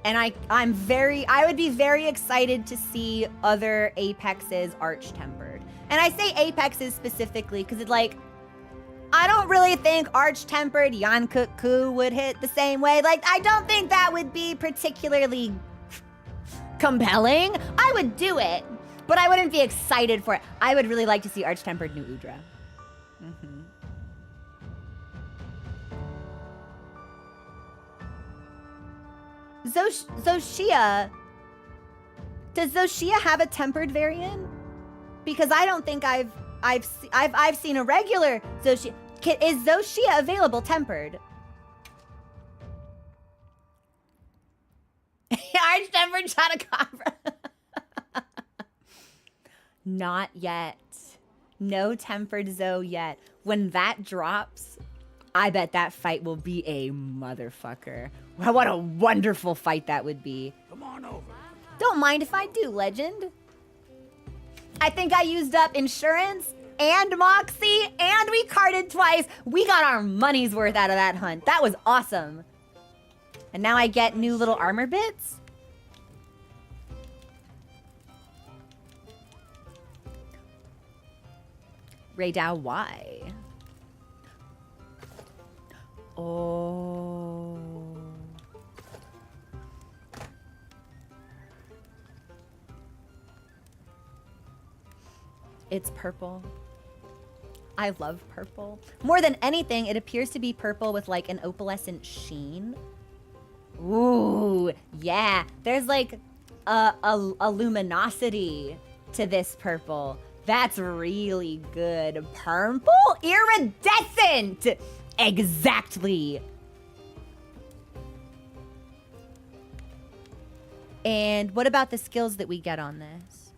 And I would be very excited to see other Apexes Arch-Tempered. And I say Apexes specifically because it's like, I don't really think Arch-Tempered Yankuk Ku would hit the same way. Like, I don't think that would be particularly compelling. I would do it, but I wouldn't be excited for it. I would really like to see Arch-Tempered New Udra. Zoshia. Does Zoshia have a tempered variant? Because I don't think I've seen a regular Zoshia. Is Zoshia available tempered? Arch-Tempered Chotacabra. Not yet. No tempered Zo yet. When that drops, I bet that fight will be a motherfucker. Wow, what a wonderful fight that would be. Come on over. Don't mind if I do, Legend. I think I used up insurance and Moxie, and we carded twice. We got our money's worth out of that hunt. That was awesome. And now I get new little armor bits? Ray Dau, why? Oh. It's purple. I love purple. More than anything, it appears to be purple with like an opalescent sheen. Ooh, yeah. There's like a luminosity to this purple. That's really good. Purple? Iridescent! Exactly. And what about the skills that we get on this?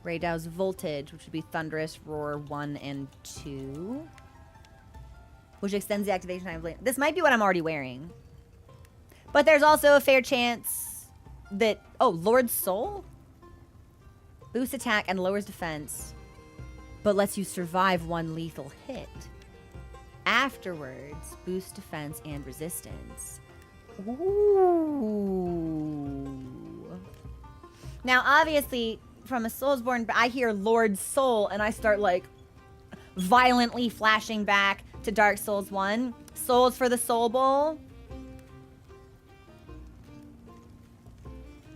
Ray Dau's voltage, which would be Thunderous Roar 1 and 2. Which extends the activation time of... This might be what I'm already wearing. But there's also a fair chance that... Oh, Lord's Soul? Boosts attack and lowers defense, but lets you survive one lethal hit. Afterwards, boosts defense and resistance. Ooh. Now, obviously, from a Soulsborne, I hear Lord's Soul, and I start, like, violently flashing back to Dark Souls 1. Souls for the Soul Bowl.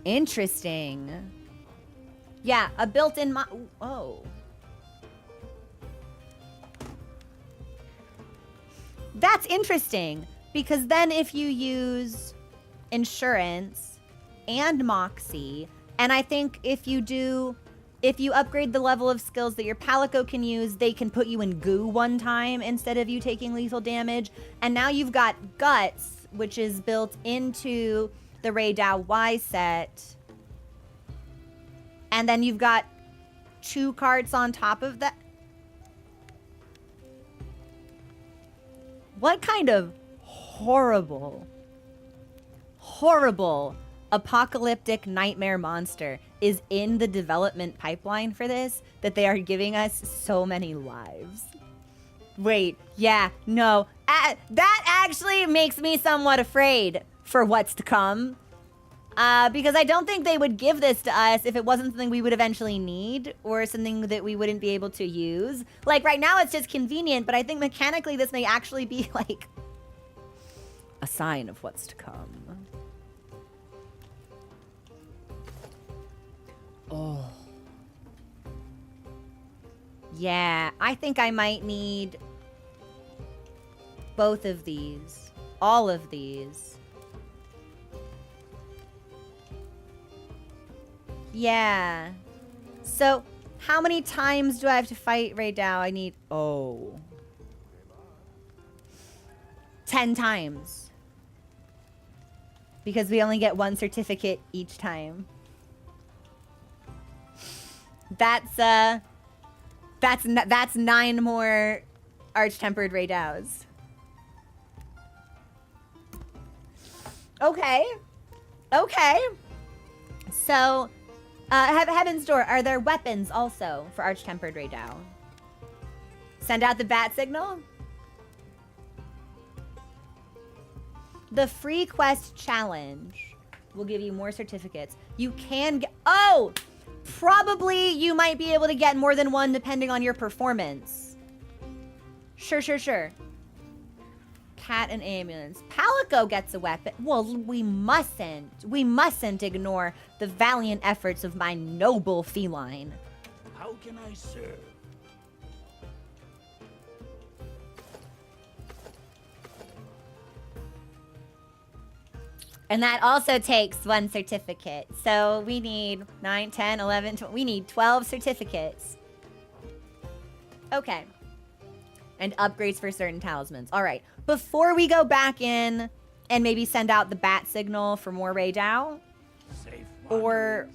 Interesting. Yeah, a built-in oh. That's interesting, because then if you use Insurance and Moxie, and I think if you upgrade the level of skills that your Palico can use, they can put you in goo one time instead of you taking lethal damage. And now you've got Guts, which is built into the Ray Dau Y set. And then you've got 2 cards on top of that. What kind of horrible apocalyptic nightmare monster is in the development pipeline for this that they are giving us so many lives? Wait, yeah, no. That actually makes me somewhat afraid for what's to come. Because I don't think they would give this to us if it wasn't something we would eventually need or something that we wouldn't be able to use. Like, right now it's just convenient, but I think mechanically this may actually be, like, a sign of what's to come. Oh. Yeah, I think I might need both of these. All of these. Yeah. So, how many times do I have to fight Ray Dau? I need... Oh. 10 times. Because we only get 1 certificate each time. That's 9 more Arch-Tempered Ray Daus. Okay. Okay. So... Heaven's Door, are there weapons also for Arch-Tempered Ray Dau? Send out the bat signal? The free quest challenge will give you more certificates. You can get... Oh! Probably you might be able to get more than 1 depending on your performance. Sure. Cat and ambulance. Palico gets a weapon. Well, we mustn't ignore the valiant efforts of my noble feline. How can I serve? And that also takes 1 certificate. So we need 9, 10, 11, 12. We need 12 certificates. Okay. And upgrades for certain talismans. All right. Before we go back in and maybe send out the bat signal for more Ray Dau. Or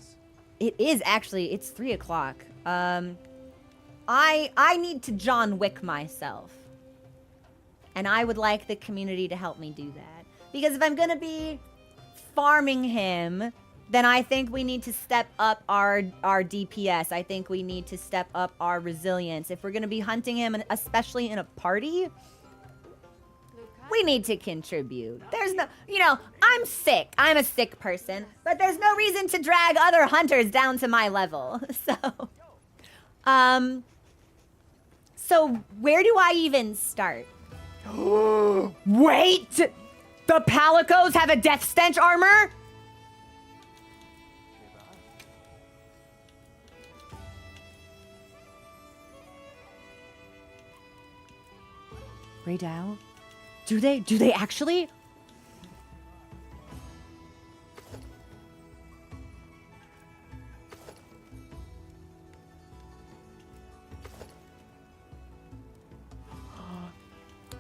it is actually, it's 3 o'clock. I need to John Wick myself. And I would like the community to help me do that. Because if I'm going to be farming him, then I think we need to step up our DPS. I think we need to step up our resilience. If we're going to be hunting him, and especially in a party, we need to contribute. There's no, I'm sick. I'm a sick person, but there's no reason to drag other hunters down to my level. So where do I even start? Wait! The Palicos have a death stench armor? Ray Dau? Do they actually?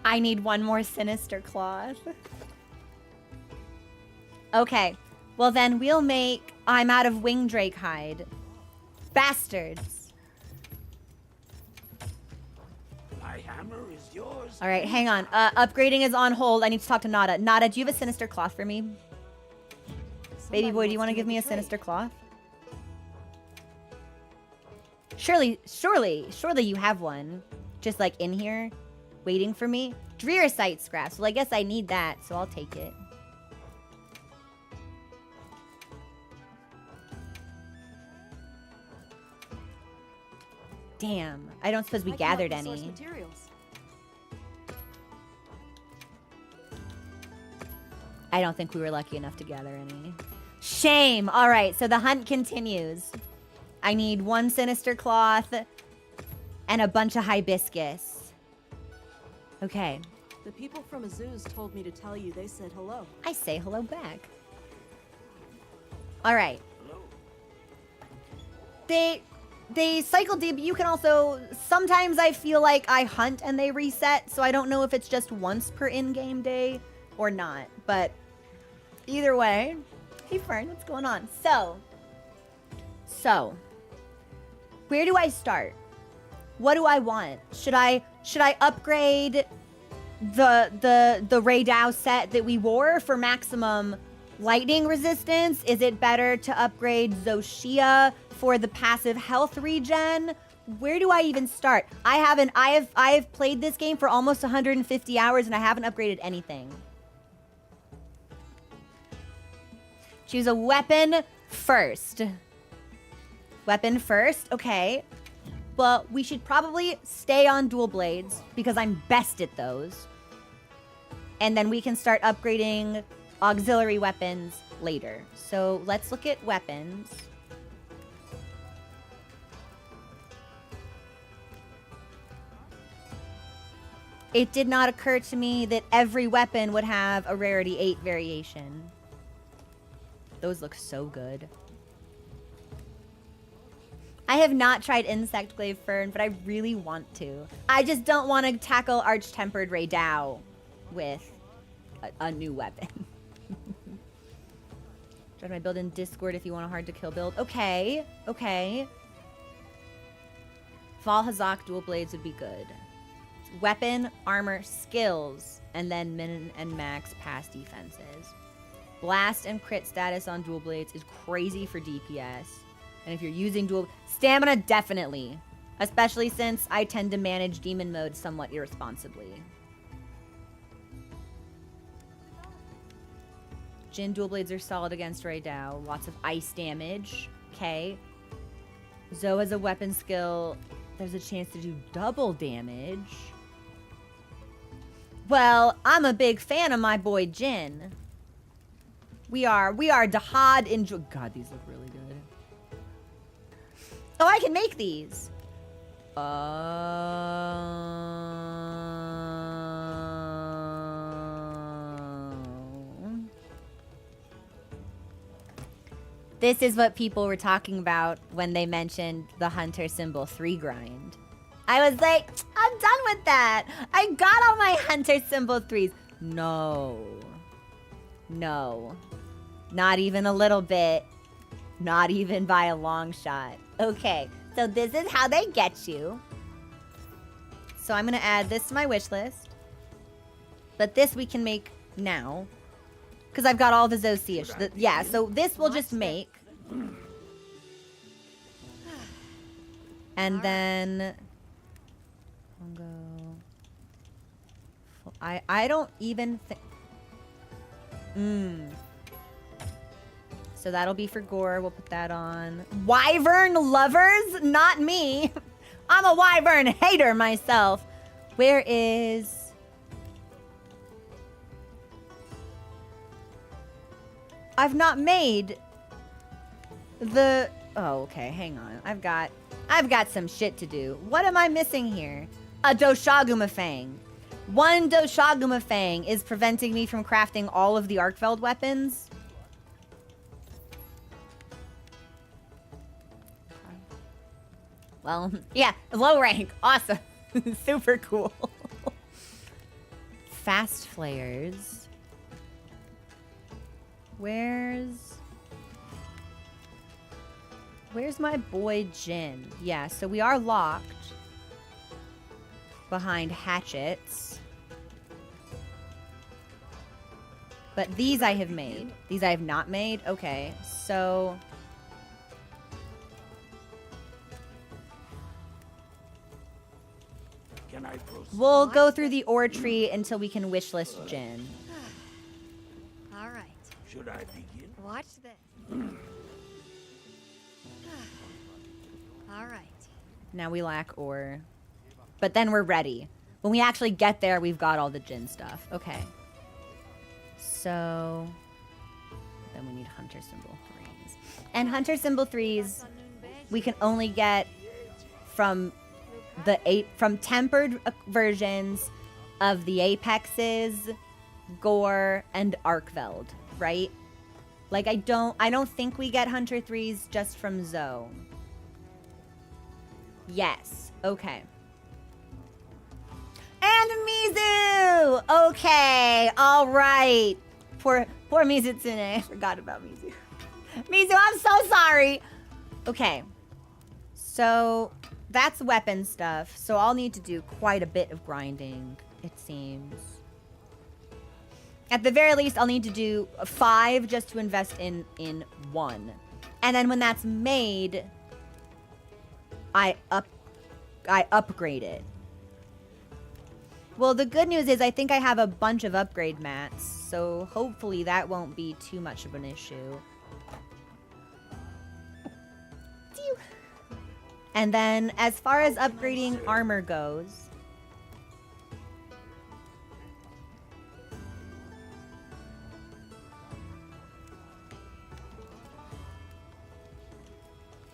I need 1 more sinister cloth. Okay. Well then we'll make I'm out of wing drake hide. bastards. My hammer is yours. All right, hang on. Upgrading is on hold. I need to talk to Nada. Nada, do you have a sinister cloth for me? Baby boy, do you want to give me a sinister cloth? Surely you have one. Just like in here, waiting for me. Dreer site scraps. Well, I guess I need that, so I'll take it. Damn, I don't suppose we I can help gathered you source any. materials. I don't think we were lucky enough to gather any. Shame. All right, so the hunt continues. I need one sinister cloth and a bunch of hibiscus. Okay. The people from Azuz told me to tell you they said hello. I say hello back. All right. They cycle deep. You can also, sometimes I feel like I hunt and they reset, so I don't know if it's just once per in-game day or not, but either way. Hey Fern, what's going on? So, where do I start? What do I want? Should I upgrade the Ray Dau set that we wore for maximum lightning resistance? Is it better to upgrade Zoshia for the passive health regen? Where do I even start? I have played this game for almost 150 hours and I haven't upgraded anything. Choose a weapon first. Weapon first, okay. But we should probably stay on dual blades because I'm best at those. And then we can start upgrading auxiliary weapons later. So let's look at weapons. It did not occur to me that every weapon would have a rarity 8 variation. Those look so good. I have not tried Insect Glaive Fern, but I really want to. I just don't want to tackle Arch-Tempered Ray Dau with a new weapon. Try my build in Discord if you want a hard-to-kill build. Okay, okay. Val Hazak dual blades would be good. Weapon, armor, skills, and then min and max pass defenses. Blast and crit status on dual blades is crazy for DPS. And if you're using dual... Stamina, definitely. Especially since I tend to manage demon mode somewhat irresponsibly. Jin dual blades are solid against Ray Dau. Lots of ice damage. Okay. Zoe has a weapon skill. There's a chance to do double damage. Well, I'm a big fan of my boy Jin. We are Dahad enjoy. God, these look really good. Oh, I can make these. This is what people were talking about when they mentioned the Hunter Symbol 3 grind. I was like, I'm done with that. I got all my Hunter Symbol 3s. No. No. Not even a little bit. Not even by a long shot. Okay, so this is how they get you. So I'm going to add this to my wish list. But this we can make now. Because I've got all the Zosia. Yeah, so this we'll just make. And then... I don't even think... So that'll be for Gore. We'll put that on. Wyvern lovers? Not me. I'm a Wyvern hater myself. Where is... I've not made the... Oh, okay. Hang on. I've got some shit to do. What am I missing here? A Doshaguma Fang. One Doshaguma Fang is preventing me from crafting all of the Arkfeld weapons. Well, yeah, low rank. Awesome. Super cool. Fast flares. Where's... Where's my boy Jin? Yeah, so we are locked behind hatchets. But these I have made. These I have not made? Okay, so... Can I proceed? we'll go through the ore tree until we can wishlist Jin. All right. Should I begin? Watch this. All right. Now we lack ore. But then we're ready. When we actually get there, we've got all the Jin stuff. Okay. So... then we need Hunter Symbol 3s. And Hunter Symbol 3s, we can only get from from tempered versions of the Apexes, Gore, and Arkveld, right? Like I don't think we get Hunter 3s just from Zoe. Yes. Okay. And Mizu! Okay. All right. Poor Mizutsune. I forgot about Mizu. Mizu, I'm so sorry. Okay. So that's weapon stuff. So I'll need to do quite a bit of grinding, it seems. At the very least, I'll need to do 5 just to invest in 1. And then when that's made, I upgrade it. Well, the good news is I think I have a bunch of upgrade mats, so hopefully that won't be too much of an issue. And then as far as upgrading armor goes,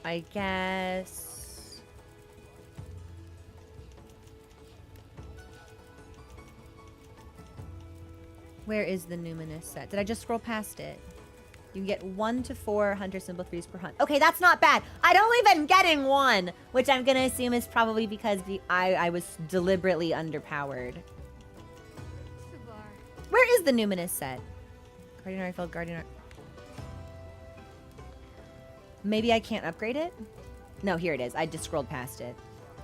I guess... where is the Numinous set? Did I just scroll past it? You can get 1 to 4 Hunter Symbol 3s per hunt. Okay, that's not bad. I'd only been getting 1, which I'm gonna assume is probably because I was deliberately underpowered. Where is the Numinous set? Guardian Rifle, Guardian... maybe I can't upgrade it? No, here it is. I just scrolled past it.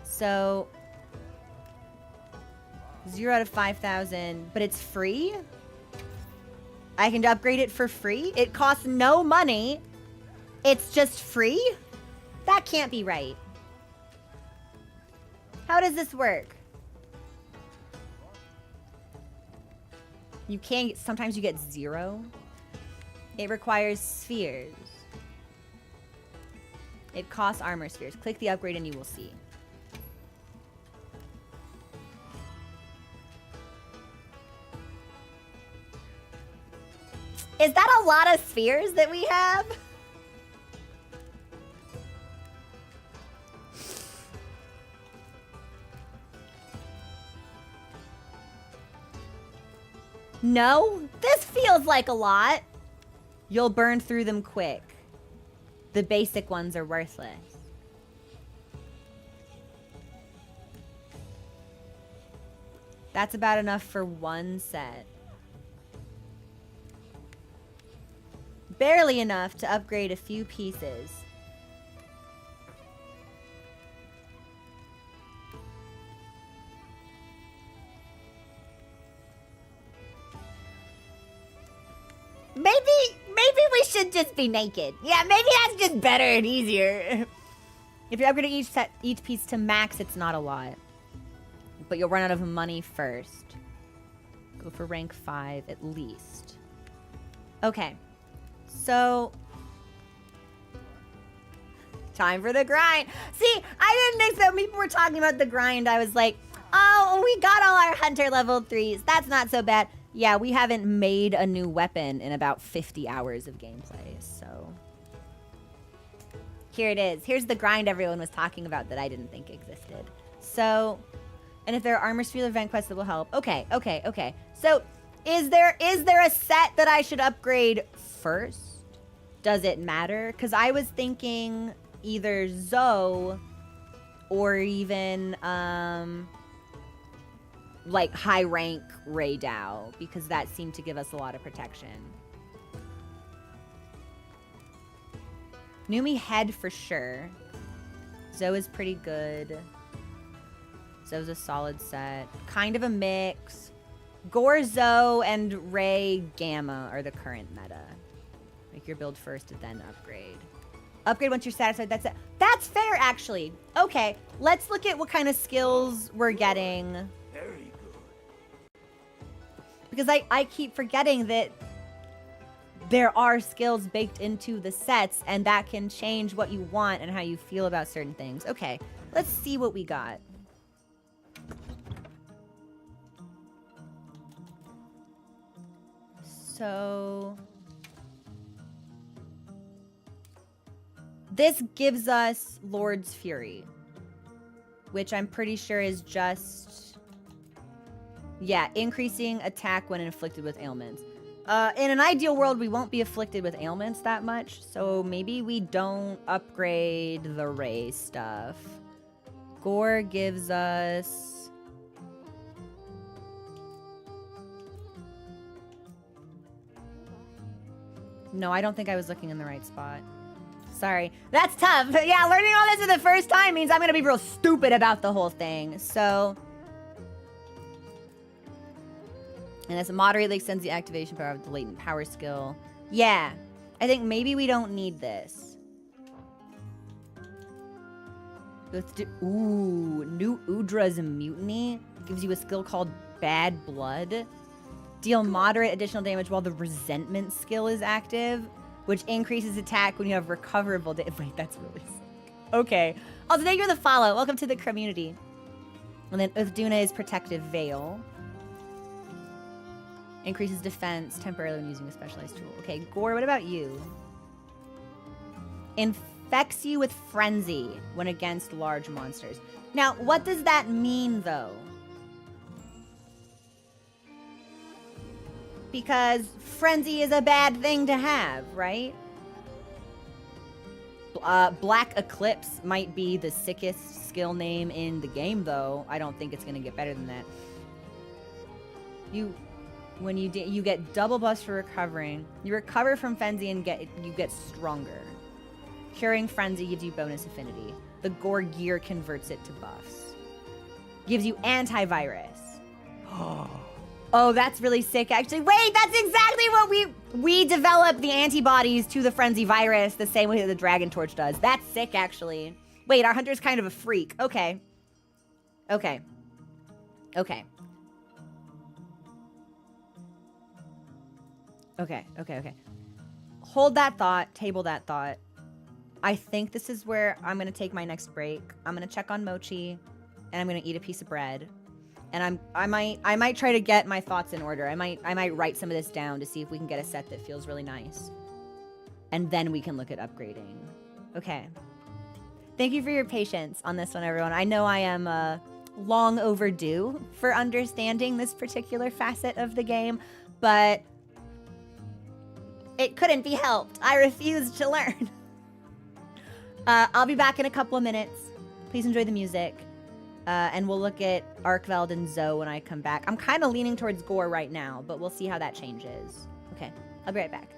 So... 0 out of 5,000, but it's free? I can upgrade it for free? It costs no money. It's just free? That can't be right. How does this work? You can't, sometimes you get 0. It requires spheres. It costs armor spheres. Click the upgrade and you will see. Is that a lot of spheres that we have? No? This feels like a lot. You'll burn through them quick. The basic ones are worthless. That's about enough for 1 set. Barely enough to upgrade a few pieces. Maybe we should just be naked. Yeah, maybe that's just better and easier. If you're upgrading each piece to max, it's not a lot. But you'll run out of money first. Go for rank 5 at least. Okay. So, time for the grind. See, I didn't think so. People were talking about the grind. I was like, oh, we got all our hunter level 3s. That's not so bad. Yeah, we haven't made a new weapon in about 50 hours of gameplay, so. Here it is. Here's the grind everyone was talking about that I didn't think existed. So, and if there are armor sphere event quests that will help. Okay. So, is there a set that I should upgrade first? Does it matter? Because I was thinking either Zoe or even like high rank Ray Dau, because that seemed to give us a lot of protection. Numi head for sure. Zoe is pretty good. Zoe's a solid set. Kind of a mix. Gore, Zoe, and Ray Gamma are the current meta. Make your build first, then upgrade. Upgrade once you're satisfied. That's it. That's fair, actually. Okay, let's look at what kind of skills we're getting. Very good. Because I keep forgetting that there are skills baked into the sets, and that can change what you want and how you feel about certain things. Okay, let's see what we got. So this gives us Lord's Fury, which I'm pretty sure is just, yeah, increasing attack when inflicted with ailments. In an ideal world, we won't be afflicted with ailments that much, so maybe we don't upgrade the Ray stuff. Gore gives us... No, I don't think I was looking in the right spot. Sorry. That's tough. Yeah, learning all this for the first time means I'm going to be real stupid about the whole thing. So... And this moderately extends the activation power of the latent power skill. Yeah. I think maybe we don't need this. Ooh, new Udra's Mutiny. Gives you a skill called Bad Blood. Deal moderate additional damage while the Resentment skill is active, which increases attack when you have recoverable damage. Wait, that's really sick. Okay. Also, thank you for the follow. Welcome to the community. And then Uthduna is Protective Veil. Increases defense temporarily when using a specialized tool. Okay, Gore, what about you? Infects you with Frenzy when against large monsters. Now, what does that mean, though? Because Frenzy is a bad thing to have, right? Black Eclipse might be the sickest skill name in the game, though. I don't think it's going to get better than that. When you get double buffs for recovering. You recover from Frenzy and you get stronger. Curing Frenzy gives you bonus affinity. The Gore gear converts it to buffs. Gives you antivirus. Oh, that's really sick, actually. Wait, that's exactly what we developed the antibodies to the Frenzy virus the same way that the Dragon Torch does. That's sick, actually. Wait, our hunter's kind of a freak. Okay. Okay. Okay. Okay, okay, okay. Hold that thought. Table that thought. I think this is where I'm going to take my next break. I'm going to check on Mochi, and I'm going to eat a piece of bread. And I might try to get my thoughts in order. I might write some of this down to see if we can get a set that feels really nice. And then we can look at upgrading. Okay. Thank you for your patience on this one, everyone. I know I am long overdue for understanding this particular facet of the game, but it couldn't be helped. I refused to learn. I'll be back in a couple of minutes. Please enjoy the music. And we'll look at Arkveld and Zoe when I come back. I'm kind of leaning towards Gore right now, but we'll see how that changes. Okay, I'll be right back.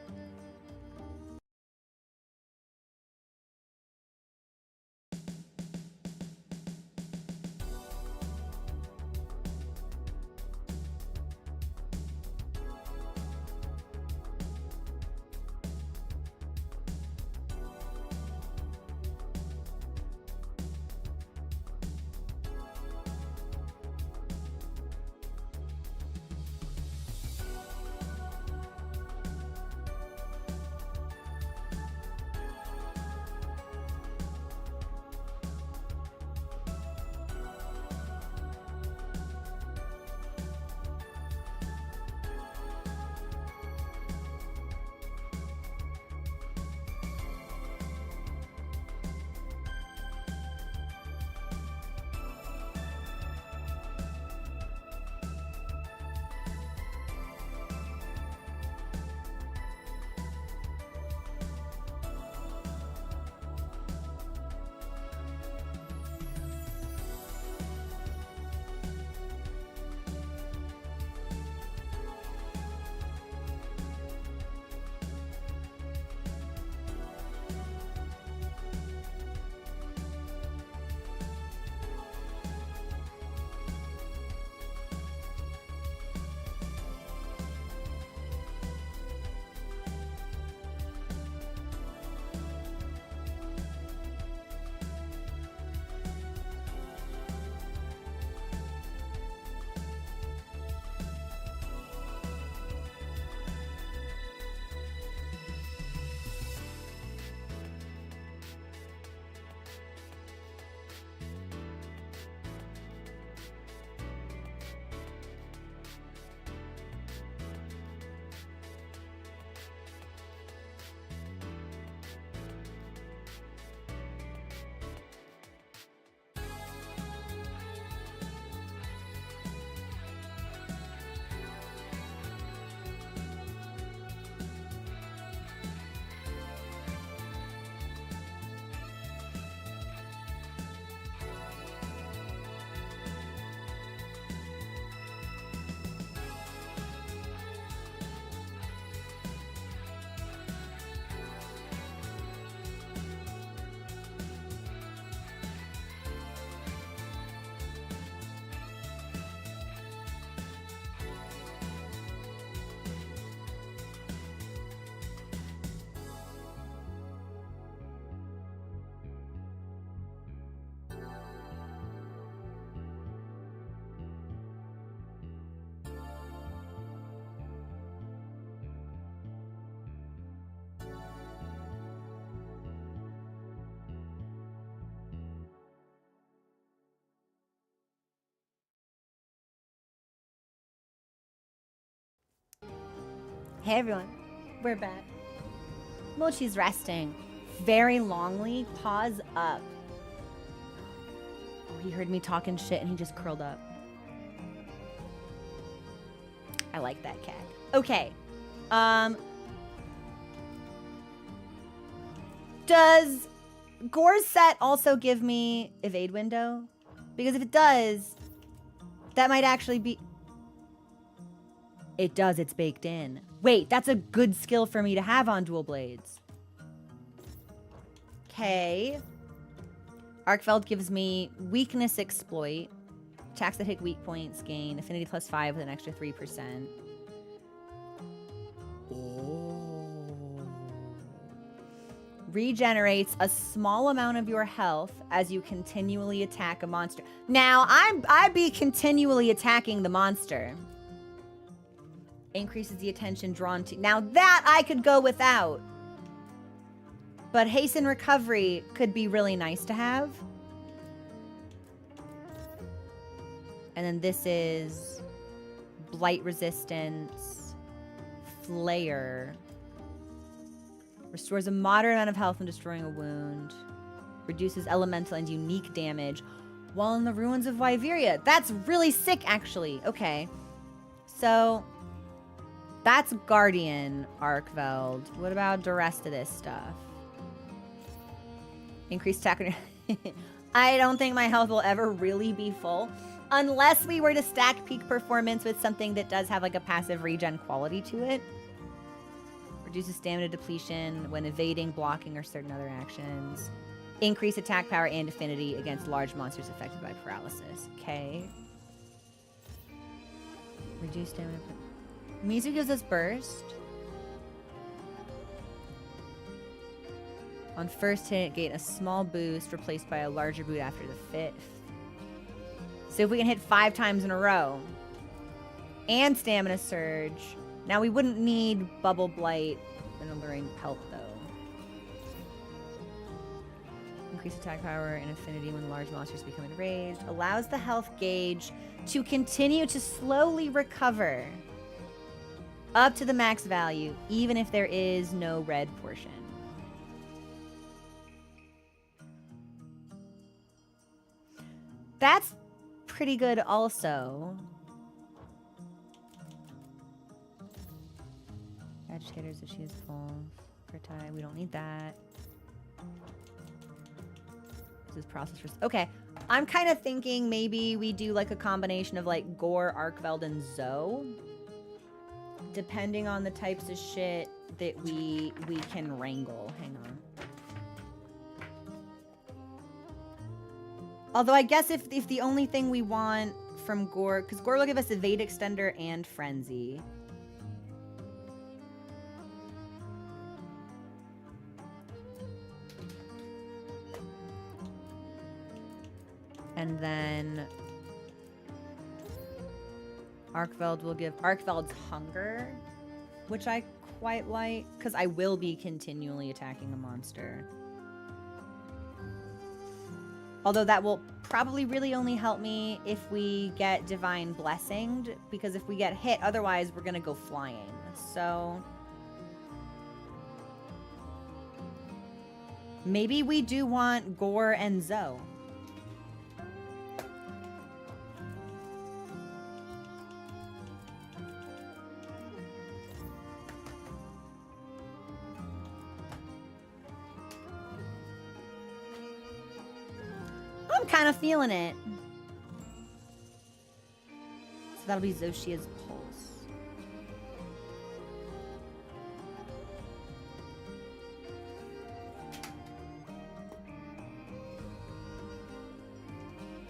Hey everyone, we're back. Mochi's resting. Very longly, paws up. Oh, he heard me talking shit and he just curled up. I like that cat. Okay. Does Gore's set also give me evade window? Because if it does, that might actually be... It does, it's baked in. Wait, that's a good skill for me to have on dual blades. Okay. Arkfeld gives me weakness exploit. Attacks that hit weak points gain affinity +5 with an extra 3%. Oh. Regenerates a small amount of your health as you continually attack a monster. Now, I'd be continually attacking the monster. Increases the attention drawn to... Now that I could go without. But hasten recovery could be really nice to have. And then this is blight resistance, flare. Restores a moderate amount of health when destroying a wound. Reduces elemental and unique damage while in the ruins of Wyveria. That's really sick, actually. Okay. So... that's Guardian, Arkveld. What about the rest of this stuff? Increased attack. I don't think my health will ever really be full. Unless we were to stack peak performance with something that does have like a passive regen quality to it. Reduces stamina depletion when evading, blocking, or certain other actions. Increase attack power and affinity against large monsters affected by paralysis. Okay. Reduce stamina. Mizu gives us burst. On first hit, gain a small boost replaced by a larger boost after the 5th. So if we can hit 5 times in a row. And stamina surge. Now we wouldn't need bubble blight and alluring pelt though. Increase attack power and affinity when large monsters become enraged. Allows the health gauge to continue to slowly recover. Up to the max value, even if there is no red portion. That's pretty good also. Agitators if she is full. For time, we don't need that. This is process for... Okay, I'm kind of thinking maybe we do like a combination of like Gore, Arkveld, and Zoe. Depending on the types of shit that we can wrangle. Hang on. Although I guess if the only thing we want from Gore... because Gore will give us Evade Extender and Frenzy. And then... Arkveld will give Arkveld's Hunger, which I quite like, because I will be continually attacking a monster. Although that will probably really only help me if we get Divine Blessinged, because if we get hit, otherwise we're going to go flying. So... maybe we do want Gore and Zoe. I'm kind of feeling it. So that'll be Zoshia's Pulse.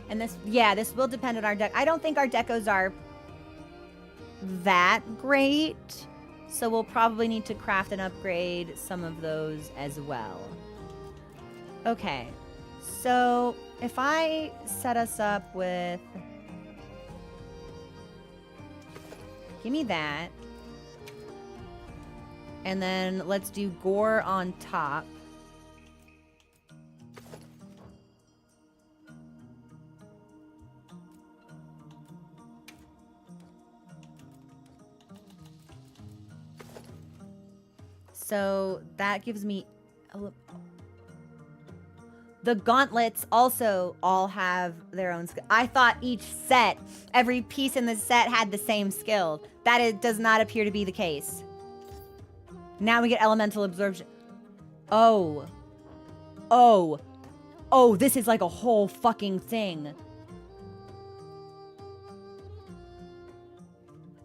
And this, yeah, this will depend on our deck. I don't think our decos are that great. So we'll probably need to craft and upgrade some of those as well. Okay. So if I set us up with... give me that. And then let's do Gore on top. So that gives me... The gauntlets also all have their own skill. I thought each set, every piece in the set had the same skill. Does not appear to be the case. Now we get elemental absorption. Oh. Oh. Oh, this is like a whole fucking thing.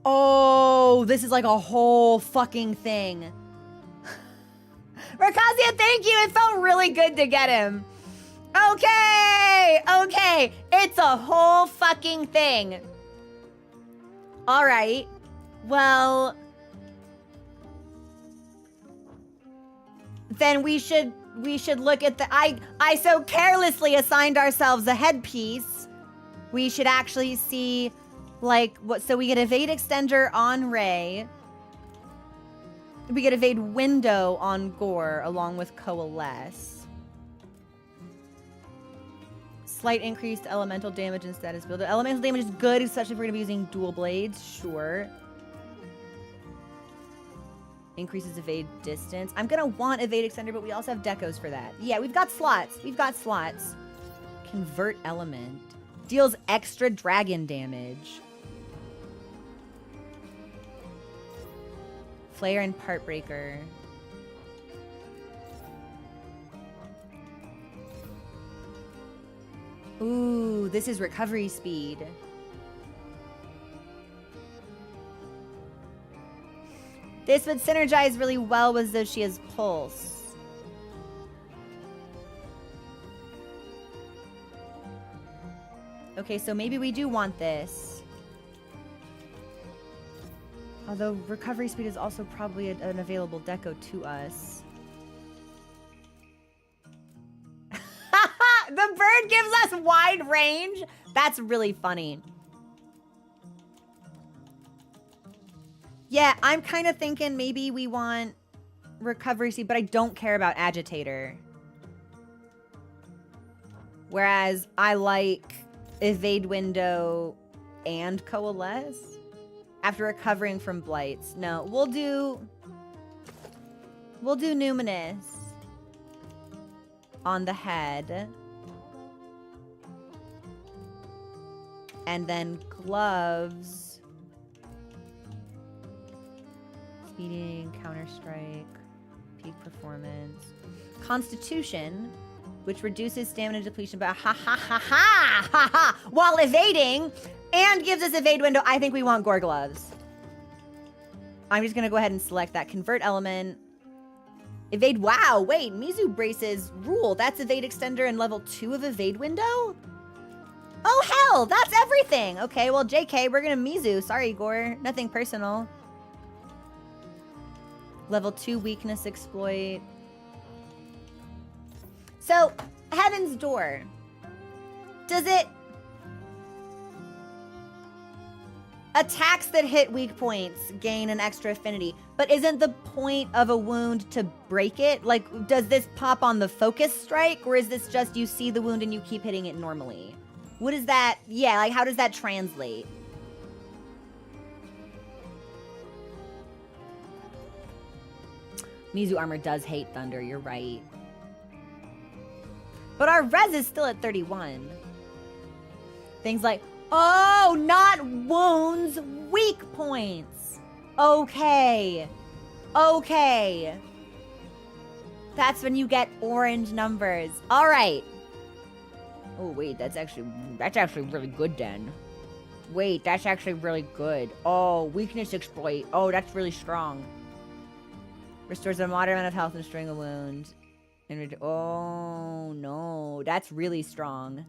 Oh, this is like a whole fucking thing. Rakasia, thank you. It felt really good to get him. Okay. Okay. It's a whole fucking thing. All right. Well, then we should look at the... I so carelessly assigned ourselves a headpiece. We should actually see, like, what... So we get evade extender on Ray. We get evade window on Gore, along with coalesce. Slight increased elemental damage and status builder. Elemental damage is good, especially if we're going to be using dual blades. Sure. Increases evade distance. I'm gonna want evade extender, but we also have decos for that. Yeah, we've got slots. We've got slots. Convert element. Deals extra dragon damage. Flare and part breaker. Ooh, this is recovery speed. This would synergize really well with Zoshia's pulse. Okay, so maybe we do want this. Although recovery speed is also probably an available deco to us. The bird gives us wide range? That's really funny. Yeah, I'm kind of thinking maybe we want recovery speed, but I don't care about agitator. Whereas I like evade window and coalesce after recovering from blights. No, we'll do numinous on the head. And then gloves. Speeding, counter-strike, peak performance. Constitution, which reduces stamina depletion by while evading and gives us evade window. I think we want Gore gloves. I'm just going to go ahead and select that. Convert element. Evade. Wow, wait. Mizu braces rule. That's evade extender and level 2 of evade window? Oh, hell. That's everything. Okay, well, JK, we're going to Mizu. Sorry, Gore. Nothing personal. Level 2 weakness exploit. So, Heaven's Door. Does it... Attacks that hit weak points gain an extra affinity. But isn't the point of a wound to break it? Like, does this pop on the focus strike? Or is this just you see the wound and you keep hitting it normally? What is that? Yeah, like, how does that translate? Mizu armor does hate thunder, you're right. But our res is still at 31. Things like, oh, not wounds, weak points. Okay. Okay. That's when you get orange numbers. All right. Oh, wait, that's actually really good then. Wait, that's actually really good. Oh, weakness exploit. Oh, that's really strong. Restores a moderate amount of health and string a wound. Oh, no. That's really strong.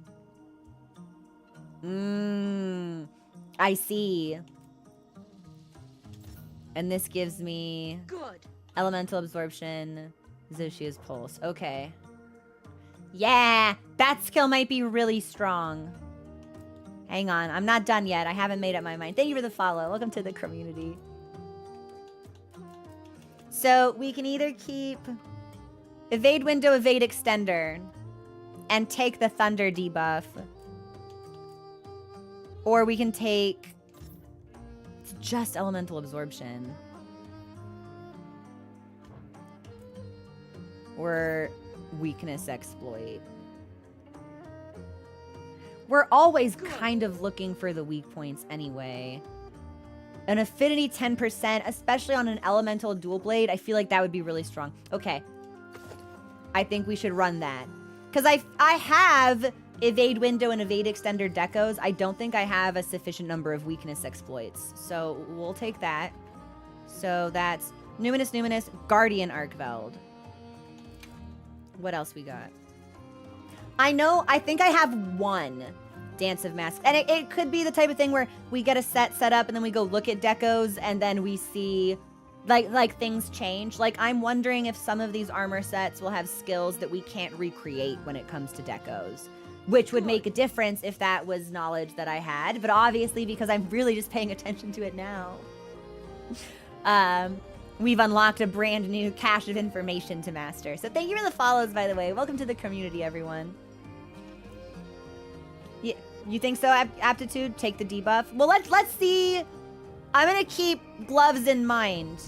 I see. And this gives me... Good. Elemental absorption. Zoshia's pulse. Okay. Yeah! That skill might be really strong. Hang on. I'm not done yet. I haven't made up my mind. Thank you for the follow. Welcome to the community. So we can either keep evade window, evade extender, and take the thunder debuff. Or we can take just elemental absorption. or weakness exploit. We're always kind of looking for the weak points anyway. An affinity 10%, especially on an elemental dual blade, I feel like that would be really strong. Okay. I think we should run that. Because I have evade window and evade extender decos. I don't think I have a sufficient number of weakness exploits. So we'll take that. So that's Numinous, Guardian Arcveld. What else we got? I think I have one Dance of Masks. And it could be the type of thing where we get a set up and then we go look at decos and then we see like things change. Like I'm wondering if some of these armor sets will have skills that we can't recreate when it comes to decos, which would make a difference if that was knowledge that I had. But obviously, because I'm really just paying attention to it now, we've unlocked a brand new cache of information to master. So thank you for the follows, by the way. Welcome to the community, everyone. Yeah, you think so, Aptitude? Take the debuff? Well, let's see. I'm going to keep gloves in mind.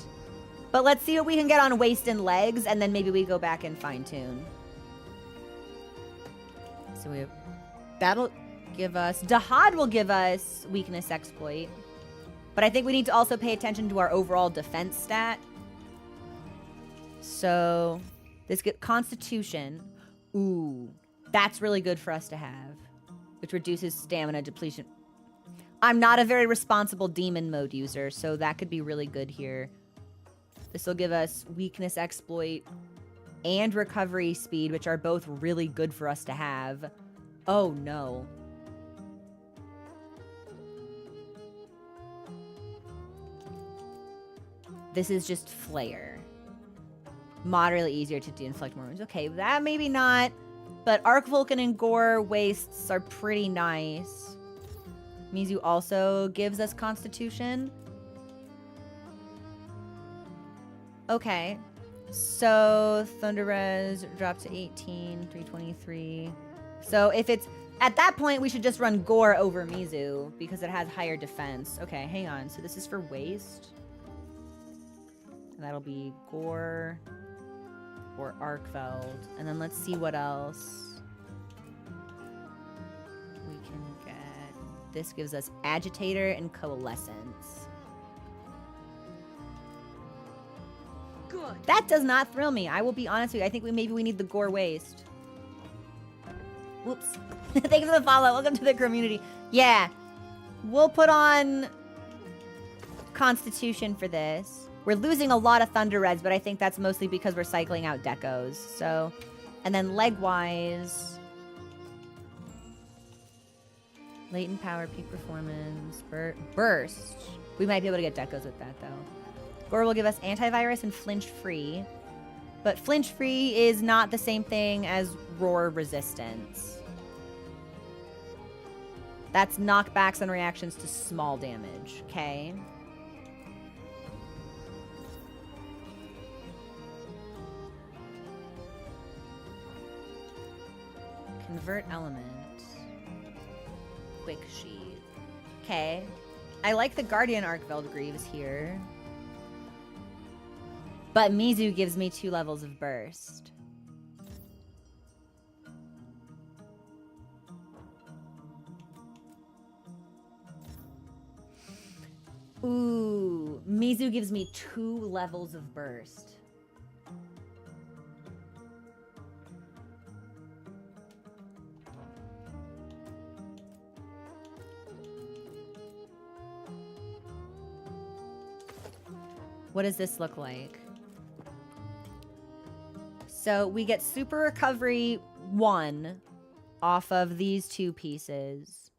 But let's see what we can get on waist and legs, and then maybe we go back and fine-tune. So we have... That'll give us... Dahad will give us weakness exploit. But I think we need to also pay attention to our overall defense stat. So... This get Constitution. Ooh. That's really good for us to have. Which reduces stamina depletion. I'm not a very responsible demon mode user, so that could be really good here. This will give us weakness exploit and recovery speed, which are both really good for us to have. Oh no. This is just flare. Moderately easier to inflict more wounds. Okay, that maybe not. But Arc Vulcan and Gore wastes are pretty nice. Mizu also gives us Constitution. Okay. So Thunder Res dropped to 18, 323. So if it's... At that point, we should just run Gore over Mizu because it has higher defense. Okay, hang on. So this is for waste. That'll be Gore or Arkfeld. And then let's see what else we can get. This gives us Agitator and Coalescence. Good. That does not thrill me. I will be honest with you. I think maybe we need the Gore waste. Whoops. Thank you for the follow. Welcome to the community. Yeah. We'll put on Constitution for this. We're losing a lot of Thunder Reds, but I think that's mostly because we're cycling out decos. So, and then leg-wise, latent power, peak performance, burst. We might be able to get decos with that, though. Gore will give us antivirus and flinch-free. But flinch-free is not the same thing as roar resistance. That's knockbacks and reactions to small damage, okay? Convert element. Quick sheath. Okay. I like the Guardian Arcveld Greaves here. But Mizu gives me 2 levels of burst. Ooh. Mizu gives me 2 levels of burst. What does this look like? So we get Super Recovery 1 off of these 2 pieces.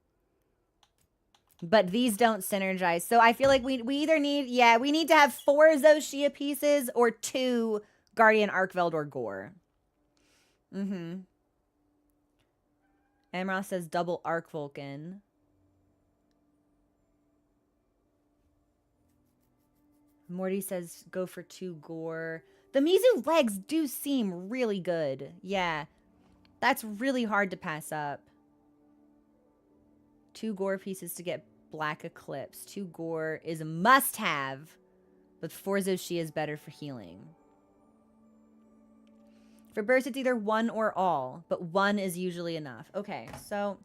But these don't synergize. So I feel like we either need, yeah, we need to have 4 Zoshia pieces or 2 Guardian Arcveld or Gore. Mm-hmm. Amroth says double Arc Vulcan. Morty says go for 2 Gore. The Mizu legs do seem really good. Yeah. That's really hard to pass up. 2 Gore pieces to get Black Eclipse. 2 Gore is a must-have. But 4 Zoshia is better for healing. For burst, it's either one or all, but one is usually enough. Okay, so...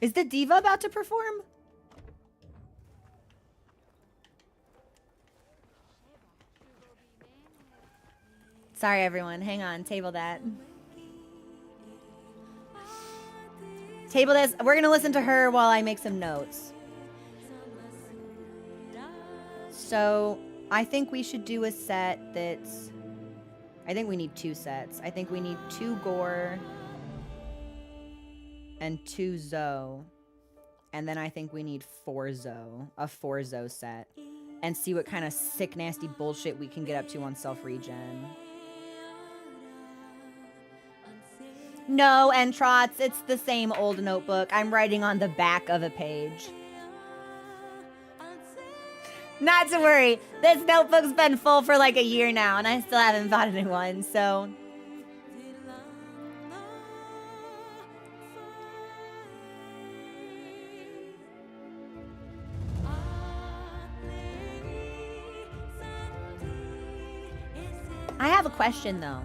Is the diva about to perform? Sorry, everyone. Hang on. Table that. Table this. We're going to listen to her while I make some notes. So, I think we should do a set that's... I think we need 2 sets. I think we need 2 gore and 2 Zoe. And then I think we need 4 Zoe. A 4 Zoe set. And see what kind of sick, nasty bullshit we can get up to on self-regen. No, Entrots, it's the same old notebook. I'm writing on the back of a page. Not to worry. This notebook's been full for like a year now, and I still haven't bought a new one, so... I have a question, though.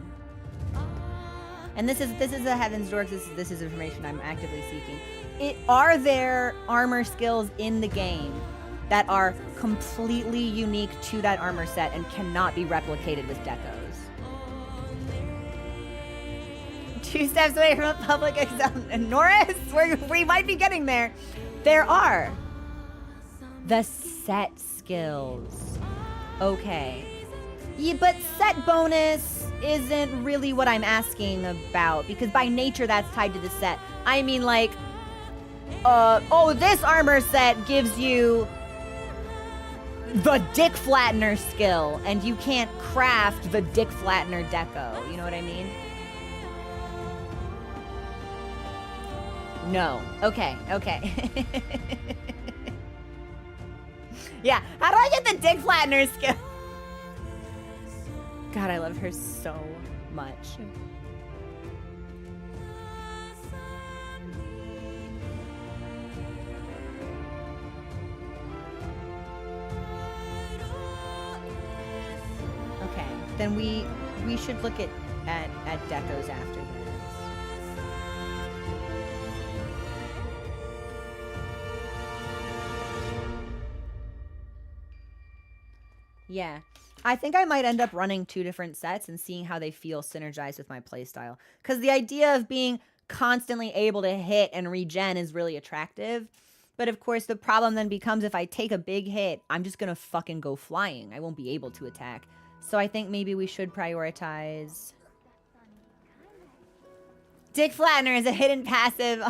And this is a Heaven's Door, because this is information I'm actively seeking. Are there armor skills in the game that are completely unique to that armor set and cannot be replicated with decos? 2 steps away from a public exam. Norris, we might be getting there. There are. The set skills. Okay. Yeah, but set bonus isn't really what I'm asking about, because by nature that's tied to the set. I mean, like, oh, this armor set gives you the dick flattener skill, and you can't craft the dick flattener deco. You know what I mean? No. Okay, okay. Yeah, how do I get the dick flattener skill? God, I love her so much. Okay, then we should look at decos after this. Yeah. I think I might end up running 2 different sets and seeing how they feel synergized with my playstyle. Because the idea of being constantly able to hit and regen is really attractive. But of course, the problem then becomes if I take a big hit, I'm just going to fucking go flying. I won't be able to attack. So I think maybe we should prioritize... Dick Flattener is a hidden passive.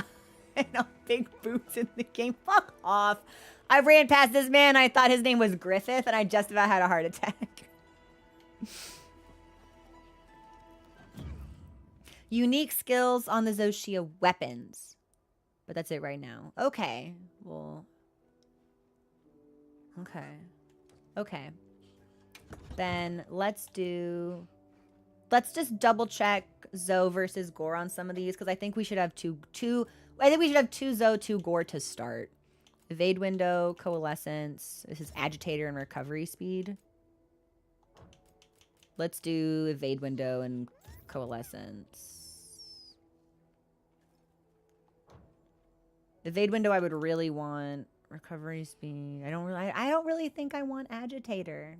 I know, big boots in the game. Fuck off. I ran past this man, I thought his name was Griffith, and I just about had a heart attack. Unique skills on the Zoshia weapons. But that's it right now. Okay. Well. Okay. Okay. Then let's just double check Zoe versus Gore on some of these, because I think we should have two Zoe, 2 Gore to start. Evade window, coalescence. This is agitator and recovery speed. Let's do evade window and coalescence. Evade window, I would really want recovery speed. I don't really think I want agitator.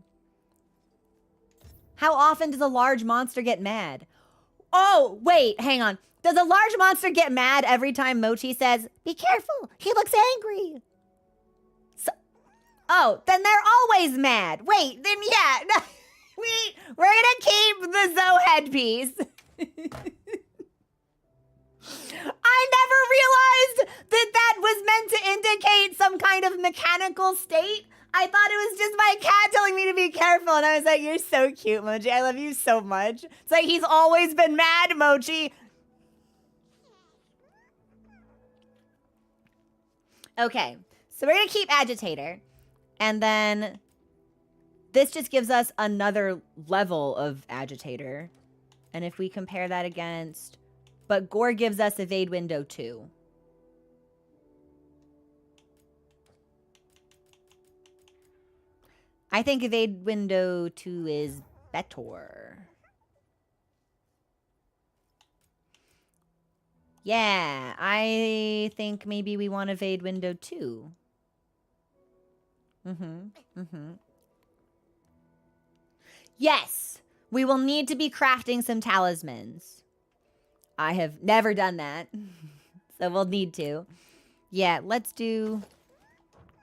How often does a large monster get mad? Oh, wait, hang on. Does a large monster get mad every time Mochi says, "Be careful, he looks angry"? Oh, then they're always mad. Wait, then yeah. We're gonna keep the Zoe headpiece. I never realized that was meant to indicate some kind of mechanical state. I thought it was just my cat telling me to be careful, and I was like, you're so cute, Mochi. I love you so much. It's like he's always been mad, Mochi. Okay, so we're gonna keep agitator. And then this just gives us another level of agitator. And if we compare that against but Gore gives us evade window 2. I think evade window 2 is better. Yeah, I think maybe we want evade window 2. Yes, we will need to be crafting some talismans. I have never done that, so we'll need to. Yeah, let's do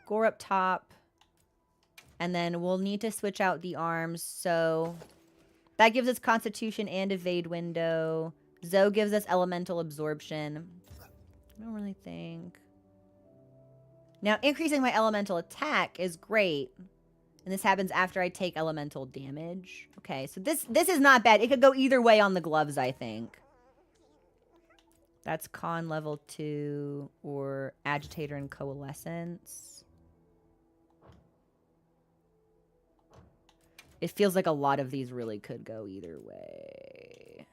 Gore up top, and then we'll need to switch out the arms, so that gives us Constitution and evade window. Zoe gives us elemental absorption. I don't really think. Now, increasing my elemental attack is great. And this happens after I take elemental damage. Okay, so this is not bad. It could go either way on the gloves, I think. That's con level 2 or agitator and coalescence. It feels like a lot of these really could go either way.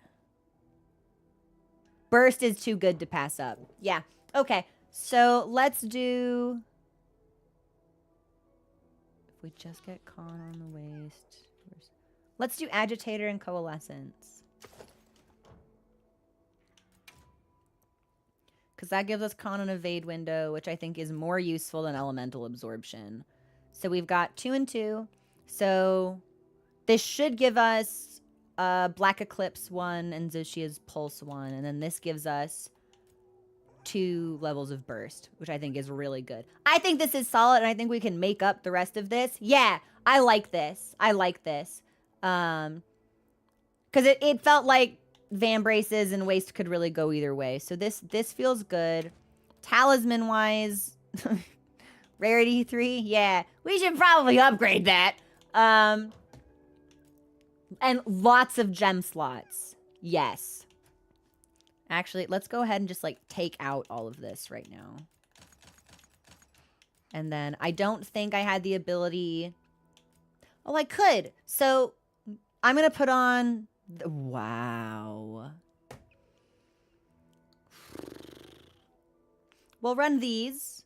Burst is too good to pass up. Yeah. Okay. So let's do... If we just get con on the waist. Let's do agitator and coalescence. Because that gives us con and evade window, which I think is more useful than elemental absorption. So we've got 2 and 2. So this should give us Black Eclipse 1 and Zoshia's Pulse 1. And then this gives us 2 levels of burst, which I think is really good. I think this is solid, and I think we can make up the rest of this. Yeah, I like this. I like this. Because it felt like Van Braces and Waist could really go either way. So this feels good. Talisman-wise, Rarity 3, yeah. We should probably upgrade that. And lots of gem slots. Yes. Actually, let's go ahead and just, like, take out all of this right now. And then I don't think I had the ability... Oh, I could. So I'm going to put on... Wow. We'll run these,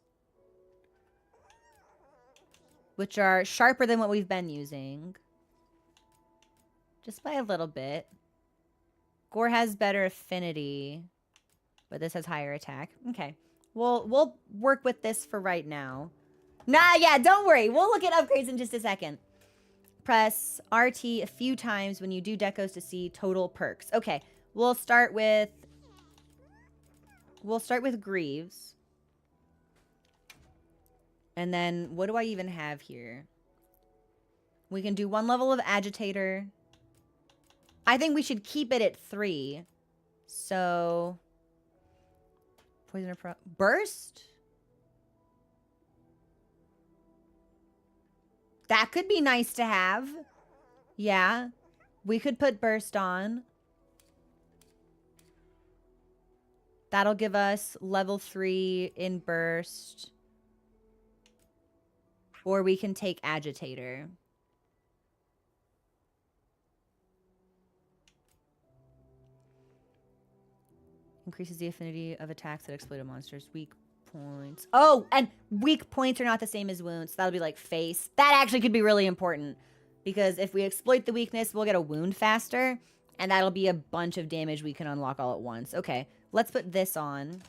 which are sharper than what we've been using. Just by a little bit. Gore has better affinity, but this has higher attack. Okay. We'll work with this for right now. Nah, yeah, don't worry. We'll look at upgrades in just a second. Press RT a few times when you do decos to see total perks. Okay, we'll start with Greaves. And then what do I even have here? We can do 1 level of agitator. I think we should keep it at 3. So poison or burst? That could be nice to have. Yeah. We could put burst on. That'll give us level 3 in burst. Or we can take agitator. Increases the affinity of attacks that exploit a monster's weak points. Oh, and weak points are not the same as wounds. So that'll be like face. That actually could be really important. Because if we exploit the weakness, we'll get a wound faster. And that'll be a bunch of damage we can unlock all at once. Okay, let's put this on.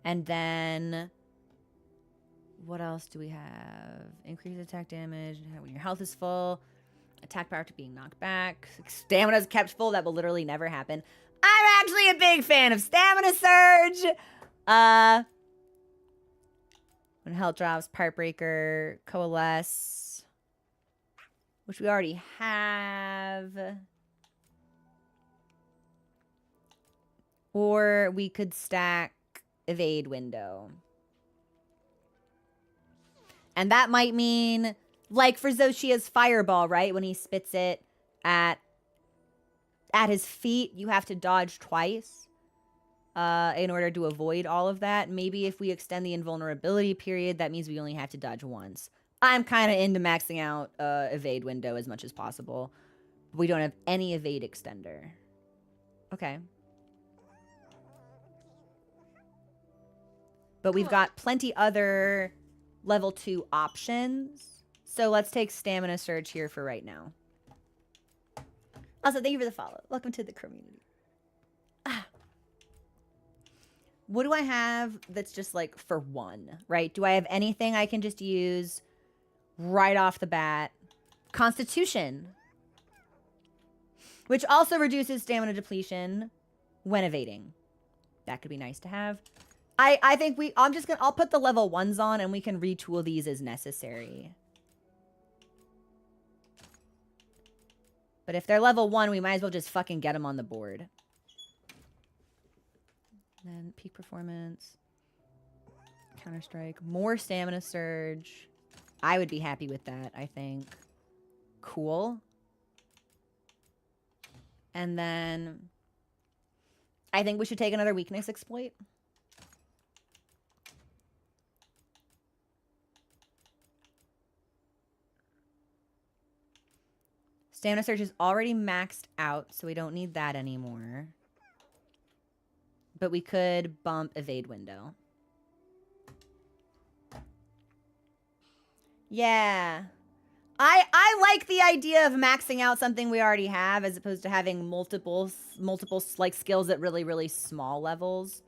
And then... what else do we have? Increase attack damage when your health is full. Attack power to being knocked back. Stamina's kept full. That will literally never happen. I'm actually a big fan of Stamina Surge. When health drops, Part Breaker, Coalesce, which we already have. Or we could stack Evade Window. And that might mean, like for Zoshia's Fireball, right? When he spits it at his feet, you have to dodge twice in order to avoid all of that. Maybe if we extend the invulnerability period, that means we only have to dodge once. I'm kind of into maxing out Evade Window as much as possible. We don't have any Evade Extender. Okay. But we've got plenty other level 2 options. So let's take Stamina Surge here for right now. Also, thank you for the follow. Welcome to the community. Ah. What do I have that's just like for 1, right? Do I have anything I can just use right off the bat? Constitution. Which also reduces stamina depletion when evading. That could be nice to have. I think I'll put the level 1s on and we can retool these as necessary. But if they're level 1, we might as well just fucking get them on the board. And then peak performance. Counter-strike. More stamina surge. I would be happy with that, I think. Cool. And then I think we should take another weakness exploit. Stamina Surge is already maxed out, so we don't need that anymore. But we could bump Evade Window. Yeah. I like the idea of maxing out something we already have as opposed to having multiple like skills at really, really small levels.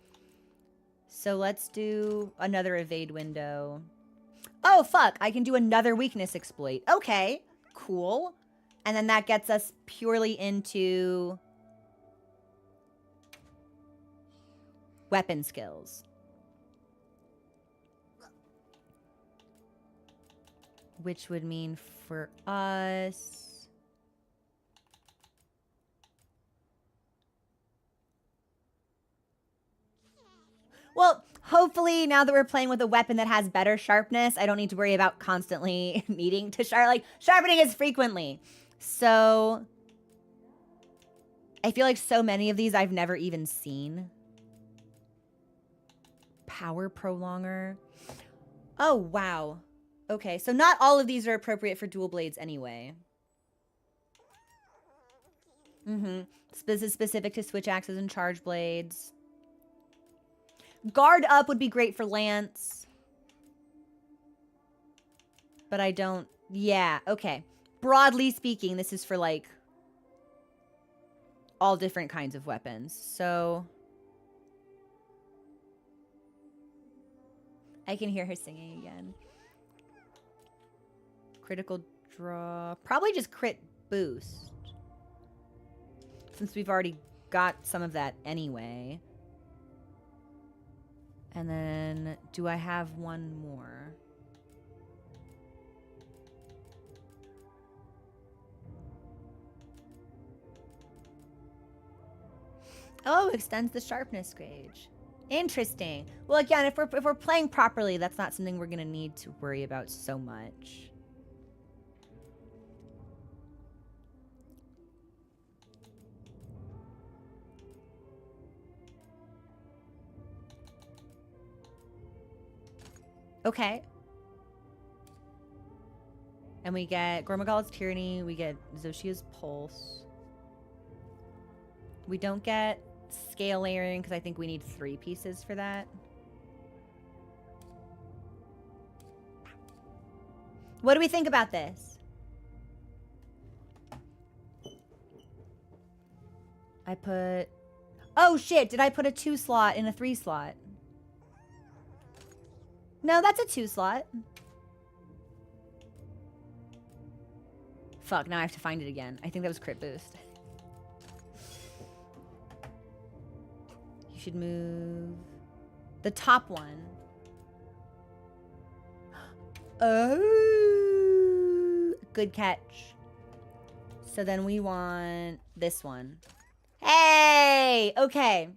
So let's do another Evade Window. Oh, fuck. I can do another weakness exploit. Okay, cool. And then that gets us purely into weapon skills. Which would mean for us... Well, hopefully now that we're playing with a weapon that has better sharpness, I don't need to worry about constantly needing to sharpening as frequently. So I feel like so many of these I've never even seen. Power prolonger. Oh, wow. Okay, so not all of these are appropriate for dual blades anyway. This is specific to switch axes and charge blades. Guard up would be great for lance. But I don't... Yeah, okay. Broadly speaking, this is for, like, all different kinds of weapons. So... I can hear her singing again. Critical draw. Probably just crit boost. Since we've already got some of that anyway. And then, do I have one more? Oh, extends the sharpness gauge. Interesting. Well, again, if we're playing properly, that's not something we're gonna need to worry about so much. Okay. And we get Gormagal's Tyranny. We get Zoshia's Pulse. We don't get scale layering because I think we need 3 pieces for that. What do we think about this? I put... Oh, shit. Did I put a 2 slot in a 3 slot? No, that's a 2 slot. Fuck, now I have to find it again. I think that was crit boost. You should move the top one. Oh, good catch. So then we want this one. Hey, okay.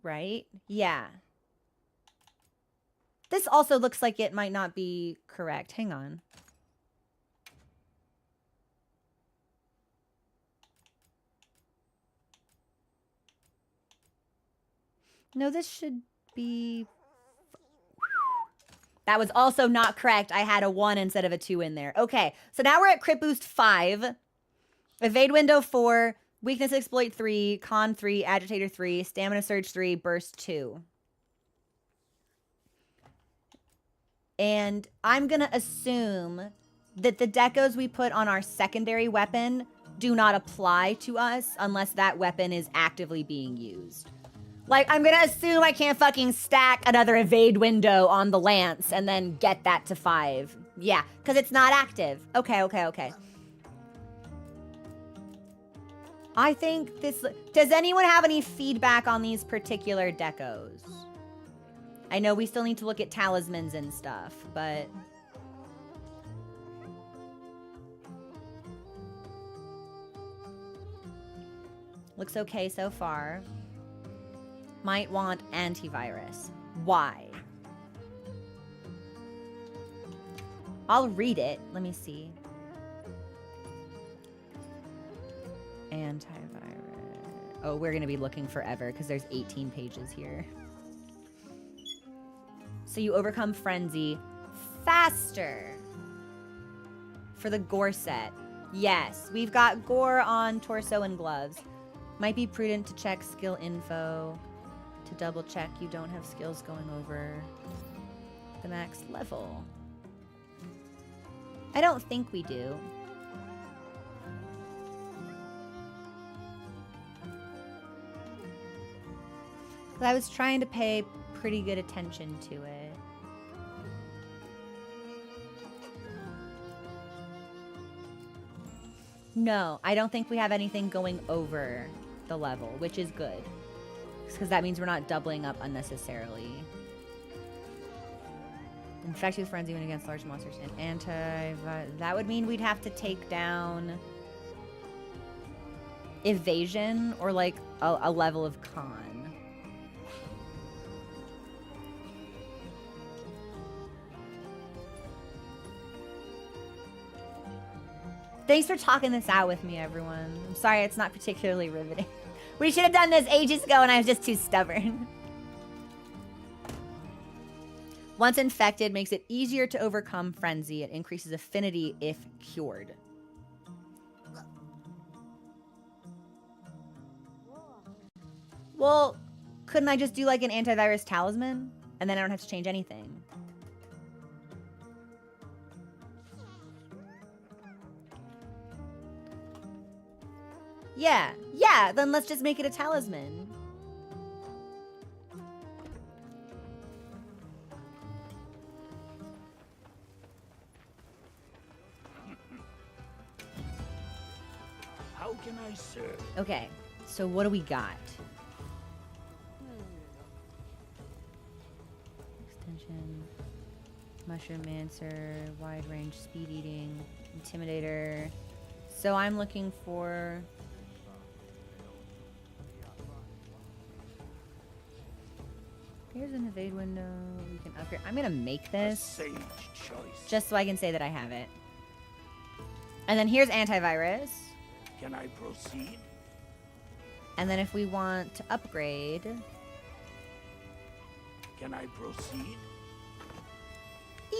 Right? Yeah. This also looks like it might not be correct. Hang on. No, this should be... That was also not correct. I had a 1 instead of a 2 in there. Okay, so now we're at crit boost 5. Evade window 4. Weakness exploit 3. Con 3. Agitator 3. Stamina surge 3. Burst 2. And I'm going to assume that the decos we put on our secondary weapon do not apply to us unless that weapon is actively being used. Like, I'm going to assume I can't fucking stack another evade window on the lance and then get that to 5. Yeah, because it's not active. Okay, okay, okay. I think this... Does anyone have any feedback on these particular decos? I know we still need to look at talismans and stuff, but... Looks okay so far. Might want antivirus. Why? I'll read it. Let me see. Antivirus. Oh, we're going to be looking forever because there's 18 pages here. So you overcome frenzy faster for the gore set. Yes, we've got gore on torso and gloves. Might be prudent to check skill info to double check you don't have skills going over the max level. I don't think we do. I was trying to pay pretty good attention to it. No, I don't think we have anything going over the level, which is good. Because that means we're not doubling up unnecessarily. Infected frenzy when against large monsters and that would mean we'd have to take down evasion or like a level of con. Thanks for talking this out with me, everyone. I'm sorry it's not particularly riveting. We should have done this ages ago and I was just too stubborn. Once infected, makes it easier to overcome frenzy. It increases affinity if cured. Well, couldn't I just do like an antivirus talisman? And then I don't have to change anything. Yeah, then let's just make it a talisman. How can I serve? Okay, so what do we got? Extension, Mushroom Mancer, wide range speed eating, Intimidator. So I'm looking for... Here's an evade window. We can upgrade. I'm gonna make this Sage choice. just so I can say that I have it. And then here's antivirus. Can I proceed? And then if we want to upgrade, Can I proceed?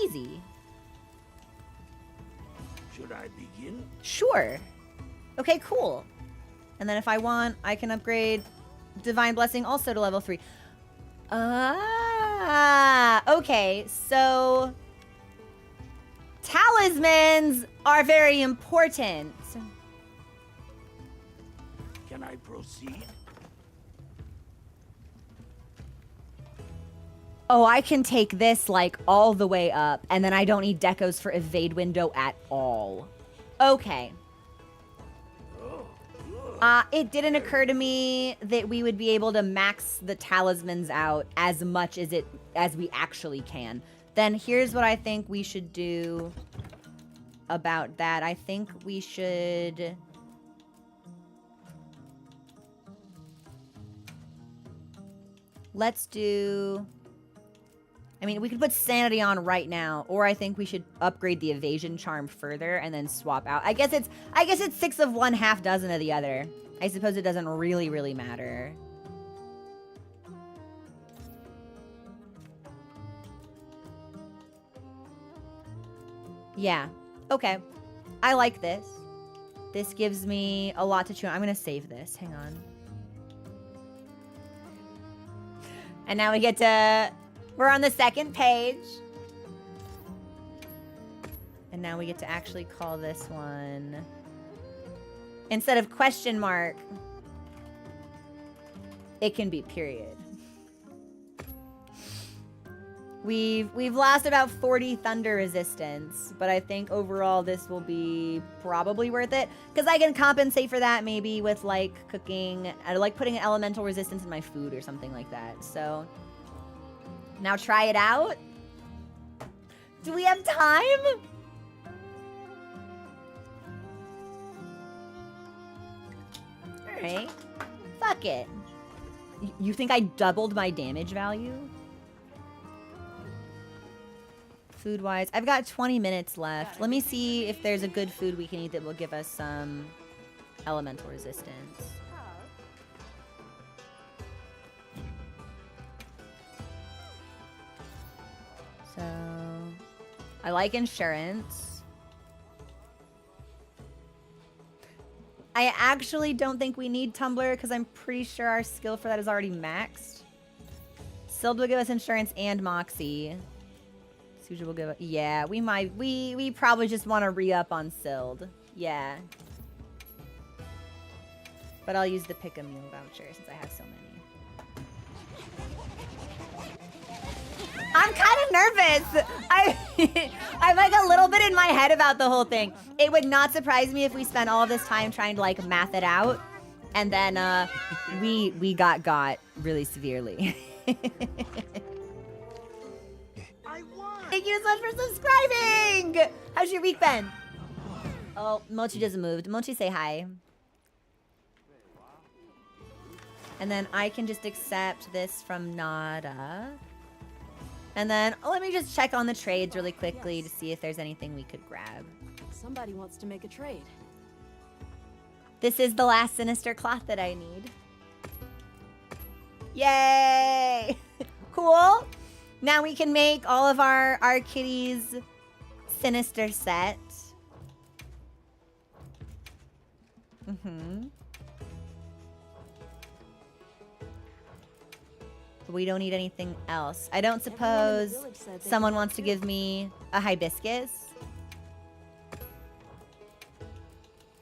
easy. Should I begin? Sure. Okay, cool. And then if I want, I can upgrade Divine Blessing also to level 3. Okay, so talismans are very important. Can I proceed? Oh, I can take this like all the way up, and then I don't need decos for evade window at all. Okay. It didn't occur to me that we would be able to max the talismans out as much as we actually can. Then here's what I think we should do about that. I think we should... Let's do... I mean, we could put Sanity on right now, or I think we should upgrade the Evasion Charm further and then swap out. I guess it's 6 of one, half dozen of the other. I suppose it doesn't really matter. Yeah. Okay. I like this. This gives me a lot to chew on. I'm going to save this. Hang on. And now we get to... We're on the second page. And now we get to actually call this one... Instead of question mark, it can be period. We've lost about 40 thunder resistance, but I think overall this will be probably worth it because I can compensate for that maybe with like cooking, like putting an elemental resistance in my food or something like that. So now try it out. Do we have time? All right, fuck it. You think I doubled my damage value? Food-wise, I've got 20 minutes left. Let me see if there's a good food we can eat that will give us some elemental resistance. So, I like insurance. I actually don't think we need Tumbler because I'm pretty sure our skill for that is already maxed. Sild will give us insurance and Moxie. Suja will give it. Yeah, we might. We probably just want to re-up on Sild. Yeah. But I'll use the pick a meal voucher since I have so many. I'm kind of nervous. I'm like a little bit in my head about the whole thing. It would not surprise me if we spent all of this time trying to like math it out, and then we got really severely. Thank you so much for subscribing! How's your week been? Oh, Mochi just moved. Mochi, say hi. And then I can just accept this from Nada. And then let me just check on the trades really quickly to see if there's anything we could grab. Somebody wants to make a trade. This is the last sinister cloth that I need. Yay! Cool. Now we can make all of our kitties sinister set. We don't need anything else. I don't suppose someone wants to give me a hibiscus.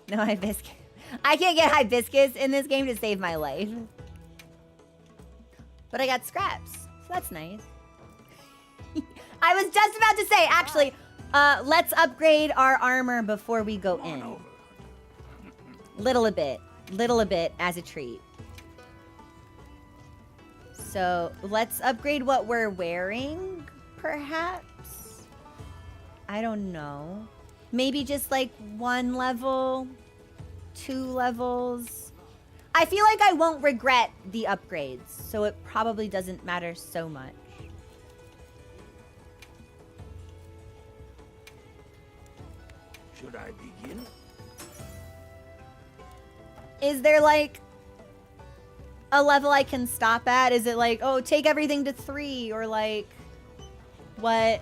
No hibiscus. I can't get hibiscus in this game to save my life. But I got scraps, so that's nice. I was just about to say, actually, let's upgrade our armor before we go in. Little a bit as a treat. So let's upgrade what we're wearing, perhaps? I don't know. Maybe just like 1 level, 2 levels. I feel like I won't regret the upgrades, so it probably doesn't matter so much. Should I begin? Is there like a level I can stop at? Is it like, oh, take everything to 3, or like what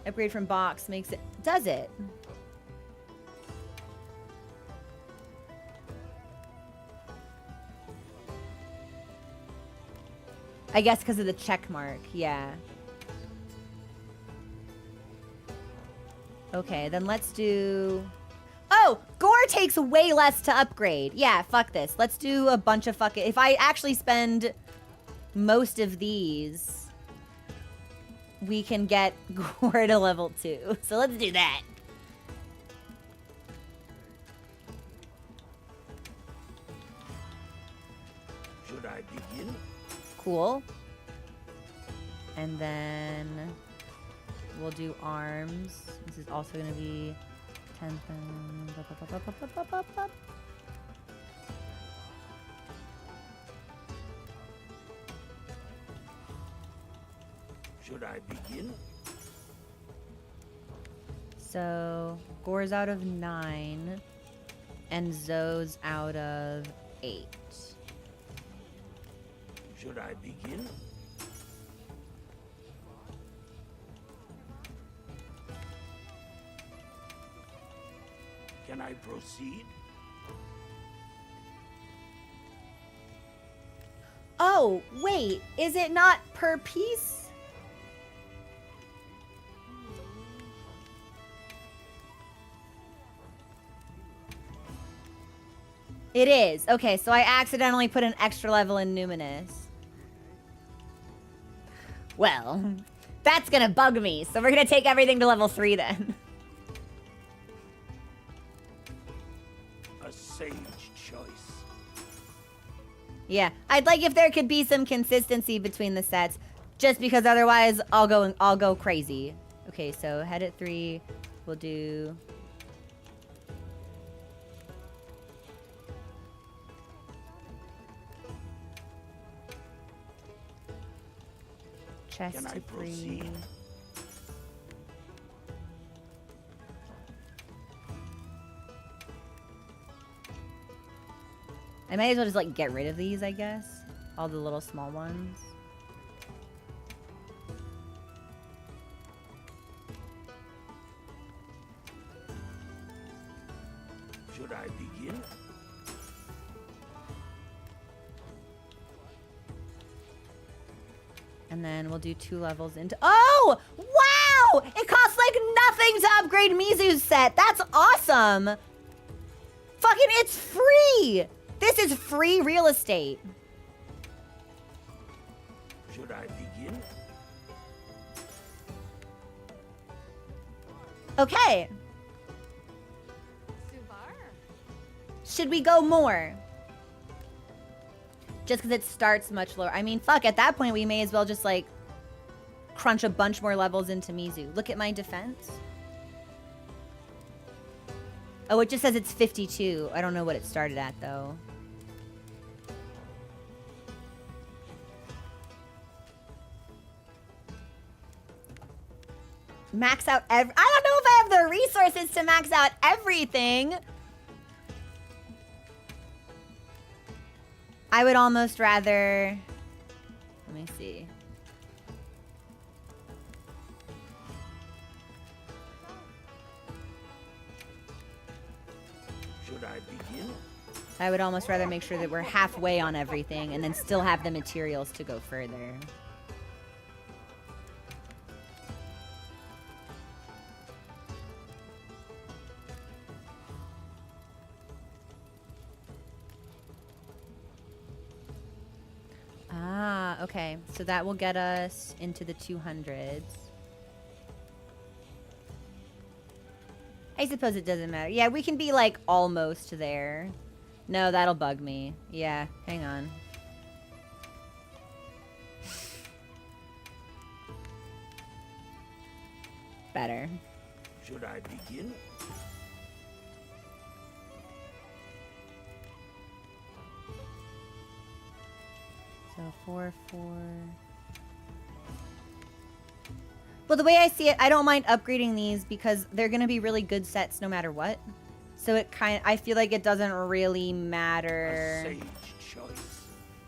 upgrade from box makes it? Does it? I guess because of the check mark, yeah. Okay, then let's do... Oh, Gore takes way less to upgrade. Yeah, fuck this. Let's do a bunch of fucking... If I actually spend most of these, we can get Gore to level 2. So let's do that. Should I begin? Cool. And then we'll do arms. This is also going to be 10. Should I begin? So Gore's out of 9 and Zoe's out of 8. Should I begin? Can I proceed? Oh, wait. Is it not per piece? It is. Okay, so I accidentally put an extra level in Numinous. Well, that's gonna bug me, so we're gonna take everything to level 3 then. A sage choice. Yeah, I'd like if there could be some consistency between the sets, just because otherwise I'll go crazy. Okay, so head at 3, we'll do... Chest Can I to 3. proceed? I might as well just like get rid of these, I guess. All the little small ones. Should I begin? And then we'll do 2 levels into... Oh! Wow! It costs like nothing to upgrade Mizu's set. That's awesome! Fucking, it's free! This is free real estate. Should I begin? Okay. Should we go more? Just because it starts much lower. I mean, fuck, at that point we may as well just like crunch a bunch more levels into Mizu. Look at my defense. Oh, it just says it's 52. I don't know what it started at though. Max out I don't know if I have the resources to max out everything. I would almost rather... Let me see. Should I begin? I would almost rather make sure that we're halfway on everything and then still have the materials to go further. Ah, okay. So that will get us into the 200s. I suppose it doesn't matter. Yeah, we can be like almost there. No, that'll bug me. Yeah, hang on. Better. Should I begin? So 4, 4. Well, the way I see it, I don't mind upgrading these because they're going to be really good sets no matter what. So it I feel like it doesn't really matter. A sage choice.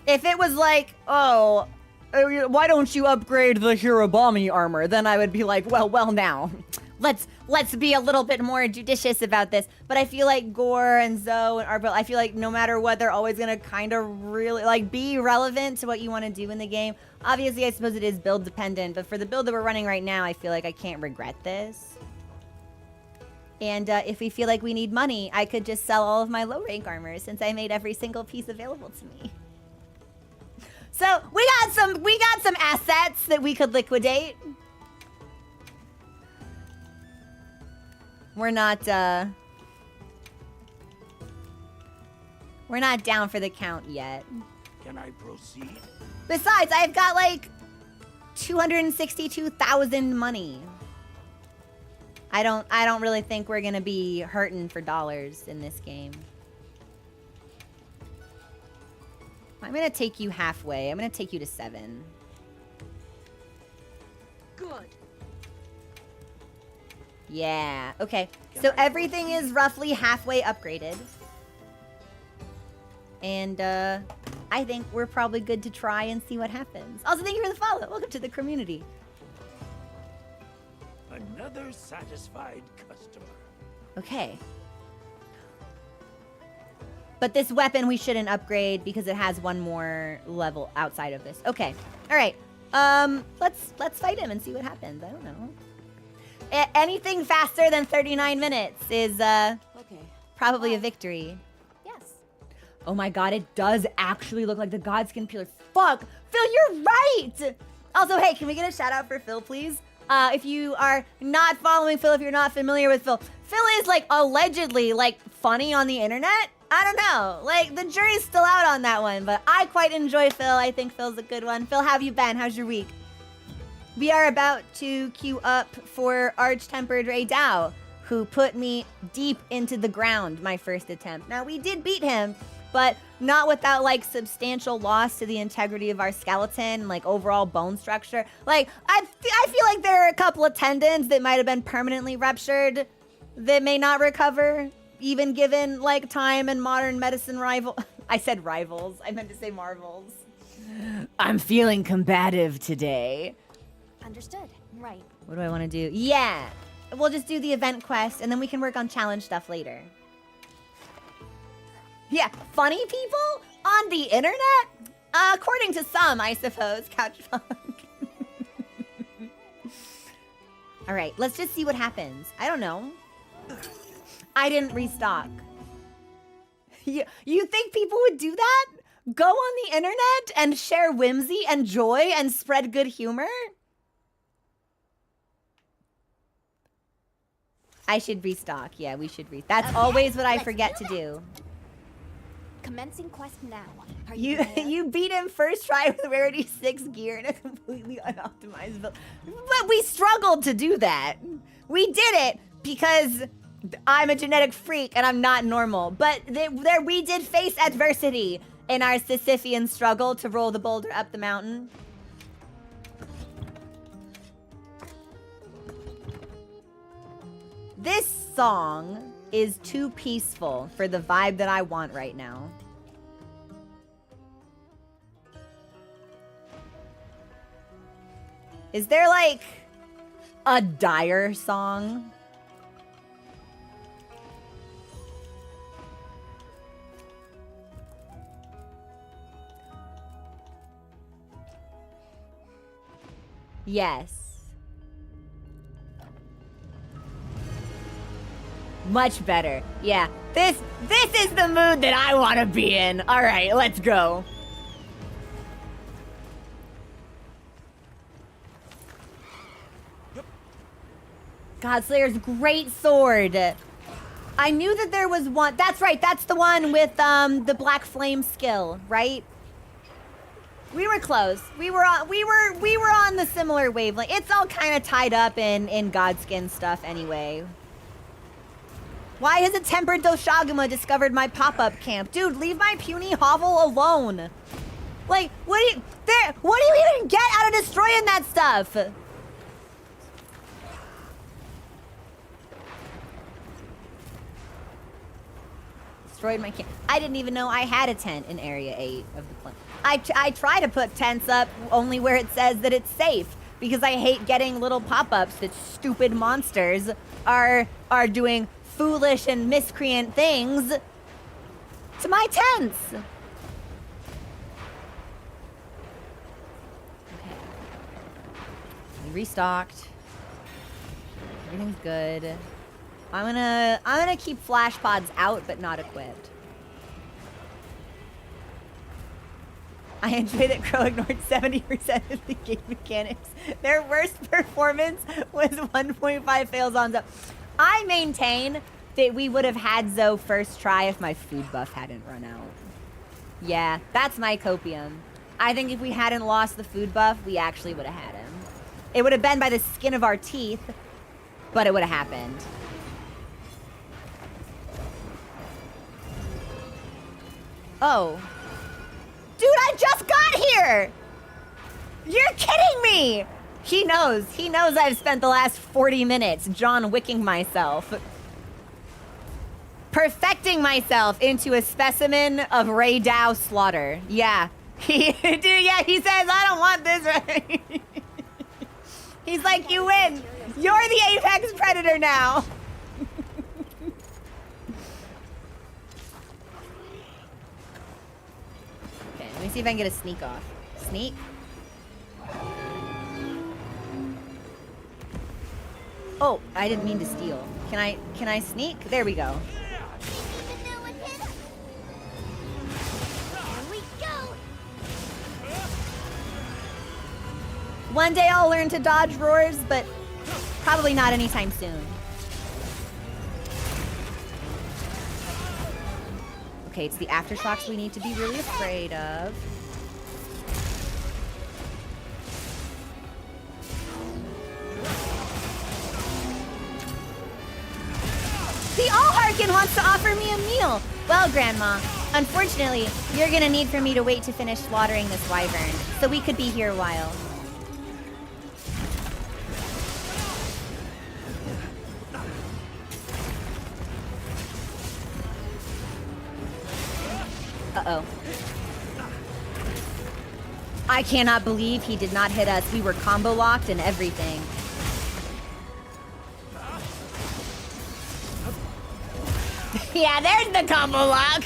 If it was like, oh, why don't you upgrade the Hirobami armor? Then I would be like, well now. Let's be a little bit more judicious about this. But I feel like Gore and Zoe and Arbel, I feel like no matter what, they're always gonna kind of really like be relevant to what you want to do in the game. Obviously, I suppose it is build dependent, but for the build that we're running right now, I feel like I can't regret this. And if we feel like we need money, I could just sell all of my low rank armor since I made every single piece available to me. So we got some assets that we could liquidate. We're not down for the count yet. Can I proceed? Besides, I've got like 262,000 money. I don't really think we're gonna be hurting for dollars in this game. I'm gonna take you halfway. I'm gonna take you to 7. Good. Yeah, okay. So everything is roughly halfway upgraded. And I think we're probably good to try and see what happens. Also, thank you for the follow. Welcome to the community. Another satisfied customer. Okay. But this weapon we shouldn't upgrade because it has one more level outside of this. Okay. All right. Let's fight him and see what happens. I don't know. Anything faster than 39 minutes is Okay. probably a victory. Yes. Oh my god, it does actually look like the Godskin Peeler. Fuck! Phil, you're right! Also, hey, can we get a shout out for Phil, please? If you are not following Phil, if you're not familiar with Phil, Phil is like allegedly like funny on the internet. I don't know. Like the jury's still out on that one, but I quite enjoy Phil. I think Phil's a good one. Phil, how have you been? How's your week? We are about to queue up for Arch-Tempered Ray Dau, who put me deep into the ground my first attempt. Now, we did beat him, but not without, like, substantial loss to the integrity of our skeleton, like, overall bone structure. Like, I feel like there are a couple of tendons that might have been permanently ruptured that may not recover, even given, like, time and modern medicine rival. I said rivals. I meant to say marvels. I'm feeling combative today. Understood. Right. What do I want to do? Yeah. We'll just do the event quest, and then we can work on challenge stuff later. Yeah, funny people on the internet? According to some, I suppose. Couch funk. All right, let's just see what happens. I don't know. I didn't restock. You think people would do that? Go on the internet and share whimsy and joy and spread good humor? I should restock. Yeah, we should restock. That's always what I forget to do. Commencing quest now. Are You there? you beat him first try with rarity 6 gear in a completely unoptimized build. But we struggled to do that. We did it because I'm a genetic freak and I'm not normal. But there we did face adversity in our Sisyphean struggle to roll the boulder up the mountain. This song is too peaceful for the vibe that I want right now. Is there like a dire song? Yes. Much better. Yeah. This is the mood that I want to be in. All right, let's go. Godslayer's great sword. I knew that there was one. That's right. That's the one with the black flame skill, right? We were close. We were on the similar wavelength. It's all kind of tied up in Godskin stuff anyway. Why has a tempered Doshaguma discovered my pop-up camp? Dude, leave my puny hovel alone. Like, what do you even get out of destroying that stuff? Destroyed my camp. I didn't even know I had a tent in Area 8 of the plan. I try to put tents up only where it says that it's safe because I hate getting little pop-ups that stupid monsters are doing foolish and miscreant things to my tents. Okay. We restocked. Everything's good. I'm gonna keep flash pods out but not equipped. I enjoy that Crow ignored 70% of the game mechanics. Their worst performance was 1.5 fails on Zoe. I maintain that we would have had Zoe first try if my food buff hadn't run out. Yeah, that's my copium. I think if we hadn't lost the food buff, we actually would have had him. It would have been by the skin of our teeth, but it would have happened. Oh. Dude, I just got here! You're kidding me! He knows. He knows I've spent the last 40 minutes John Wicking myself. Perfecting myself into a specimen of Ray Dau slaughter. Yeah. He says, I don't want this, right? He's like, you win. You're the apex predator now. see if I can get a sneak off. Sneak. Oh, I didn't mean to steal. Can I sneak? There we go. One day I'll learn to dodge roars, but probably not anytime soon. Okay, it's the aftershocks we need to be really afraid of. The Allharkin wants to offer me a meal. Well, Grandma, unfortunately, you're gonna need for me to wait to finish slaughtering this wyvern, so we could be here a while. Uh-oh. I cannot believe he did not hit us. We were combo locked and everything. Yeah, there's the combo lock.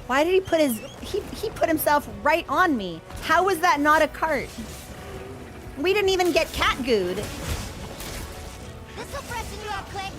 Why did he put his... He put himself right on me. How was that not a cart? We didn't even get catgooed. This'll freshen you up quick.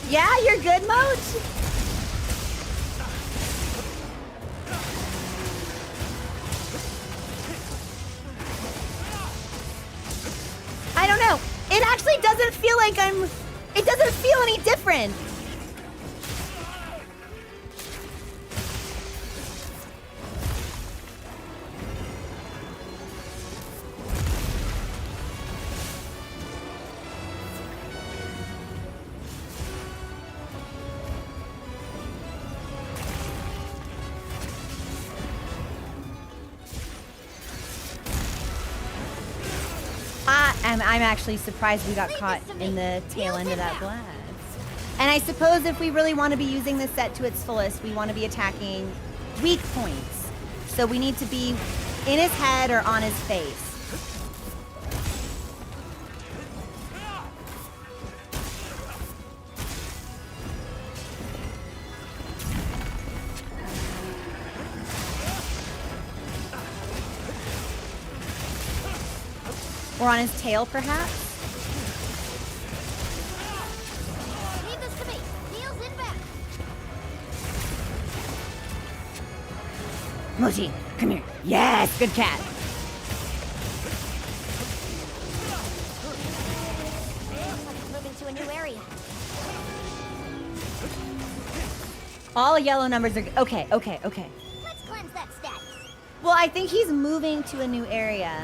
Yeah, you're good, Moat? I don't know. It actually doesn't feel like it doesn't feel any different. I'm actually surprised we got caught in the tail end of that blast. And I suppose if we really want to be using this set to its fullest, we want to be attacking weak points. So we need to be in his head or on his face. Or on his tail, perhaps? Leave this to me. Heels inbound. Mochi, come here. Yes, good cat. Moving to a new area. All yellow numbers are... Okay. Let's cleanse that status. Well, I think he's moving to a new area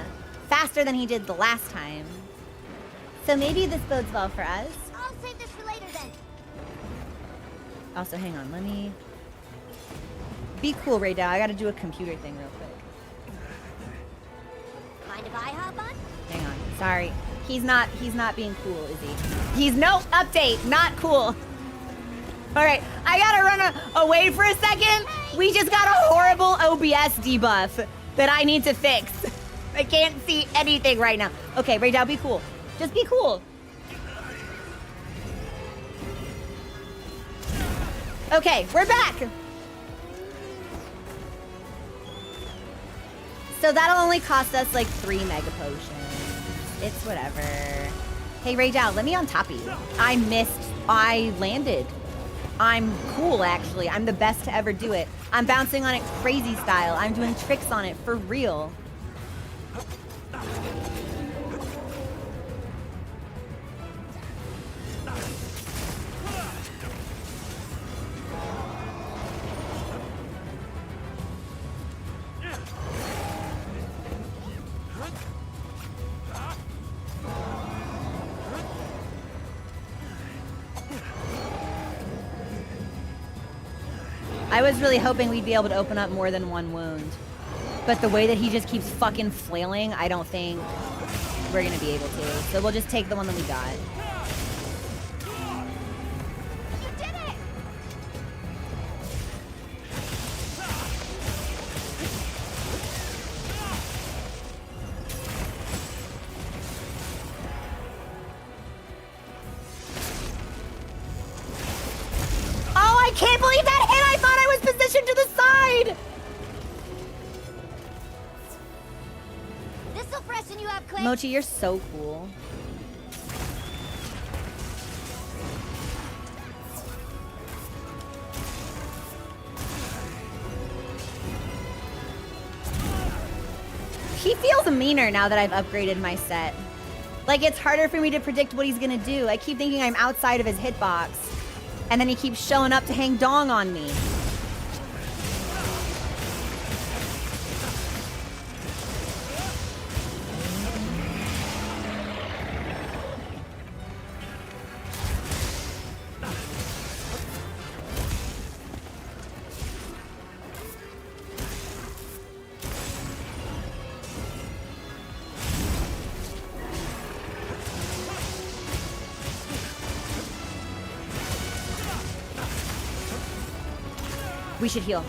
faster than he did the last time. So maybe this bodes well for us. I'll save this for later then. Also, hang on, let me... Be cool, Ray Dau. I gotta do a computer thing real quick. Mind if I hop on? Hang on. Sorry. He's not being cool, is he? He's no update. Not cool. All right, I gotta run away for a second. We just got a horrible OBS debuff that I need to fix. I can't see anything right now. Okay, Ray Dau, be cool. Just be cool. Okay, we're back. So that'll only cost us like 3 mega potions. It's whatever. Hey, Ray Dau, let me on top of you. I landed. I'm cool, actually. I'm the best to ever do it. I'm bouncing on it crazy style. I'm doing tricks on it for real. I was really hoping we'd be able to open up more than one wound. But the way that he just keeps fucking flailing, I don't think we're gonna be able to. So we'll just take the one that we got. You did it! Oh, I can't believe that hit! I thought I was positioned to the side! This'll freshen you up quick. Mochi, you're so cool. He feels meaner now that I've upgraded my set. Like, it's harder for me to predict what he's gonna do. I keep thinking I'm outside of his hitbox. And then he keeps showing up to hang dong on me. We should heal.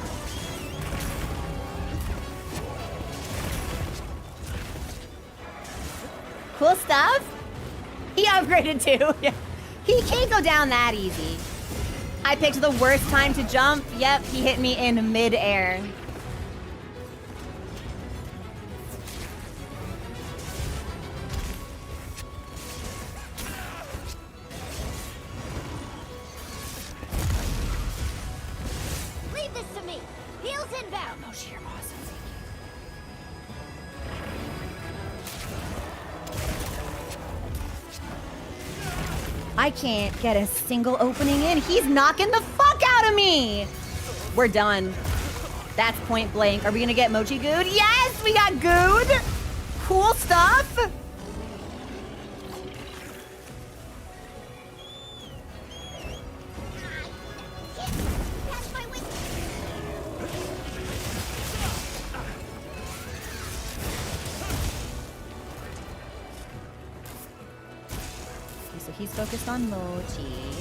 Cool stuff. He upgraded too. Yeah. He can't go down that easy. I picked the worst time to jump. Yep, he hit me in mid-air. Leave this to me. Heels inbound. Mochi, you're awesome. I can't get a single opening in. He's knocking the fuck out of me. We're done. That's point blank. Are we gonna get Mochi Good? Yes, we got Good. Cool stuff. Catch my wing. Okay, so he's focused on Mochi.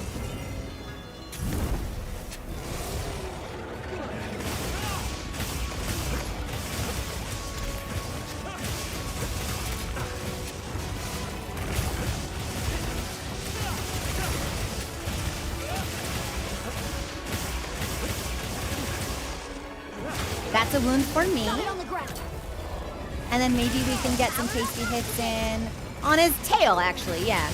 That's a wound for me. Got it on the ground. And then maybe we can get some tasty hits in on his tail, actually, yeah.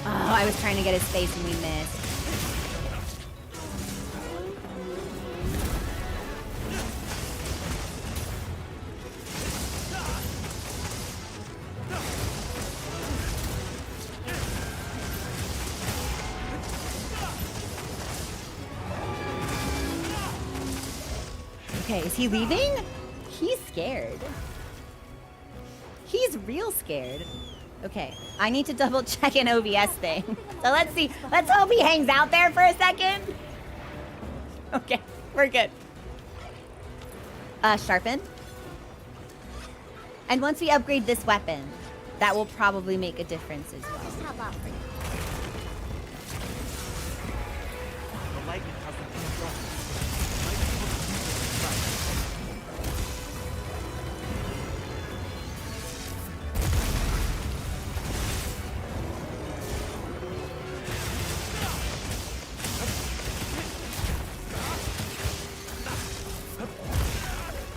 Oh, I was trying to get his face and we missed. Okay, is he leaving? He's scared. He's real scared. Okay, I need to double check an OBS thing. So let's see. Let's hope he hangs out there for a second. Okay, we're good. Sharpen. And once we upgrade this weapon, that will probably make a difference as well. Just hop off for you. The lightning hasn't been struck.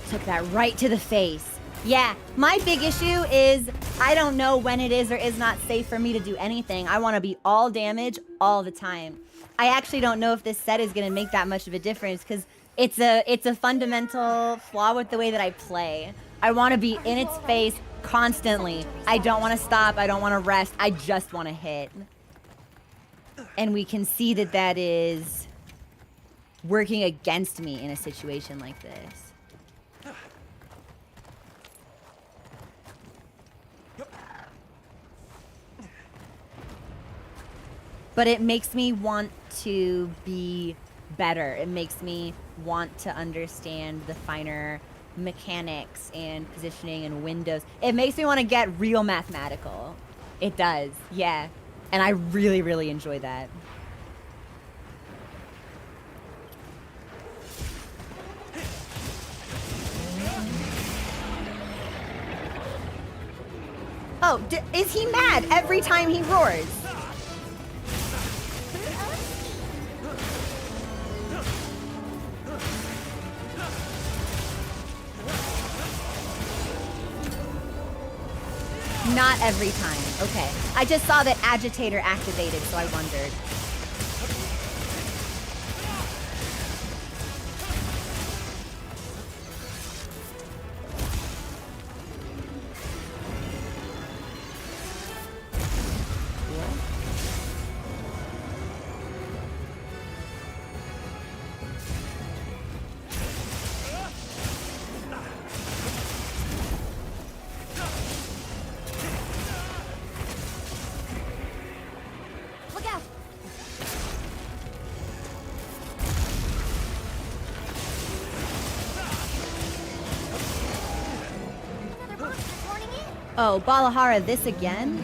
Took that right to the face. Yeah, my big issue is I don't know when it is or is not safe for me to do anything. I want to be all damage all the time. I actually don't know if this set is going to make that much of a difference because it's a fundamental flaw with the way that I play. I want to be in its face constantly. I don't want to stop. I don't want to rest. I just want to hit. And we can see that that is working against me in a situation like this. But it makes me want to be better. It makes me want to understand the finer mechanics and positioning and windows. It makes me want to get real mathematical. It does, yeah. And I really, really enjoy that. Oh, is he mad every time he roars? Not every time. Okay. I just saw that agitator activated, so I wondered. Oh, Balahara, this again?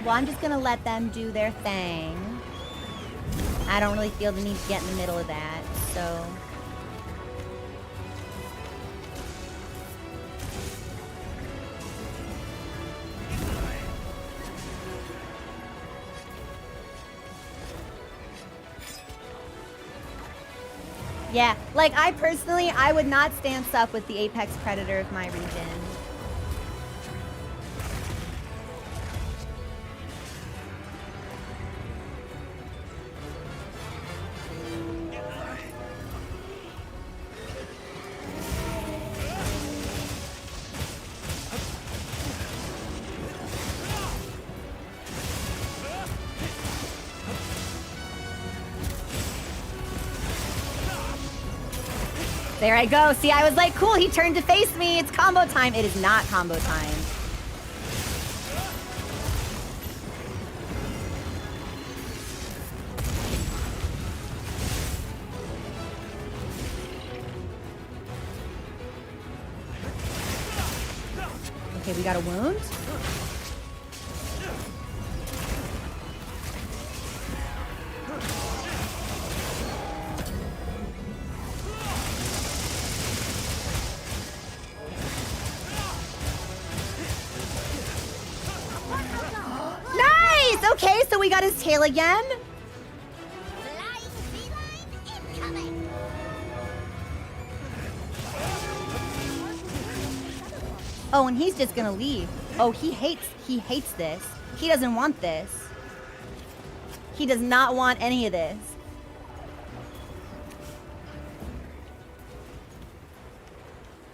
Well, I'm just gonna let them do their thing. I don't really feel the need to get in the middle of that, so... Yeah, like I personally, I would not stance up with the apex predator of my region. There I go. See, I was like, cool, he turned to face me. It's combo time. It is not combo time. Okay, we got a wound. Okay, so we got his tail again. Oh, and he's just gonna leave. Oh, he hates this. He doesn't want this. He does not want any of this.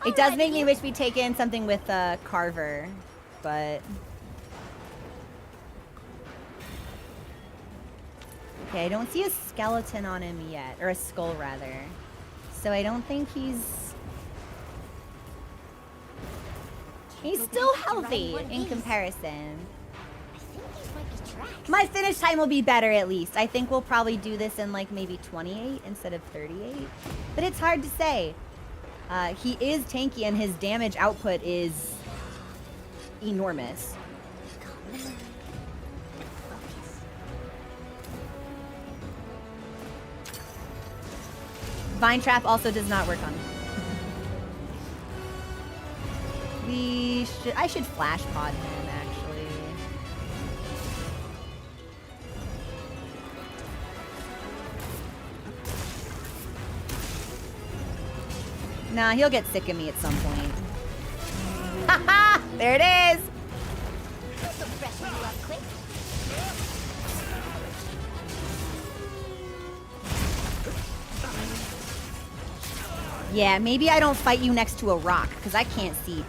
It does make me wish we'd taken something with Carver, but... Okay, I don't see a skeleton on him yet, or a skull rather. So I don't think he's still healthy in comparison. My finish time will be better at least. I think we'll probably do this in like maybe 28 instead of 38. But it's hard to say. He is tanky and his damage output is enormous. Vine Trap also does not work on him. I should flash pod him, actually. Nah, he'll get sick of me at some point. There it is. This'll freshen you up quick. Yeah, maybe I don't fight you next to a rock, because I can't see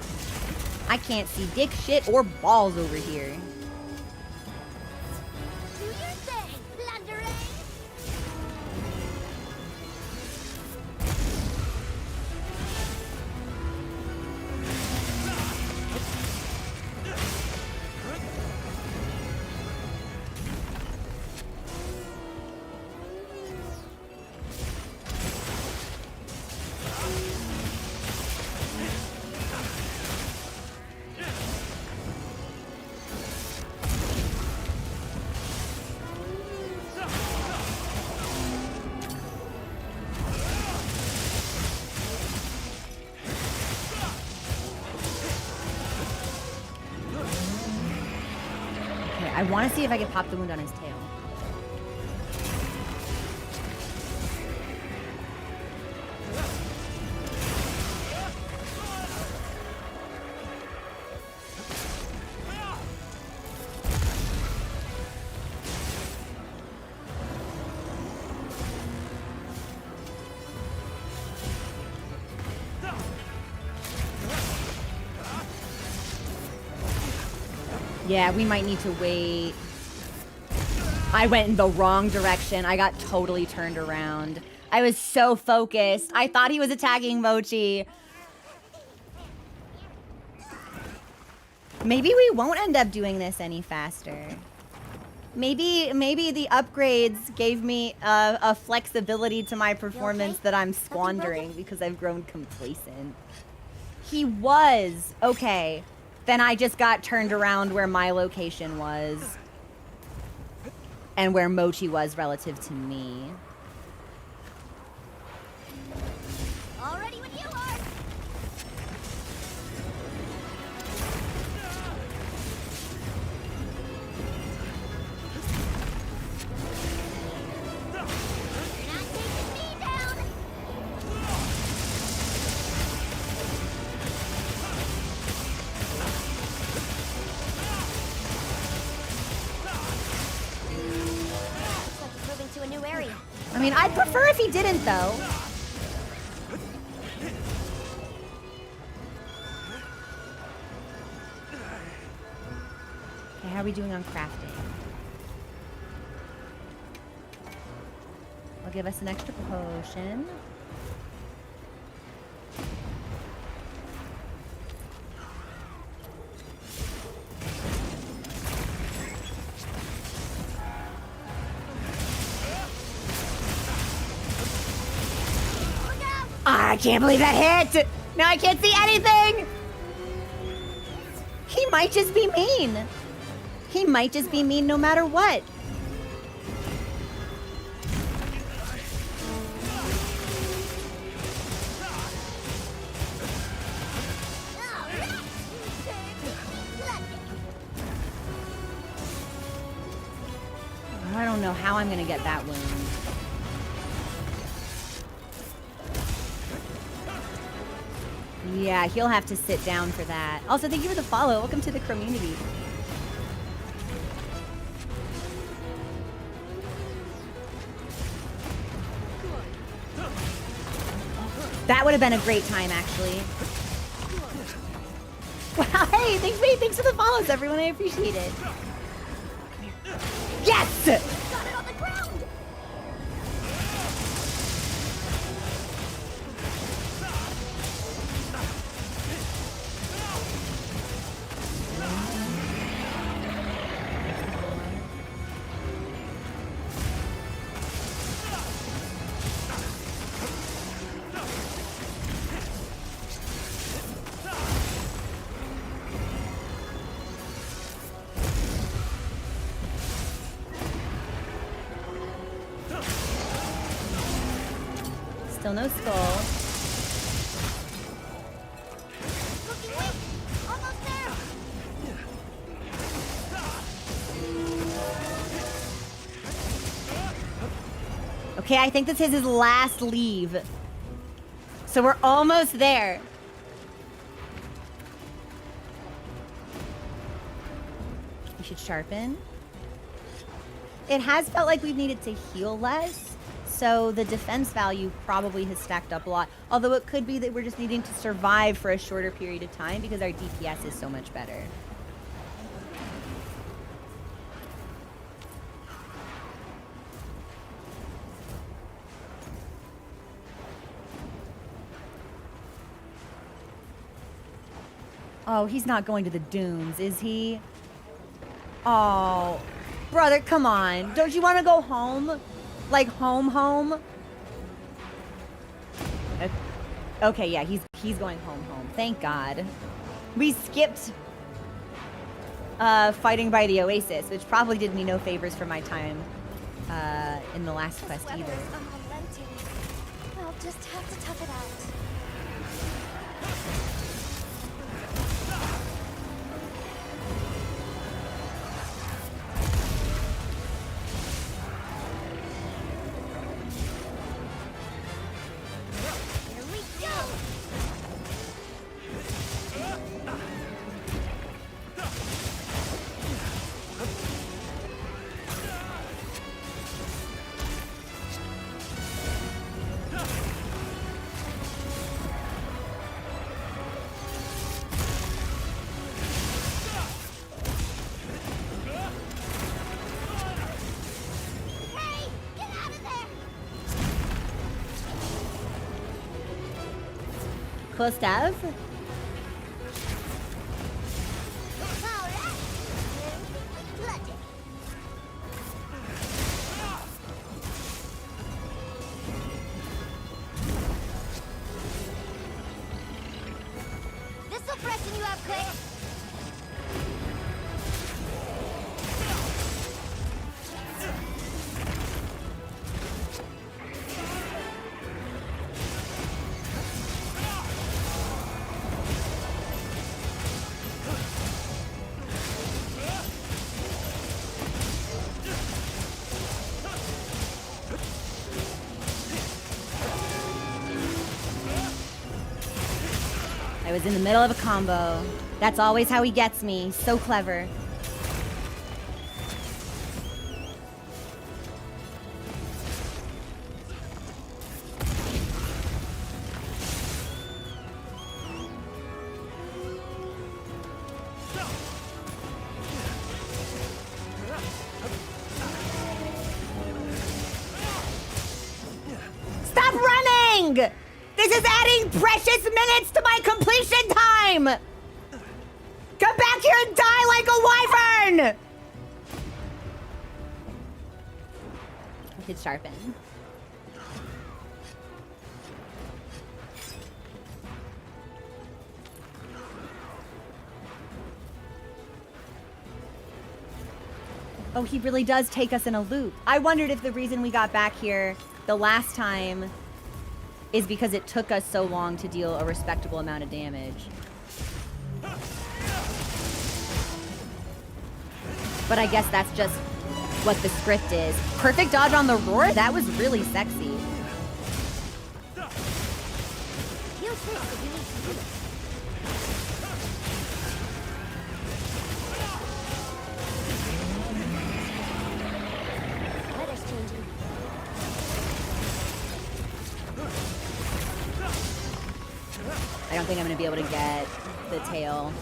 dick, shit, or balls over here. Do your thing, blundering. Okay, I want to see if I can pop the wound on his tail. Yeah, we might need to wait. I went in the wrong direction. I got totally turned around. I was so focused. I thought he was attacking Mochi. Maybe we won't end up doing this any faster. Maybe the upgrades gave me a flexibility to my performance that I'm squandering because I've grown complacent. He was. Okay. Then I just got turned around where my location was. And where Mochi was relative to me. All ready when you are. You're not taking me down. Looks like it's moving to a new area. I mean, I'd prefer if he didn't, though. Okay, how are we doing on crafting? I'll give us an extra potion. I can't believe that hit! Now I can't see anything! He might just be mean. He might just be mean no matter what. I don't know how I'm gonna get that wound. Yeah, he'll have to sit down for that. Also, thank you for the follow. Welcome to the community. That would have been a great time, actually. Wow, hey, thanks for the follows, everyone. I appreciate it. Yes! Got it on the ground. Still no skull. Looking weak. Almost there. Okay, I think this is his last leave. So we're almost there. should sharpen. It has felt like we've needed to heal less, so the defense value probably has stacked up a lot. Although it could be that we're just needing to survive for a shorter period of time because our DPS is so much better. Oh, he's not going to the dunes, is he? Oh, brother, come on. Don't you want to go home? Like home? Okay, yeah, he's going home. Thank God. We skipped fighting by the Oasis, which probably did me no favors for my time in the last quest either. Unrelenting. I'll just have to tough it out. Cool stuff. This'll freshen you up quick. I was in the middle of a combo. That's always how he gets me. So clever. Stop running! This is adding precious minutes to my completion time! Come back here and die like a wyvern! I could sharpen. Oh, he really does take us in a loop. I wondered if the reason we got back here the last time is because it took us so long to deal a respectable amount of damage. But I guess that's just what the script is. Perfect dodge on the roar? That was really sexy. Use this if you need to do it. Weather's changing. I don't think I'm gonna be able to get the tail.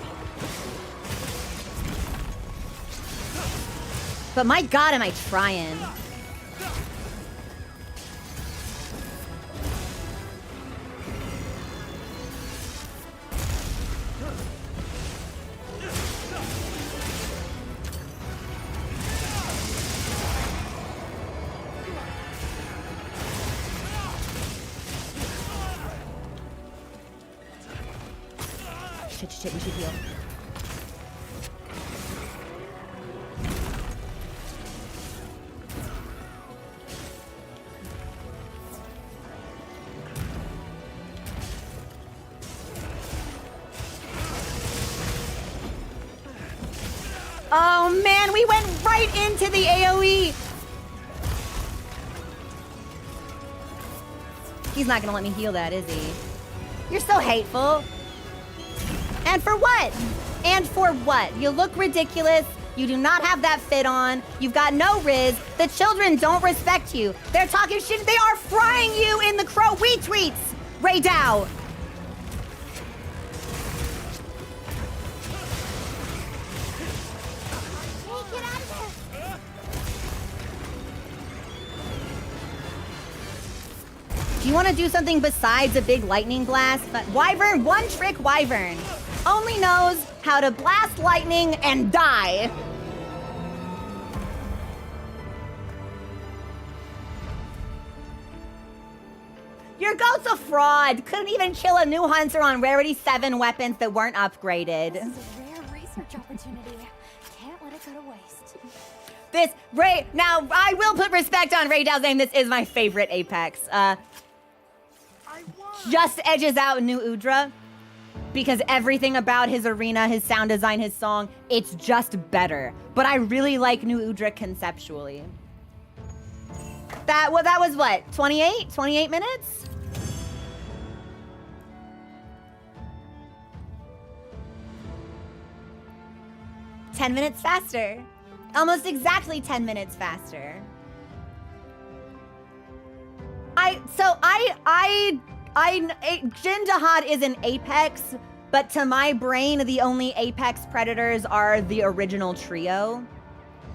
But my God, am I trying? Shit, we should heal. Oh man, we went right into the AoE! He's not gonna let me heal that, is he? You're so hateful. And for what? And for what? You look ridiculous. You do not have that fit on. You've got no riz. The children don't respect you. They're talking shit. They are frying you in the crow retweets, Ray Dau. Hey, get out of there! Do you want to do something besides a big lightning blast? But Wyvern, one trick Wyvern, only knows how to blast lightning and die. Your goat's a fraud. Couldn't even kill a new hunter on rarity 7 weapons that weren't upgraded. This is a rare research opportunity. Can't let it go to waste. This Ray, now I will put respect on Ray Dau's name. This is my favorite Apex. Just edges out New Udra because everything about his arena, his sound design, his song, it's just better. But I really like New Udra conceptually. That was what, 28 minutes? "10 minutes faster. Almost exactly 10 minutes faster. Jin Dahad is an Apex, but to my brain, the only Apex predators are the original trio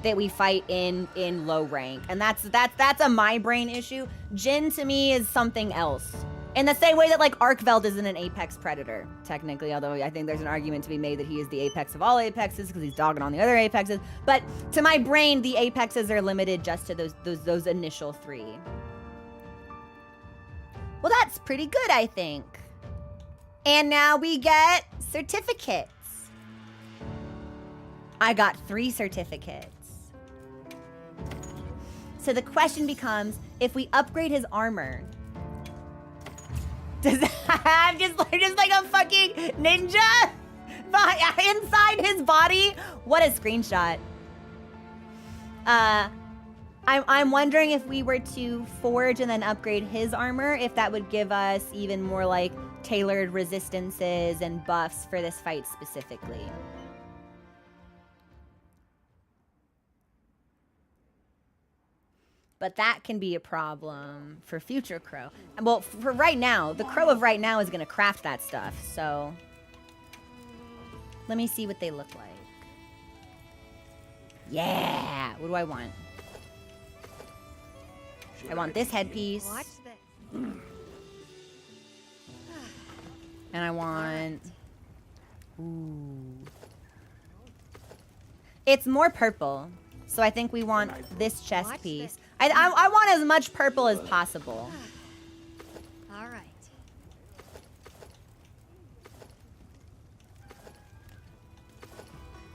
that we fight in low rank. And that's a my brain issue. Jin to me is something else. In the same way that like Arkveld isn't an Apex predator, technically, although I think there's an argument to be made that he is the Apex of all Apexes because he's dogging on the other Apexes. But to my brain, the Apexes are limited just to those initial 3. Well, that's pretty good, I think. And now we get certificates. I got 3 certificates. So the question becomes, if we upgrade his armor, does that have just like a fucking ninja inside his body? What a screenshot. I'm wondering if we were to forge and then upgrade his armor, if that would give us even more like tailored resistances and buffs for this fight specifically. But that can be a problem for future Crow. Well, for right now, the Crow of right now is gonna craft that stuff, so. Let me see what they look like. Yeah, what do I want? I want this headpiece. Watch this. And I want... Ooh. It's more purple. So I think we want this chest piece. I want as much purple as possible. All right.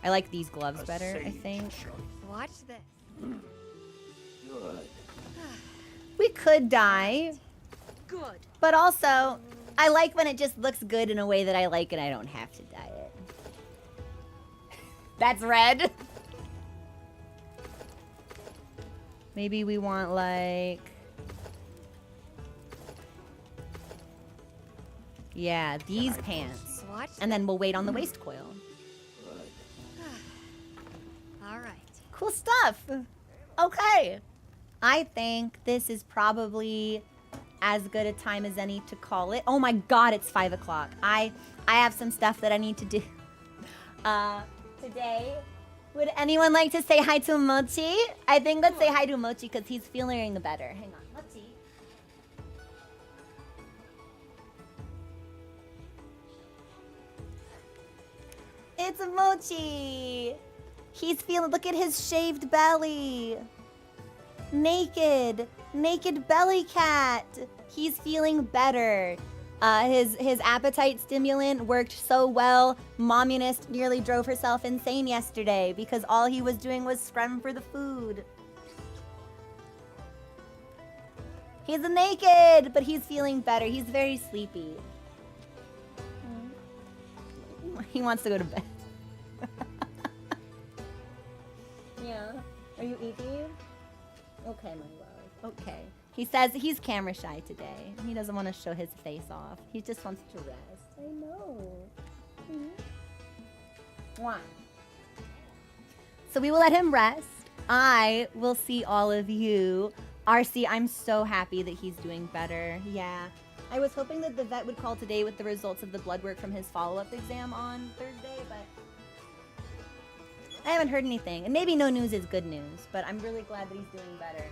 I like these gloves better, I think. Watch this. Good. We could die. Good. But also, I like when it just looks good in a way that I like and I don't have to dye it. That's red. Maybe we want like... Yeah, these pants. Watch And then we'll wait on the waist coil. All right. Cool stuff. Okay. I think this is probably as good a time as any to call it. Oh my god, it's 5 o'clock. I have some stuff that I need to do today. Would anyone like to say hi to Mochi? I think let's say hi to Mochi because he's feeling better. Hang on, Mochi. It's Mochi. He's feeling, look at his shaved belly. Naked belly cat. He's feeling better. His appetite stimulant worked so well, Mommunist nearly drove herself insane yesterday because all he was doing was scrum for the food. He's naked, but he's feeling better. He's very sleepy. He wants to go to bed. Yeah. Are you eating? Okay, my love. Okay. He says he's camera shy today. He doesn't want to show his face off. He just wants to rest. I know. Mwah. So we will let him rest. I will see all of you. RC, I'm so happy that he's doing better. Yeah. I was hoping that the vet would call today with the results of the blood work from his follow-up exam on Thursday, but I haven't heard anything. And maybe no news is good news, but I'm really glad that he's doing better.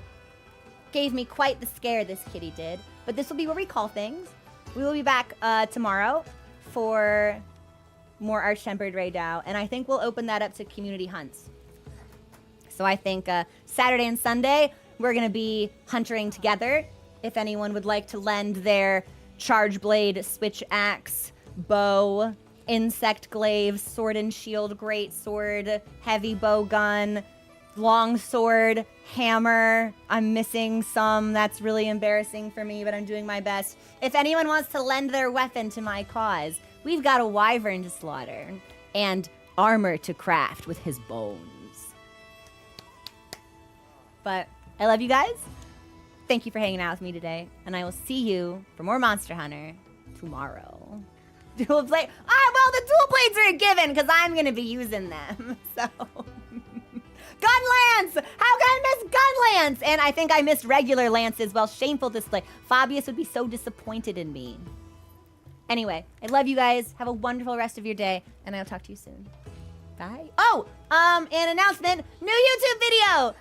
Gave me quite the scare, this kitty did. But this will be where we call things. We will be back tomorrow for more Arch-Tempered Ray Dau, and I think we'll open that up to community hunts. So I think Saturday and Sunday, we're going to be huntering together. If anyone would like to lend their charge blade, switch axe, bow, insect glaive, sword and shield, great sword, heavy bow gun, long sword, hammer. I'm missing some. That's really embarrassing for me, but I'm doing my best. If anyone wants to lend their weapon to my cause, we've got a wyvern to slaughter and armor to craft with his bones. But I love you guys. Thank you for hanging out with me today, and I will see you for more Monster Hunter tomorrow. Dual blade. Ah, well, the dual blades are a given because I'm going to be using them. So, gun lance. How can I miss gun lance? And I think I missed regular lance as well. Shameful display. Fabius would be so disappointed in me. Anyway, I love you guys. Have a wonderful rest of your day, and I'll talk to you soon. Bye. Oh, an announcement. New YouTube video.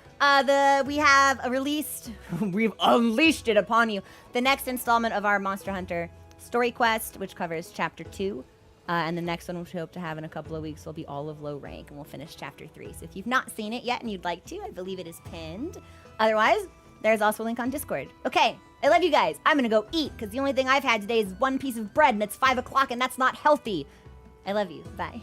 We have released, we've unleashed it upon you, the next installment of our Monster Hunter story quest, which covers chapter 2. And the next one, which we hope to have in a couple of weeks, will be all of low rank, and we'll finish chapter 3. So if you've not seen it yet and you'd like to, I believe it is pinned. Otherwise, there's also a link on Discord. Okay, I love you guys. I'm gonna go eat, because the only thing I've had today is one piece of bread, and it's 5 o'clock, and that's not healthy. I love you. Bye.